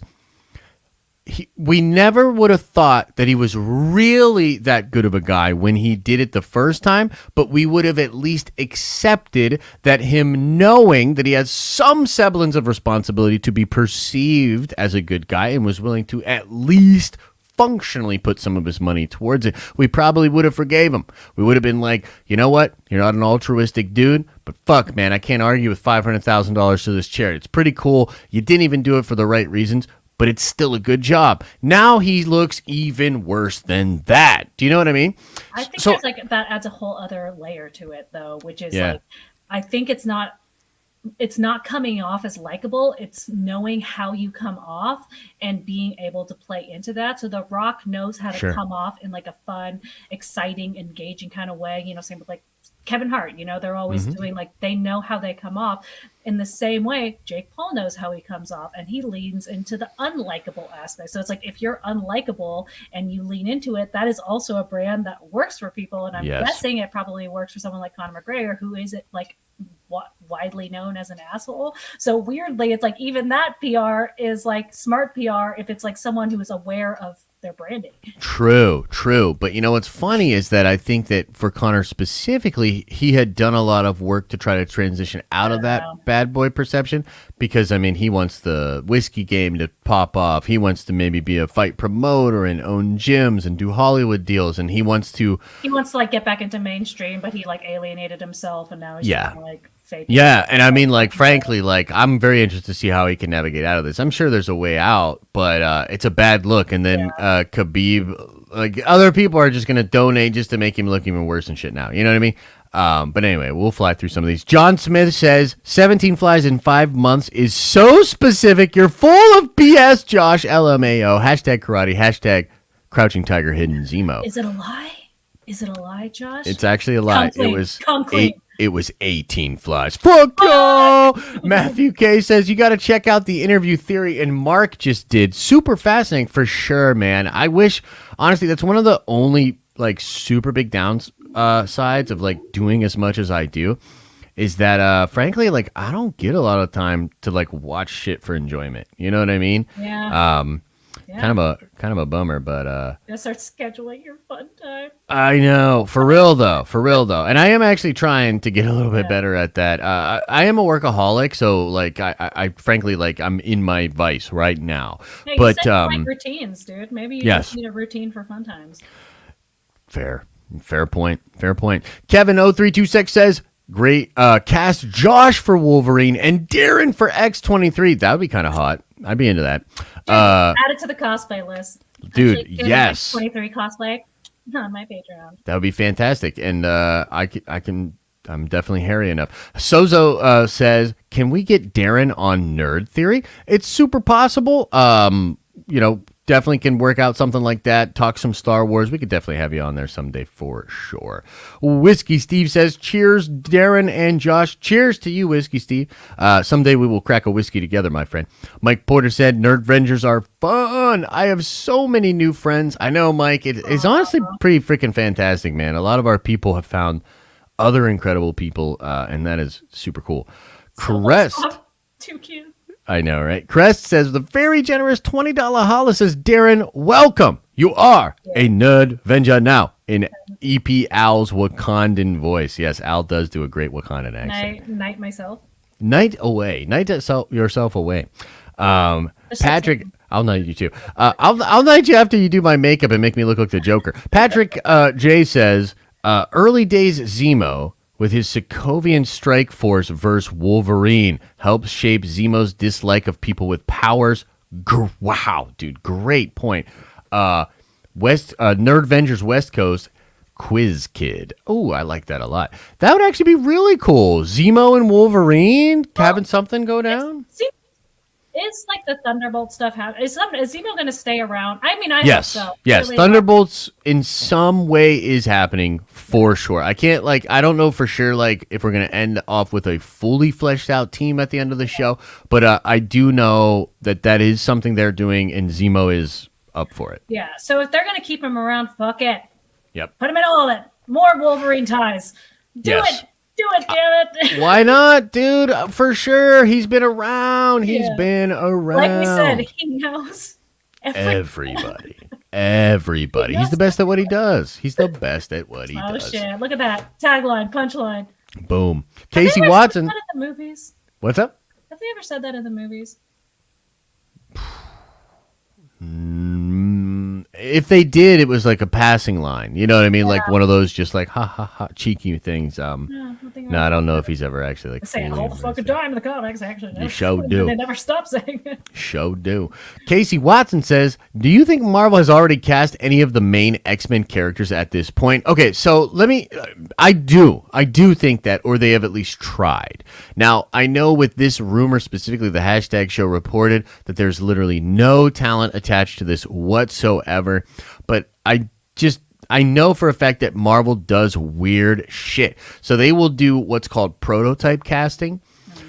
We never would have thought that he was really that good of a guy when he did it the first time, but we would have at least accepted that him knowing that he had some semblance of responsibility to be perceived as a good guy and was willing to at least functionally put some of his money towards it, we probably would have forgave him. We would have been like, you know what? You're not an altruistic dude, but fuck, man, I can't argue with $500,000 to this charity. It's pretty cool. You didn't even do it for the right reasons, but it's still a good job. Now he looks even worse than that. Do you know what I mean? I think there's like that adds a whole other layer to it though, which is like, I think it's not coming off as likable. It's knowing how you come off and being able to play into that. So The Rock knows how to come off in like a fun, exciting, engaging kind of way. You know, same with like Kevin Hart, you know, they're always doing like, they know how they come off. In the same way, Jake Paul knows how he comes off, and he leans into the unlikable aspect. So it's like, if you're unlikable and you lean into it, that is also a brand that works for people. And I'm guessing it probably works for someone like Conor McGregor, who is it like widely known as an asshole. So weirdly, it's like even that PR is like smart PR if it's like someone who is aware of their branding. True. But you know what's funny is that I think that for Conor specifically, he had done a lot of work to try to transition out of that bad boy perception because, I mean, he wants the whiskey game to pop off. He wants to maybe be a fight promoter and own gyms and do Hollywood deals. And he wants to like get back into mainstream, but he like alienated himself and now he's like fake. Yeah, and I mean, like, frankly, like, I'm very interested to see how he can navigate out of this. I'm sure there's a way out, but it's a bad look. And then Khabib, like, other people are just going to donate just to make him look even worse and shit now. You know what I mean? But anyway, we'll fly through some of these. John Smith says, 17 flies in 5 months is so specific. You're full of BS, Josh. LMAO. Hashtag karate. Hashtag crouching tiger hidden Zemo. Is it a lie? Is it a lie, Josh? It's actually a lie. Come clean. It was 18 flies. Fuck you! Matthew K says, you got to check out the interview theory and Mark just did. Super fascinating for sure, man. I wish, honestly, that's one of the only, like, super big sides of, like, doing as much as I do is that, frankly, like, I don't get a lot of time to, like, watch shit for enjoyment. You know what I mean? Yeah. Kind of a bummer, but gotta start scheduling your fun time. I know, for real though, and I am actually trying to get a little bit better at that. I am a workaholic, so like I frankly, like, I'm in my vice right now. Hey, but you set like routines, dude. Maybe you just need a routine for fun times. Fair point. Kevin 0326 says, great, cast Josh for Wolverine and Darren for X-23. That would be kind of hot. I'd be into that. Dude, add it to the cosplay list. Dude, actually, yes. 23 cosplay on my Patreon. That would be fantastic. And I'm definitely hairy enough. Sozo says, can we get Darren on Nerd Theory? It's super possible. Definitely can work out something like that. Talk some Star Wars. We could definitely have you on there someday for sure. Whiskey Steve says, cheers, Darren and Josh. Cheers to you, Whiskey Steve. Someday we will crack a whiskey together, my friend. Mike Porter said, NERDVENGERS are fun. I have so many new friends. I know, Mike. It's honestly pretty freaking fantastic, man. A lot of our people have found other incredible people, and that is super cool. Crest. Too cute. I know, right? Crest says, the very generous $20 holla says, Darren, welcome. You are a Nerdvenger now in EP Al's Wakandan voice. Yes, Al does do a great Wakandan accent. Night myself. Night away. Night yourself away. Patrick, I'll night you too. I'll night you after you do my makeup and make me look like the Joker. Patrick J says, early days Zemo with his Sokovian strike force versus Wolverine helps shape Zemo's dislike of people with powers. Wow, dude, great point. NERDVENGERS West Coast Quiz Kid. Oh, I like that a lot. That would actually be really cool. Zemo and Wolverine having something go down. It's like the Thunderbolt stuff. Is Zemo going to stay around? I mean, I yes, hope so. Yes, really. Thunderbolts in some way is happening for sure. I can't, like, I don't know for sure, like, if we're going to end off with a fully fleshed out team at the end of the show, but I do know that is something they're doing, and Zemo is up for it. Yeah, so if they're going to keep him around, fuck it. Yep. Put him in all of it. More Wolverine ties. Do it. Do it, damn it. Why not, dude? For sure. He's been around. He's been around. Like we said, he knows everybody. Everybody. He's the best at what he does. He's the best at what he does. Oh, shit. Look at that. Tagline, punchline. Boom. Casey Watson. Have they ever said that in the movies? What's up? Have they ever said that in the movies? If they did, it was like a passing line. You know what I mean? Yeah. Like one of those just like ha ha ha cheeky things. No, I don't know if he's ever actually like saying all the fucking time in the comics. Actually, no. You show do. They never stop saying it. Show do. Casey Watson says, "Do you think Marvel has already cast any of the main X-Men characters at this point?" Okay, so let me. I do think that, or they have at least tried. Now, I know with this rumor specifically, the hashtag show reported that there's literally no talent attached to this whatsoever. But I know for a fact that Marvel does weird shit. So they will do what's called prototype casting.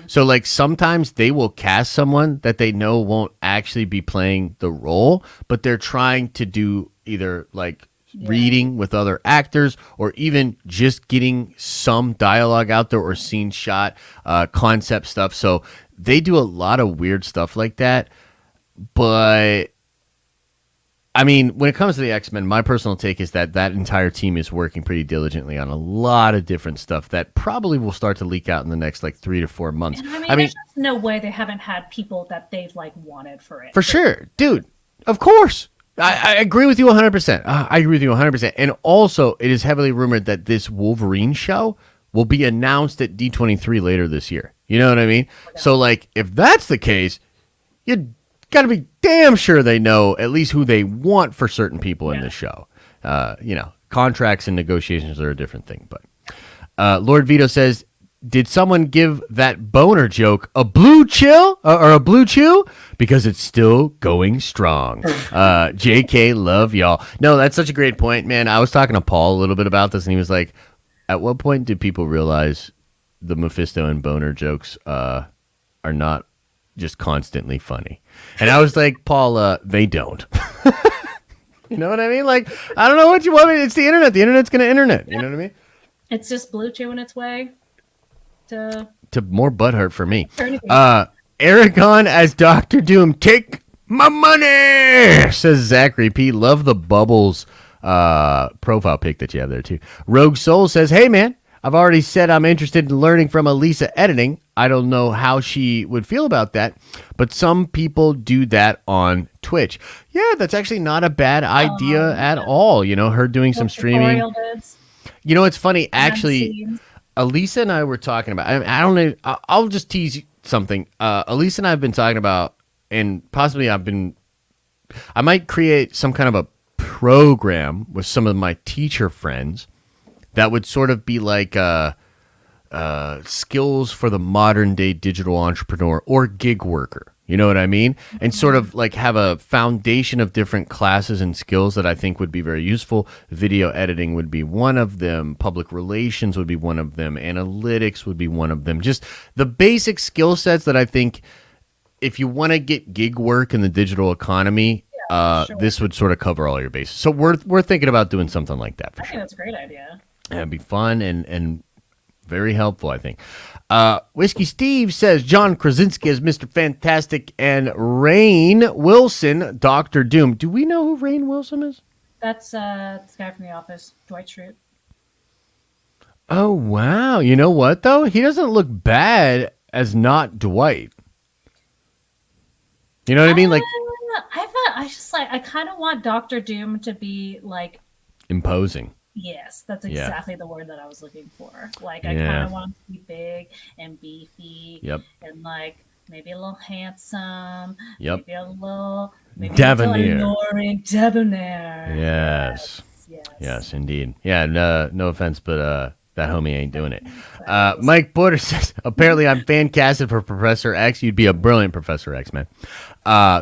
So like sometimes they will cast someone that they know won't actually be playing the role, but they're trying to do either like reading with other actors or even just getting some dialogue out there or scene shot, concept stuff. So they do a lot of weird stuff like that. But I mean, when it comes to the X-Men, my personal take is that entire team is working pretty diligently on a lot of different stuff that probably will start to leak out in the next like 3 to 4 months. And I mean, there's just no way they haven't had people that they've like wanted for it. For sure, dude. Of course. I agree with you 100%. I agree with you 100%. And also, it is heavily rumored that this Wolverine show will be announced at D23 later this year. You know what I mean? Okay. So, like, if that's the case, you got to be damn sure they know at least who they want for certain people in the show. You know, contracts and negotiations are a different thing. But Lord Vito says, did someone give that boner joke a blue chill or a blue chew? Because it's still going strong. JK, love y'all. No, that's such a great point, man. I was talking to Paul a little bit about this, and he was like, at what point did people realize the Mephisto and boner jokes are not just constantly funny? And I was like, Paul, they don't. You know what I mean? Like, I don't know what you want me. It's the internet. The internet's going to internet. You know what I mean? It's just blue chewing its way to more butthurt for me. Aragon as Dr. Doom. Take my money, says Zachary P. Love the Bubbles profile pic that you have there too. Rogue Soul says, hey man, I've already said I'm interested in learning from Elisa editing. I don't know how she would feel about that, but some people do that on Twitch. Yeah, that's actually not a bad idea at all. You know, her doing some streaming. You know, it's funny, actually, Elisa and I were talking about, I don't know, I'll just tease something. Elisa and I have been talking about, and possibly I might create some kind of a program with some of my teacher friends that would sort of be like skills for the modern day digital entrepreneur or gig worker. You know what I mean? And sort of like have a foundation of different classes and skills that I think would be very useful. Video editing would be one of them. Public relations would be one of them. Analytics would be one of them. Just the basic skill sets that I think if you want to get gig work in the digital economy, this would sort of cover all your bases. So we're thinking about doing something like that for sure. I think that's a great idea. It'd be fun and very helpful, I think. Whiskey Steve says John Krasinski as Mr. Fantastic and Rainn Wilson, Dr. Doom. Do we know who Rainn Wilson is? That's this guy from The Office, Dwight Schrute. Oh, wow. You know what, though? He doesn't look bad as not Dwight. You know what I mean? Like, I kind of want Dr. Doom to be like imposing. Yes, that's exactly the word that I was looking for. Like, I kind of want him to be big and beefy. Yep. And, like, maybe a little handsome. Yep. Maybe a little debonair. Debonair. Yes, indeed. Yeah, no offense, but that homie ain't doing it. Mike Porter says, apparently I'm fan casted for Professor X. You'd be a brilliant Professor X, man.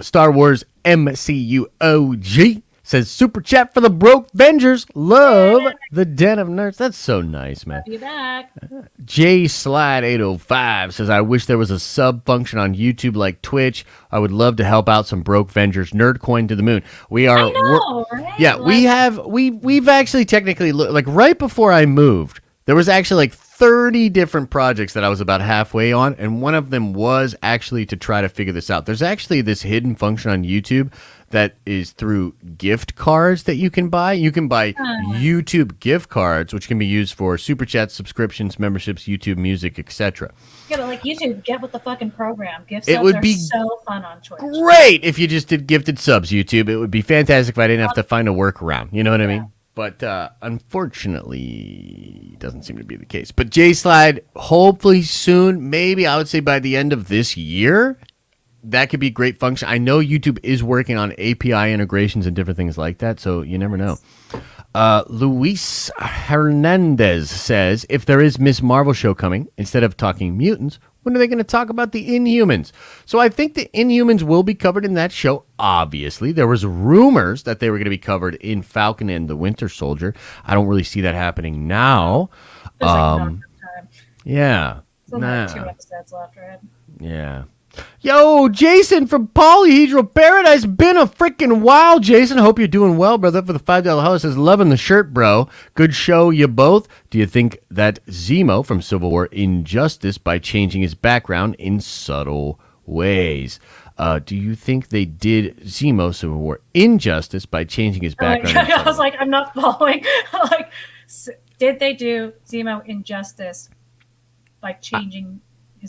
Star Wars MCU OG says, super chat for the broke Vengers. Love the Den of Nerds. That's so nice, man. Be back. J Slide 805 says, I wish there was a sub function on YouTube like Twitch. I would love to help out some broke Vengers. Nerdcoin to the moon. We are. I know, right? Yeah, we've actually technically like right before I moved, there was actually like 30 different projects that I was about halfway on, and one of them was actually to try to figure this out. There's actually this hidden function on YouTube that is through gift cards that you can buy. You can buy YouTube gift cards, which can be used for super chats, subscriptions, memberships, YouTube Music, etc. Yeah, but like YouTube, get with the fucking program. Gift subs are so fun on Twitch. Great if you just did gifted subs, YouTube. It would be fantastic if I didn't have to find a workaround. You know what I mean? But unfortunately, it doesn't seem to be the case. But J-Slide, hopefully soon, maybe I would say by the end of this year, that could be a great function. I know YouTube is working on API integrations and different things like that, so you never know. Luis Hernandez says, if there is Miss Marvel show coming, instead of talking mutants, when are they going to talk about the Inhumans? So I think the Inhumans will be covered in that show, obviously. There was rumors that they were going to be covered in Falcon and the Winter Soldier. I don't really see that happening now. Yeah. Still like 2 episodes left, right? Yeah. Yo, Jason from Polyhedral Paradise. Been a freaking while, Jason. Hope you're doing well, brother. For the $5 host says, loving the shirt, bro. Good show, you both. Do you think that Zemo from Civil War injustice by changing his background in subtle ways? Do you think they did Zemo Civil War injustice by changing his background? I was like, I'm not following. Like, did they do Zemo injustice by changing?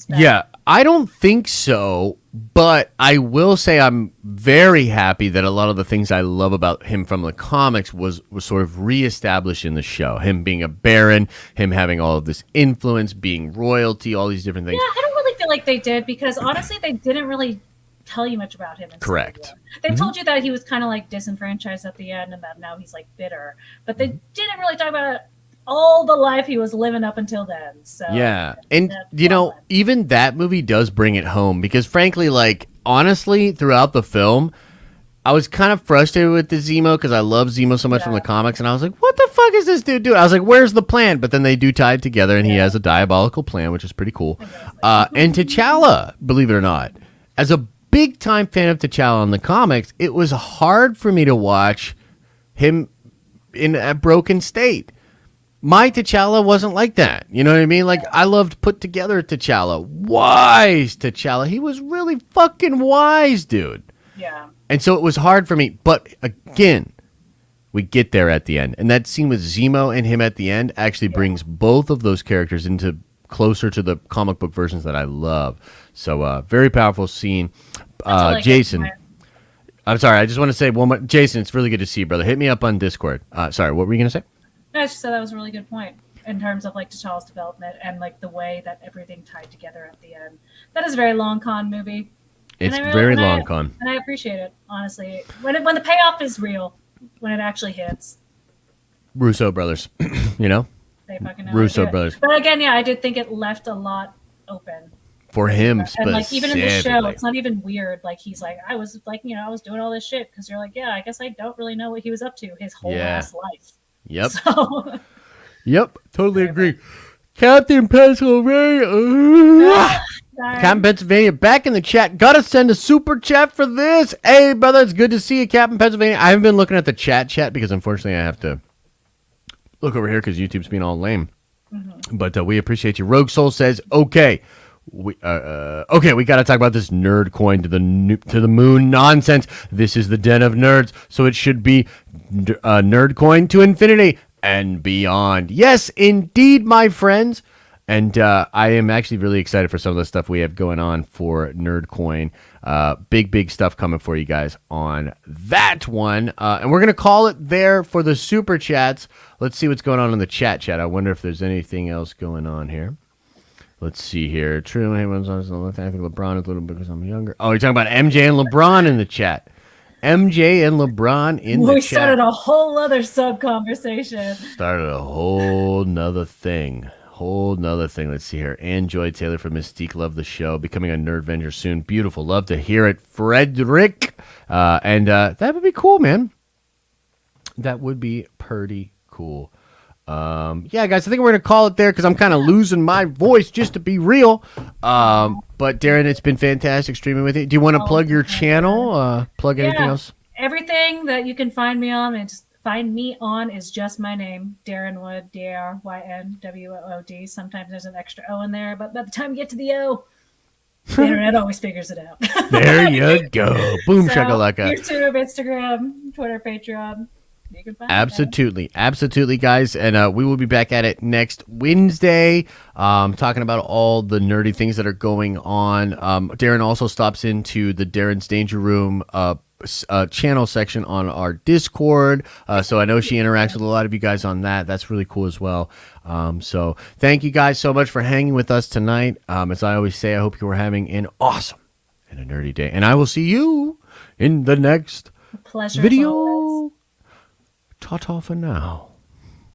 Yeah, I don't think so. But I will say I'm very happy that a lot of the things I love about him from the comics was sort of reestablished in the show. Him being a baron, him having all of this influence, being royalty, all these different things. Yeah, I don't really feel like they did because honestly, they didn't really tell you much about him. Correct. They told you that he was kind of like disenfranchised at the end and that now he's like bitter. But they didn't really talk about all the life he was living up until then. So yeah. And, you know, even that movie does bring it home because, frankly, like, honestly, throughout the film, I was kind of frustrated with the Zemo because I love Zemo so much from the comics. And I was like, what the fuck is this dude doing? I was like, where's the plan? But then they do tie it together and he has a diabolical plan, which is pretty cool. And T'Challa, believe it or not, as a big time fan of T'Challa in the comics, it was hard for me to watch him in a broken state. My T'Challa wasn't like that. You know what I mean? Like, I loved put together T'Challa. Wise T'Challa. He was really fucking wise, dude. Yeah. And so it was hard for me. But again, we get there at the end. And that scene with Zemo and him at the end actually brings both of those characters into closer to the comic book versions that I love. So very powerful scene. Jason. I'm sorry. I just want to say one more. Jason, it's really good to see you, brother. Hit me up on Discord. Sorry, what were you going to say? No, I just said that was a really good point in terms of like T'Challa's development and like the way that everything tied together at the end. That is a very long con movie. It's very long con, and I appreciate it honestly. When the payoff is real, when it actually hits. Russo brothers, you know. They fucking know Russo brothers. But again, yeah, I did think it left a lot open for him. And like even in the show, it's not even weird. Like he's like, I was like, I was doing all this shit because you're like, yeah, I guess I don't really know what he was up to his whole ass life. Yep. So. Yep. Totally agree. Captain Pennsylvania. Captain Pennsylvania back in the chat. Gotta send a super chat for this. Hey, brother, it's good to see you, Captain Pennsylvania. I haven't been looking at the chat because unfortunately I have to look over here because YouTube's being all lame. But we appreciate you. Rogue Soul says, okay. We got to talk about this nerd coin to the moon nonsense. This is the den of nerds, so it should be nerd coin to infinity and beyond. Yes, indeed, my friends. And I am actually really excited for some of the stuff we have going on for nerd coin. Big stuff coming for you guys on that one. And we're going to call it there for the super chats. Let's see what's going on in the chat. I wonder if there's anything else going on here. Let's see here. True, I think LeBron is a little bit because I'm younger. Oh, you're talking about MJ and LeBron in the chat. MJ and LeBron in the chat. We started a whole other sub-conversation. Started a whole nother thing. Let's see here. Enjoy Taylor from Mystique. Love the show. Becoming a Nerdvenger soon. Beautiful. Love to hear it. Frederick. And that would be cool, man. That would be pretty cool. Yeah, guys, I think we're going to call it there because I'm kind of losing my voice, just to be real. But Darren, it's been fantastic streaming with you. Do you want to plug your channel? Plug anything else? Everything that you can find me on is just my name, Darren Wood, DarynWood. Sometimes there's an extra O in there, but by the time you get to the O, the internet always figures it out. There you go. Boom, shakalaka. YouTube, Instagram, Twitter, Patreon. You can find absolutely, guys. And we will be back at it next Wednesday, talking about all the nerdy things that are going on. Darren also stops into the Darren's Danger Room channel section on our Discord. So I know she interacts with a lot of you guys on that. That's really cool as well. So thank you guys so much for hanging with us tonight. As I always say, I hope you are having an awesome and a nerdy day. And I will see you in the next video. Ta-ta for now.